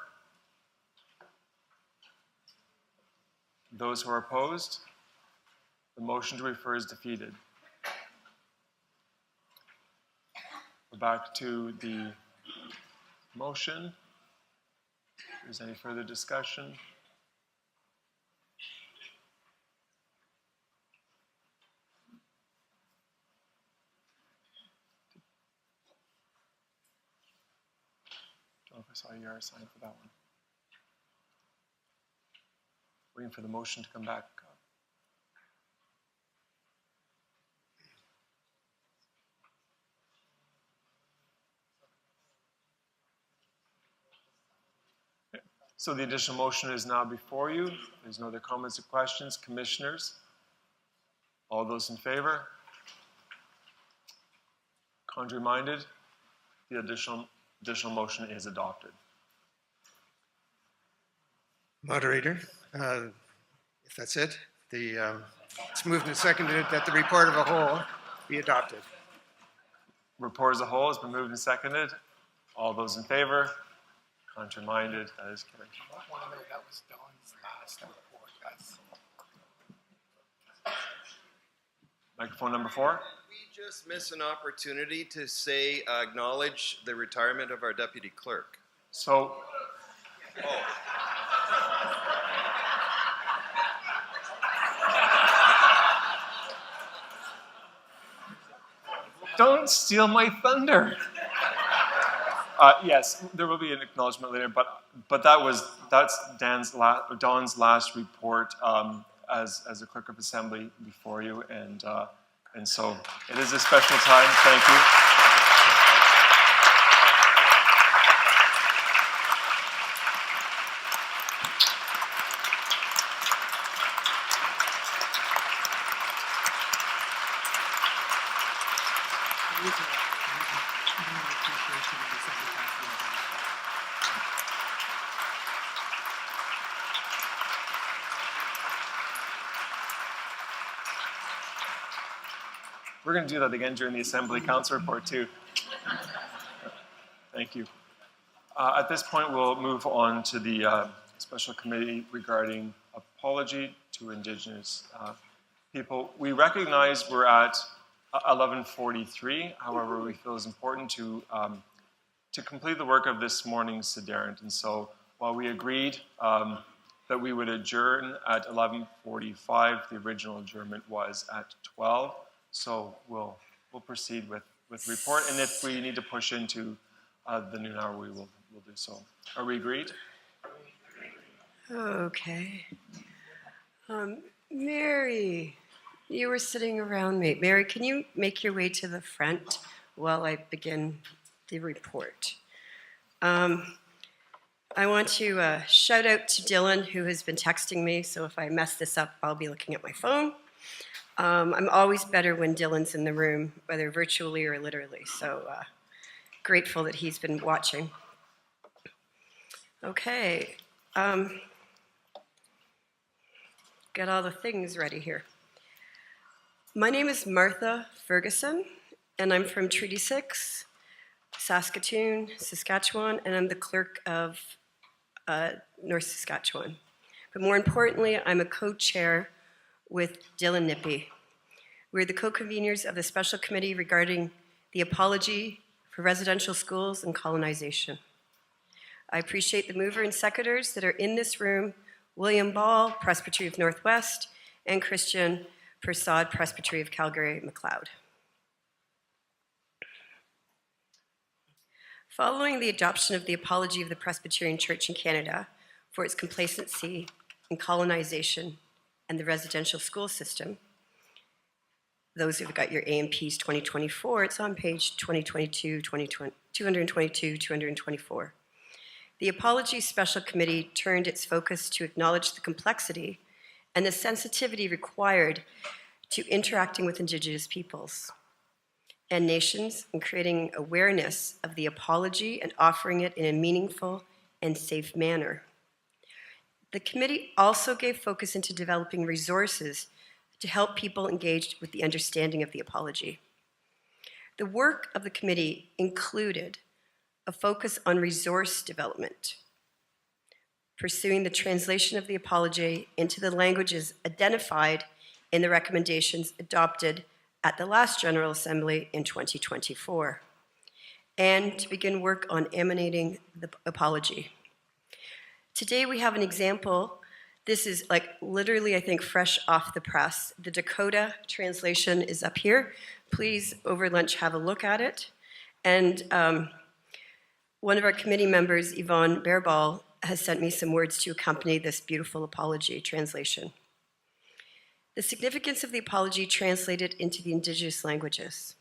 Those who are opposed? The motion to refer is defeated. We're back to the motion. If there's any further discussion. I don't know if I saw a ER sign for that one. Waiting for the motion to come back. So the additional motion is now before you. There's no other comments or questions. Commissioners, all those in favor? Contrary minded? The additional motion is adopted. Moderator, if that's it, it's moved and seconded that the report of a whole be adopted. Report as a whole has been moved and seconded. All those in favor? Contrary minded? That is carried. I want to know that was Dawn's last report. That's Microphone number 4. We just miss an opportunity to say, acknowledge the retirement of our deputy clerk. So, don't steal my thunder. Yes, there will be an acknowledgement later, but that's Dawn's last report as a clerk of assembly before you, and so it is a special time. Thank you. We're going to do that again during the Assembly Council report too. Thank you. At this point, we'll move on to the special committee regarding apology to Indigenous people. We recognize we're at 11:43. However, we feel it's important to complete the work of this morning's Sederunt. And so while we agreed that we would adjourn at 11:45, the original adjournment was at 12. So we'll proceed with report, and if we need to push into the noon hour, we'll do so. Are we agreed? Okay. Mary, you were sitting around me. Mary, can you make your way to the front while I begin the report? I want to shout out to Dylan, who has been texting me, so if I mess this up, I'll be looking at my phone. I'm always better when Dylan's in the room, whether virtually or literally, so grateful that he's been watching. Okay, got all the things ready here. My name is Martha Ferguson, and I'm from Treaty 6, Saskatoon, Saskatchewan, and I'm the clerk of North Saskatchewan. But more importantly, I'm a co-chair with Dylan Nippy. We're the co-conveners of the special committee regarding the apology for residential schools and colonization. I appreciate the mover and seconders that are in this room, William Ball, Presbytery of Northwest, and Christian Prasad, Presbytery of Calgary-McLeod. Following the adoption of the apology of the Presbyterian Church in Canada for its complacency in colonization and the residential school system, those who've got your AMPs 2024, it's on page 222, 224. The Apology Special Committee turned its focus to acknowledge the complexity and the sensitivity required to interacting with Indigenous peoples and nations and creating awareness of the apology and offering it in a meaningful and safe manner. The committee also gave focus into developing resources to help people engaged with the understanding of the apology. The work of the committee included a focus on resource development, pursuing the translation of the apology into the languages identified in the recommendations adopted at the last General Assembly in 2024, and to begin work on emanating the apology. Today we have an example. This is like literally, I think, fresh off the press. The Dakota translation is up here. Please, over lunch, have a look at it. And one of our committee members, Yvonne Bearball, has sent me some words to accompany this beautiful apology translation. The significance of the apology translated into the Indigenous languages.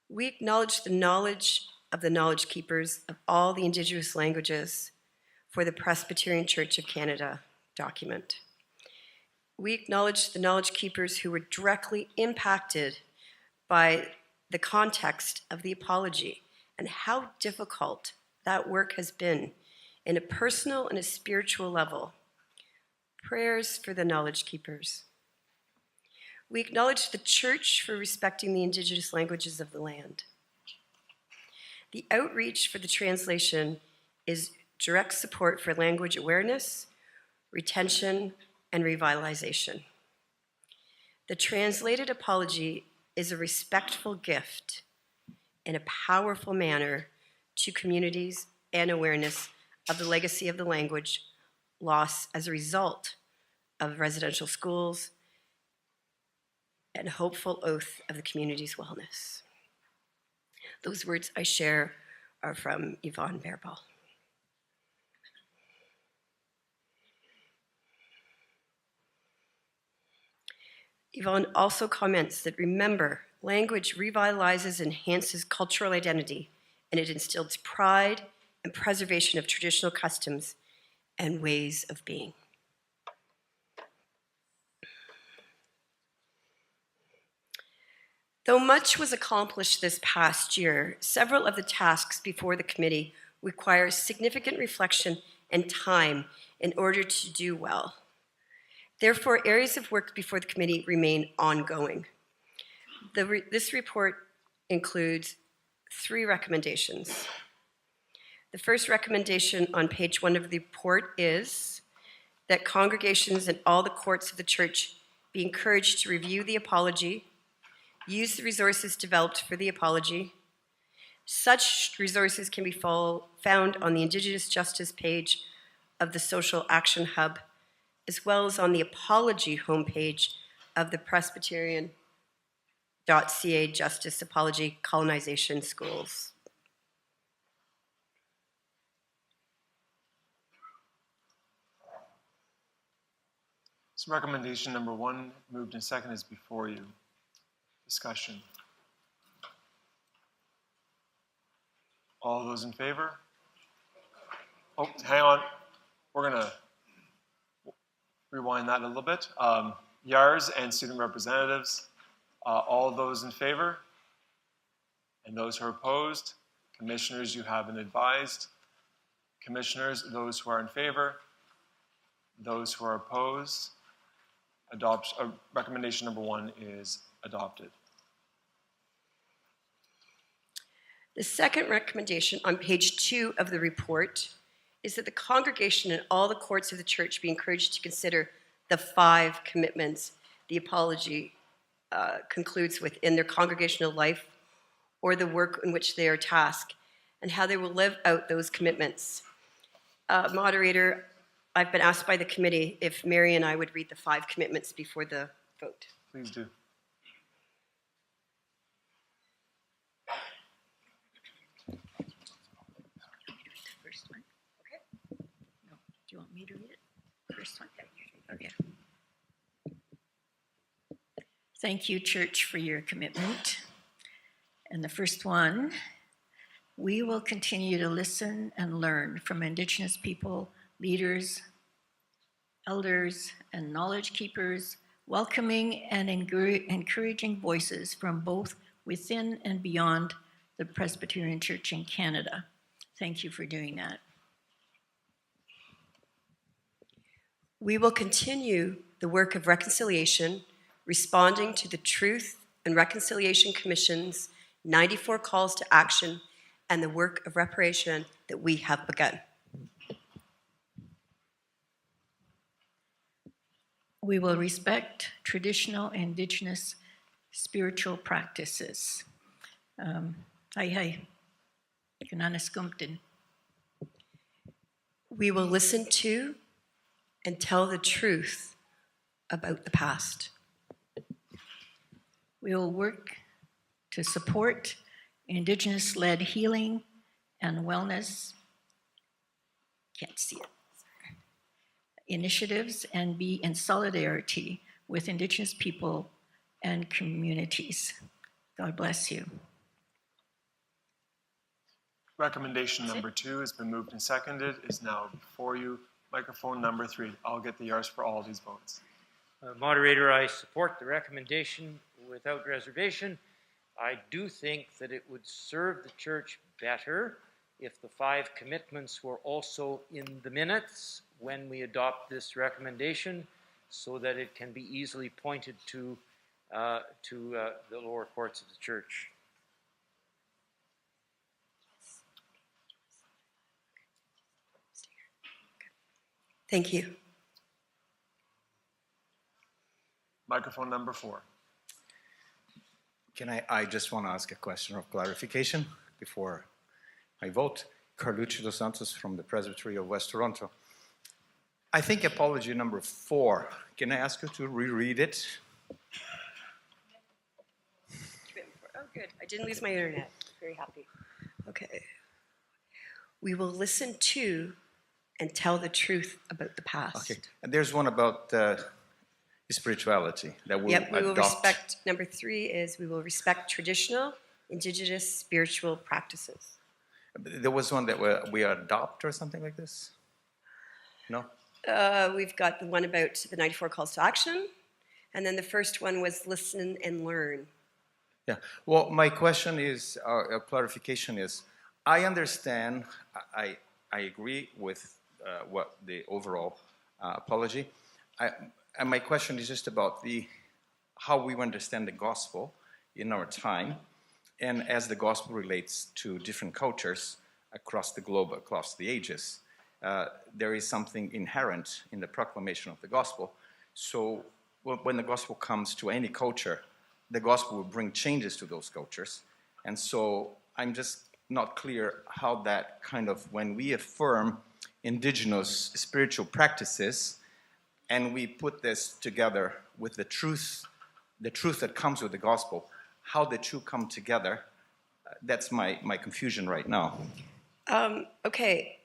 We acknowledge the knowledge of the knowledge keepers of all the Indigenous languages for the Presbyterian Church of Canada document. We acknowledge the knowledge keepers who were directly impacted by the context of the apology and how difficult that work has been in a personal and a spiritual level. Prayers for the knowledge keepers. We acknowledge the Church for respecting the Indigenous languages of the land. The outreach for the translation is direct support for language awareness, retention, and revitalization. The translated apology is a respectful gift in a powerful manner to communities and awareness of the legacy of the language loss as a result of residential schools and hopeful oath of the community's wellness. Those words I share are from Yvonne Bearball. Yvonne also comments that, remember, language revitalizes and enhances cultural identity, and it instills pride and preservation of traditional customs and ways of being. Though much was accomplished this past year, several of the tasks before the committee require significant reflection and time in order to do well. Therefore, areas of work before the committee remain ongoing. This report includes 3 recommendations. The first recommendation on page 1 of the report is that congregations in all the courts of the church be encouraged to review the apology, use the resources developed for the apology. Such resources can be found on the Indigenous Justice page of the Social Action Hub, as well as on the apology homepage of the Presbyterian.ca Justice Apology Colonization Schools. So recommendation number 1, moved and second, is before you. Discussion. All those in favor? Oh, hang on. We're going to rewind that a little bit. YARs and student representatives, all those in favor? And those who are opposed? Commissioners, you have been advised. Commissioners, those who are in favor? Those who are opposed? Recommendation number 1 is adopted. The second recommendation on page 2 of the report is that the congregation and all the courts of the church be encouraged to consider the 5 commitments the apology concludes with in their congregational life or the work in which they are tasked, and how they will live out those commitments. Moderator, I've been asked by the committee if Mary and I would read the 5 commitments before the vote. Please do. First one. Okay. No. Do you want me to read it? First one. Okay. Thank you, Church, for your commitment. And the first one, we will continue to listen and learn from Indigenous people, leaders, elders, and knowledge keepers, welcoming and encouraging voices from both within and beyond the Presbyterian Church in Canada. Thank you for doing that. We will continue the work of reconciliation, responding to the Truth and Reconciliation Commission's 94 calls to action and the work of reparation that we have begun. We will respect traditional Indigenous spiritual practices. We will listen to and tell the truth about the past. We will work to support Indigenous-led healing and wellness, can't see it, initiatives, and be in solidarity with Indigenous people and communities. God bless you. Recommendation number 2 has been moved and seconded, is now before you. Microphone number 3. I'll get the yars for all these votes. Moderator, I support the recommendation without reservation. I do think that it would serve the church better if the 5 commitments were also in the minutes when we adopt this recommendation, so that it can be easily pointed to the lower courts of the church. Thank you. Microphone number 4. I just want to ask a question of clarification before I vote. Carlucci dos Santos from the Presbytery of West Toronto. I think apology number 4. Can I ask you to reread it? Oh, good. I didn't lose my internet. Very happy. Okay. We will listen to and tell the truth about the past. Okay. And there's one about spirituality that we'll Yep, we will adopt. respect. Number 3 is we will respect traditional, indigenous spiritual practices. There was one that we adopt or something like this? No? We've got the one about the 94 calls to action, and then the first one was listen and learn. Yeah. Well, my question is, clarification is, I understand, I agree with what the overall apology. And my question is just about how we understand the gospel in our time, and as the gospel relates to different cultures across the globe, across the ages. There is something inherent in the proclamation of the gospel. So when the gospel comes to any culture, the gospel will bring changes to those cultures. And so I'm just not clear how that kind of, when we affirm indigenous spiritual practices and we put this together with the truth that comes with the gospel, how the two come together, that's my confusion right now. Okay.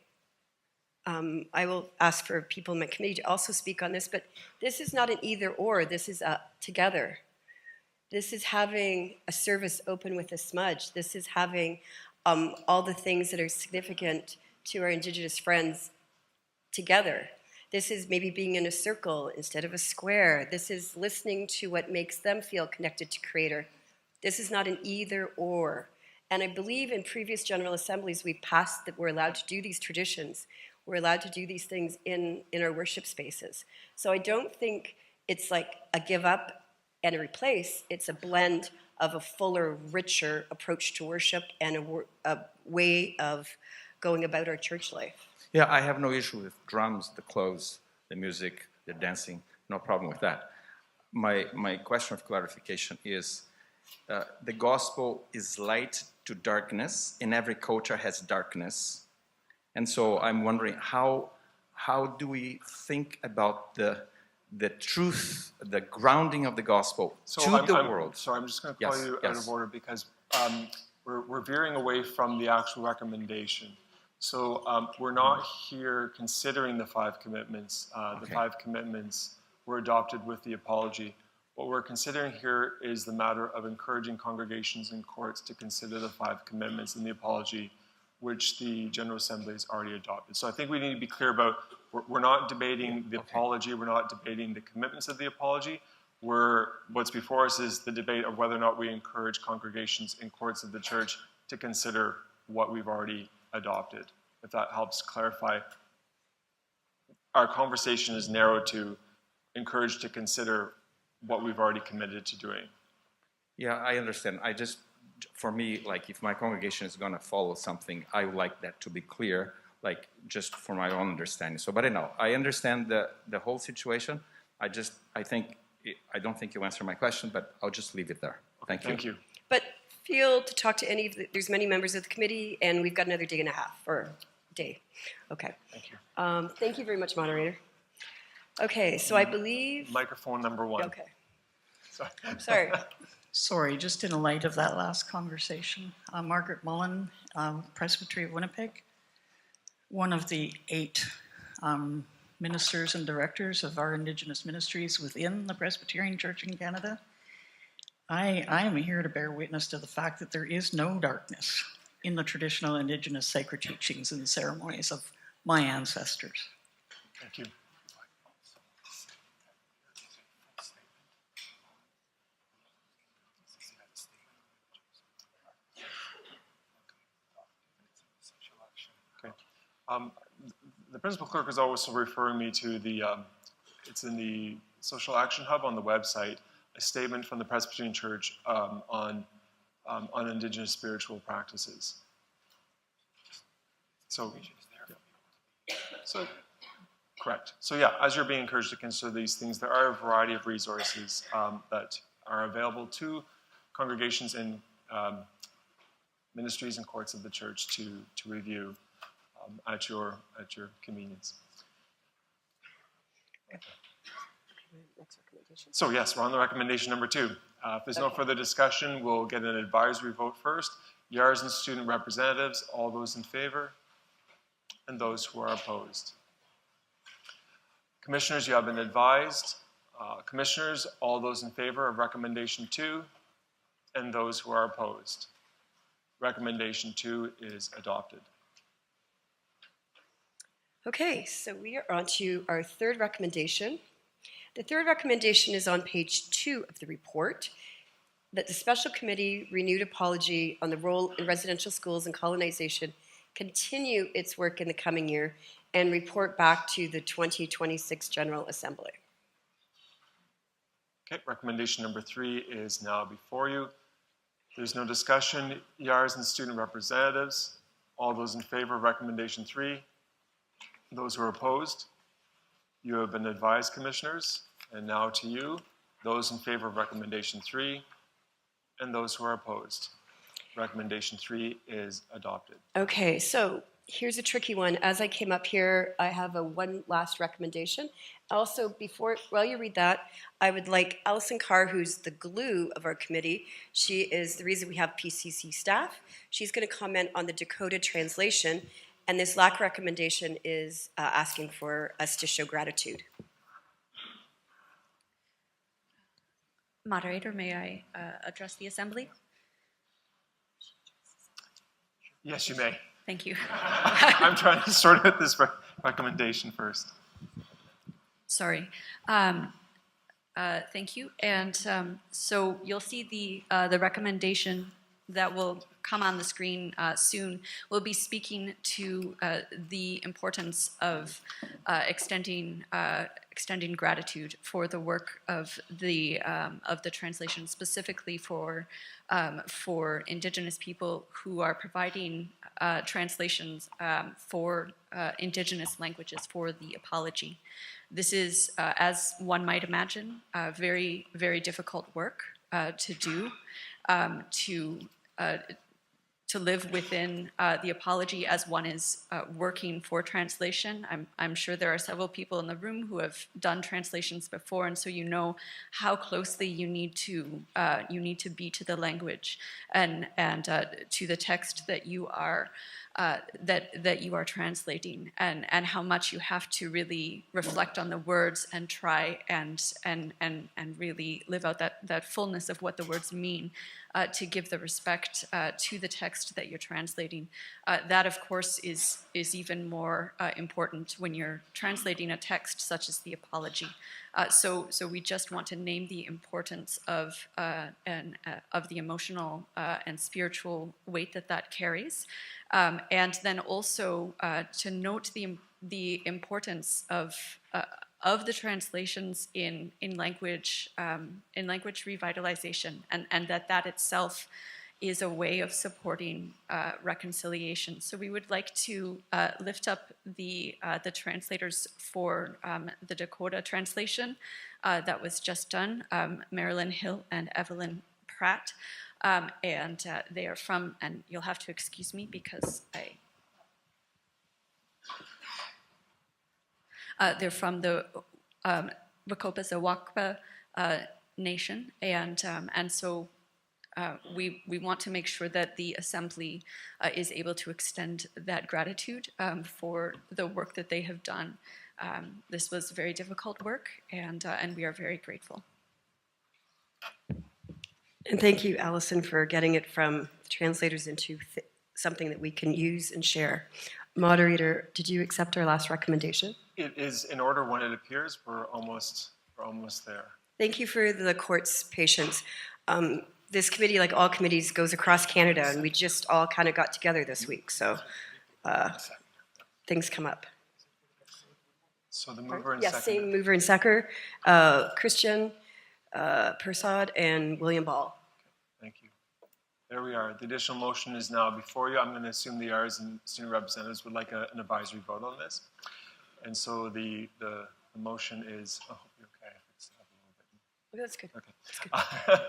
I will ask for people in my committee to also speak on this, but this is not an either or, this is a together. This is having a service open with a smudge. This is having all the things that are significant to our Indigenous friends together. This is maybe being in a circle instead of a square. This is listening to what makes them feel connected to Creator. This is not an either or. And I believe in previous General Assemblies we've passed that we're allowed to do these traditions. We're allowed to do these things in our worship spaces. So I don't think it's like a give up and a replace. It's a blend of a fuller, richer approach to worship and a way of going about our church life. Yeah, I have no issue with drums, the clothes, the music, the dancing, no problem with that. My question of clarification is, the gospel is light to darkness, and every culture has darkness. And so I'm wondering, how do we think about the truth, the grounding of the gospel to the world? Sorry, I'm just going to call you out of order because we're veering away from the actual recommendation. So we're not here considering the 5 commitments. The 5 commitments were adopted with the apology. What we're considering here is the matter of encouraging congregations and courts to consider the 5 commitments in the apology, which the General Assembly has already adopted. So I think we need to be clear about, we're not debating the apology, we're not debating the commitments of the apology. What's before us is the debate of whether or not we encourage congregations and courts of the church to consider what we've already adopted. If that helps clarify, our conversation is narrowed to encourage to consider what we've already committed to doing. Yeah, I understand. For me, like if my congregation is going to follow something, I would like that to be clear, like just for my own understanding. So, but I understand the whole situation. I don't think you answered my question, but I'll just leave it there. Thank you. Thank you. But feel to talk to there's many members of the committee, and we've got another day and a half, or day. Okay. Thank you. Thank you very much, moderator. Okay, so I believe... Microphone number 1. Okay. Sorry. Sorry, just in light of that last conversation. Margaret Mullen, Presbytery of Winnipeg, one of the 8 ministers and directors of our Indigenous ministries within the Presbyterian Church in Canada. I am here to bear witness to the fact that there is no darkness in the traditional Indigenous sacred teachings and ceremonies of my ancestors. Thank you. Okay. The principal clerk is also referring me to the, it's in the Social Action Hub on the website, a statement from the Presbyterian Church on Indigenous spiritual practices. So, yeah. So, correct. So yeah, as you're being encouraged to consider these things, there are a variety of resources that are available to congregations and ministries and courts of the church to review at your convenience. So yes, we're on the recommendation number 2. If there's no further discussion, we'll get an advisory vote first. YARs and student representatives, all those in favor, and those who are opposed. Commissioners, you have been advised. Commissioners, all those in favor of recommendation 2, and those who are opposed. Recommendation 2 is adopted. Okay, so we are on to our third recommendation. The third recommendation is on page 2 of the report, that the special committee renewed apology on the role in residential schools and colonization continue its work in the coming year and report back to the 2026 General Assembly. Okay, recommendation number 3 is now before you. There's no discussion. YARs and student representatives, all those in favor of recommendation 3, those who are opposed. You have been advised, commissioners, and now to you, those in favor of recommendation 3, and those who are opposed. Recommendation 3 is adopted. Okay, so here's a tricky one. As I came up here, I have one last recommendation. Also, while you read that, I would like Alison Carr, who's the glue of our committee. She is the reason we have PCC staff. She's going to comment on the Dakota translation, and this last recommendation is asking for us to show gratitude. Moderator, may I address the Assembly? Yes, you may. Thank you. I'm trying to sort out this recommendation first. Sorry. Thank you. And so you'll see the recommendation that will come on the screen soon. We'll be speaking to the importance of extending gratitude for the work of the translation, specifically for Indigenous people who are providing translations for Indigenous languages for the apology. This is, as one might imagine, very, very difficult work to do, to live within the apology as one is working for translation. I'm sure there are several people in the room who have done translations before, and so you know how closely you need to be to the language and to the text that you are that you are translating, and how much you have to really reflect on the words and try and really live out that fullness of what the words mean, to give the respect to the text that you're translating. That, of course, is even more important when you're translating a text such as the apology. So we just want to name the importance of the emotional and spiritual weight that carries, and then also to note the importance of the translations in language revitalization, and that itself is a way of supporting reconciliation. So we would like to lift up the translators for the Dakota translation that was just done, Marilyn Hill and Evelyn Pratt, and they are from, and you'll have to excuse me because they're from the Wakopazawakpa nation, and so we want to make sure that the Assembly is able to extend that gratitude for the work that they have done. This was very difficult work, and we are very grateful. And thank you, Alison, for getting it from translators into something that we can use and share. Moderator, did you accept our last recommendation? It is in order when it appears. We're almost there. Thank you for the court's patience. This committee, like all committees, goes across Canada, and we just all kind of got together this week, so things come up. So the mover and yes, seconder. same mover and seconder, Christian Persad and William Ball. Thank you. There we are. The additional motion is now before you. I'm going to assume the Rs and student representatives would like an advisory vote on this. And so the motion is, I hope you're okay. That's good. Okay. That's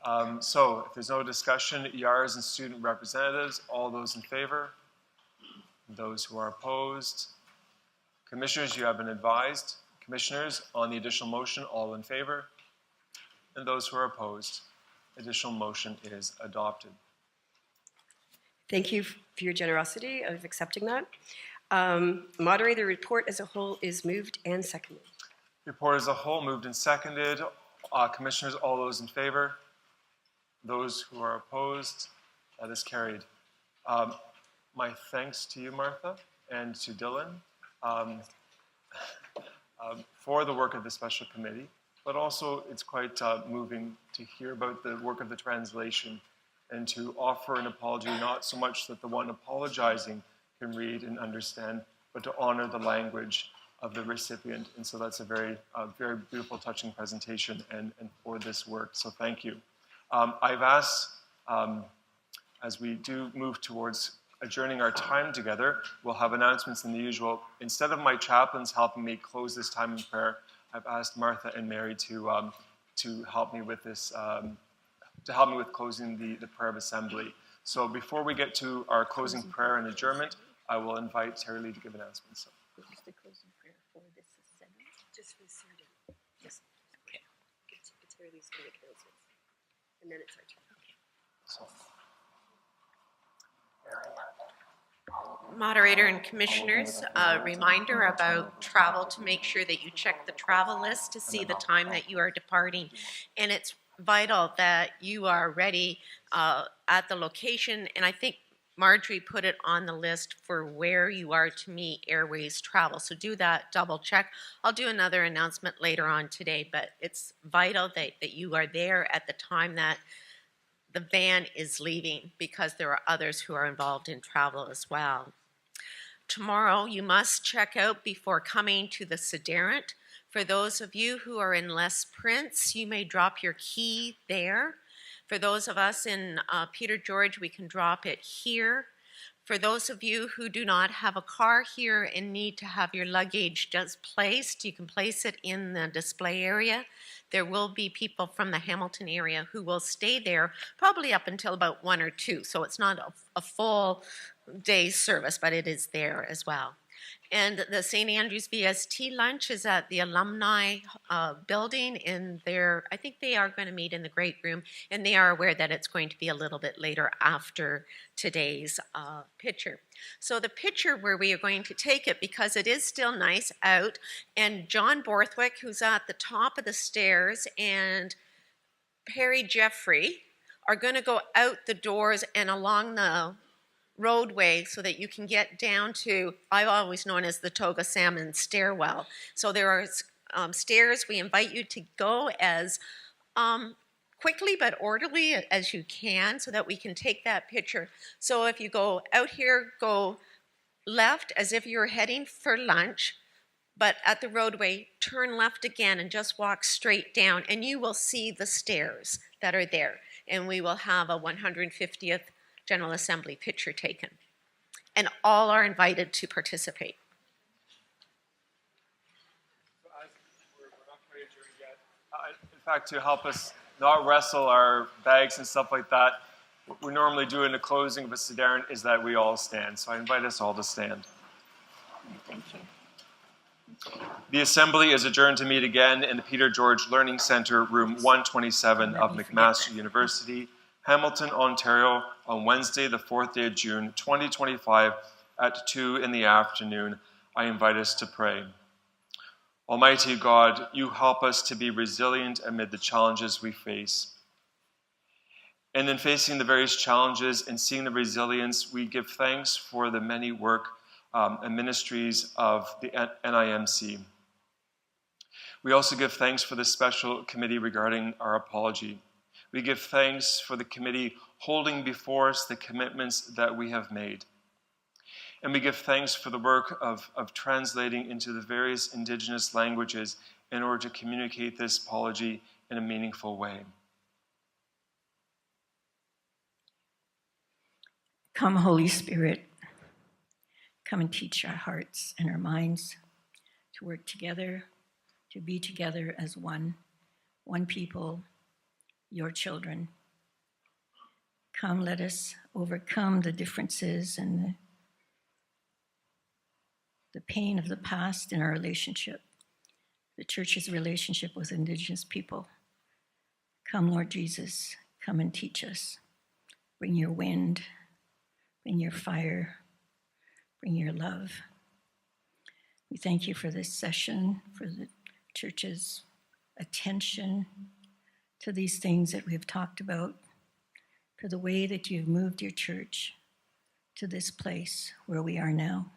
good. So if there's no discussion, ERs and student representatives, all those in favor? Those who are opposed? Commissioners, you have been advised. Commissioners, on the additional motion, all in favor? And those who are opposed? Additional motion is adopted. Thank you for your generosity of accepting that. Moderator, the report as a whole is moved and seconded. Report as a whole moved and seconded. Commissioners, all those in favor? Those who are opposed? That is carried. My thanks to you, Martha, and to Dylan for the work of the special committee, but also it's quite moving to hear about the work of the translation and to offer an apology, not so much that the one apologizing can read and understand, but to honor the language of the recipient. And so that's a very beautiful, touching presentation and for this work. So thank you. I've asked, as we do move towards adjourning our time together, we'll have announcements in the usual. Instead of my chaplains helping me close this time in prayer, I've asked Martha and Mary to help me with this, to help me with closing the prayer of assembly. So before we get to our closing prayer and adjournment, I will invite Terry Lee to give announcements. So. Who's the closing prayer for this assembly? Just for Sederunt. Yes. Okay. It's Terry Lee's going to make announcements. And then it's our turn. Okay. So. Moderator and commissioners, a reminder about travel to make sure that you check the travel list to see the time that you are departing. And it's vital that you are ready at the location. And I think Marjorie put it on the list for where you are to meet Airways Travel. So do that, double check. I'll do another announcement later on today, but it's vital that you are there at the time that the van is leaving, because there are others who are involved in travel as well. Tomorrow, you must check out before coming to the Sederunt. For those of you who are in Les Prince, you may drop your key there. For those of us in Peter George, we can drop it here. For those of you who do not have a car here and need to have your luggage just placed, you can place it in the display area. There will be people from the Hamilton area who will stay there probably up until about 1 or 2. So it's not a full day's service, but it is there as well. And the St. Andrew's VST lunch is at the alumni building in there. I think they are going to meet in the great room, and they are aware that it's going to be a little bit later after today's picture. So the picture where we are going to take it, because it is still nice out, and John Borthwick, who's at the top of the stairs, and Perry Jeffrey are going to go out the doors and along the roadway so that you can get down to, I've always known as the Toga Salmon stairwell. So there are stairs. We invite you to go as quickly but orderly as you can so that we can take that picture. So if you go out here, go left as if you're heading for lunch, but at the roadway, turn left again and just walk straight down, and you will see the stairs that are there. And we will have a 150th General Assembly picture taken. And all are invited to participate. In fact, to help us not wrestle our bags and stuff like that, what we normally do in the closing of a Sederunt is that we all stand. So I invite us all to stand. Thank you. The Assembly is adjourned to meet again in the Peter George Learning Centre, room 127 of McMaster University, Hamilton, Ontario, on Wednesday, the 4th day of June, 2025, at 2 in the afternoon. I invite us to pray. Almighty God, you help us to be resilient amid the challenges we face. And in facing the various challenges and seeing the resilience, we give thanks for the many work and ministries of the NIMC. We also give thanks for the special committee regarding our apology. We give thanks for the committee holding before us the commitments that we have made. And we give thanks for the work of translating into the various Indigenous languages in order to communicate this apology in a meaningful way. Come, Holy Spirit, come and teach our hearts and our minds to work together, to be together as one people, your children. Come, let us overcome the differences and the pain of the past in our relationship, the church's relationship with Indigenous people. Come, Lord Jesus, come and teach us. Bring your wind, bring your fire, bring your love. We thank you for this session, for the church's attention to these things that we've talked about, for the way that you've moved your church to this place where we are now,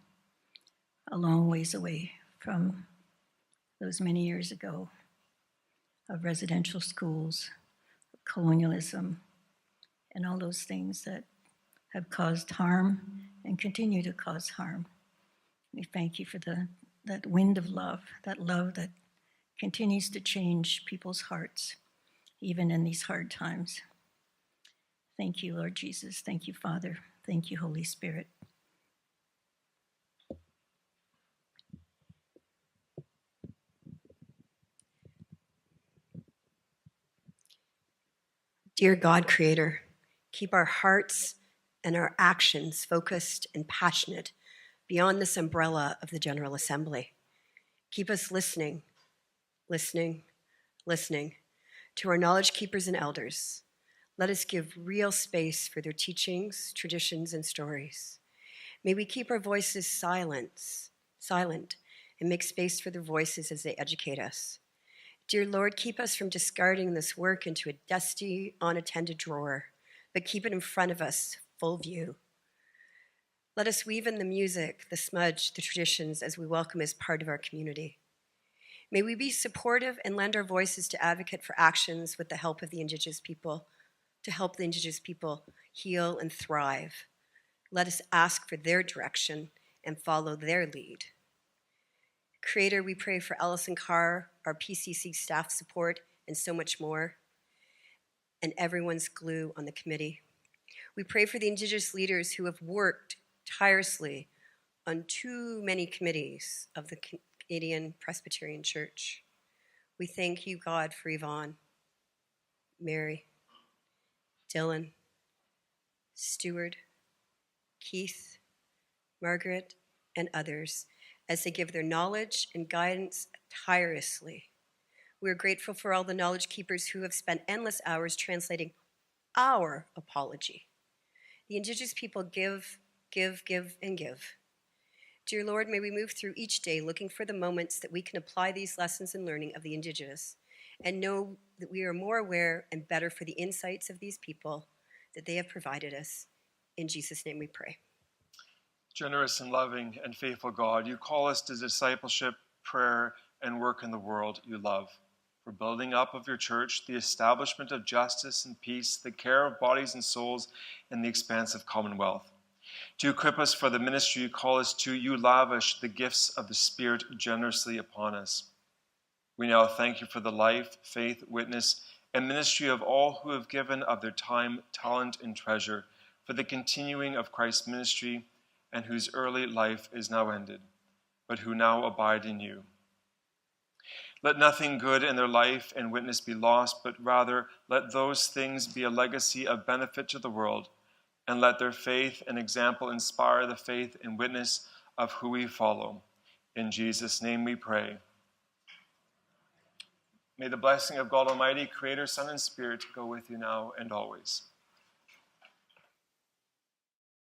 a long ways away from those many years ago of residential schools, of colonialism, and all those things that have caused harm and continue to cause harm. We thank you for that wind of love that continues to change people's hearts, even in these hard times. Thank you, Lord Jesus. Thank you, Father. Thank you, Holy Spirit. Dear God, Creator, keep our hearts and our actions focused and passionate beyond this umbrella of the General Assembly. Keep us listening to our knowledge keepers and elders. Let us give real space for their teachings, traditions, and stories. May we keep our voices silent and make space for their voices as they educate us. Dear Lord, keep us from discarding this work into a dusty, unattended drawer, but keep it in front of us, full view. Let us weave in the music, the smudge, the traditions as we welcome as part of our community. May we be supportive and lend our voices to advocate for actions with the help of the Indigenous people, to help the Indigenous people heal and thrive. Let us ask for their direction and follow their lead. Creator, we pray for Alison Carr, our PCC staff support, and so much more, and everyone's glue on the committee. We pray for the Indigenous leaders who have worked tirelessly on too many committees of the Canadian Presbyterian Church. We thank you, God, for Yvonne, Mary, Dylan, Stuart, Keith, Margaret, and others as they give their knowledge and guidance tirelessly. We are grateful for all the knowledge keepers who have spent endless hours translating our apology. The Indigenous people give, and give. Dear Lord, may we move through each day looking for the moments that we can apply these lessons and learning of the Indigenous and know that we are more aware and better for the insights of these people that they have provided us. In Jesus' name we pray. Generous and loving and faithful God, you call us to discipleship, prayer, and work in the world you love. For building up of your church, the establishment of justice and peace, the care of bodies and souls, and the expansive commonwealth. To equip us for the ministry you call us to, you lavish the gifts of the Spirit generously upon us. We now thank you for the life, faith, witness, and ministry of all who have given of their time, talent, and treasure for the continuing of Christ's ministry, and whose early life is now ended, but who now abide in you. Let nothing good in their life and witness be lost, but rather let those things be a legacy of benefit to the world, and let their faith and example inspire the faith and witness of who we follow. In Jesus' name we pray. May the blessing of God Almighty, Creator, Son, and Spirit go with you now and always.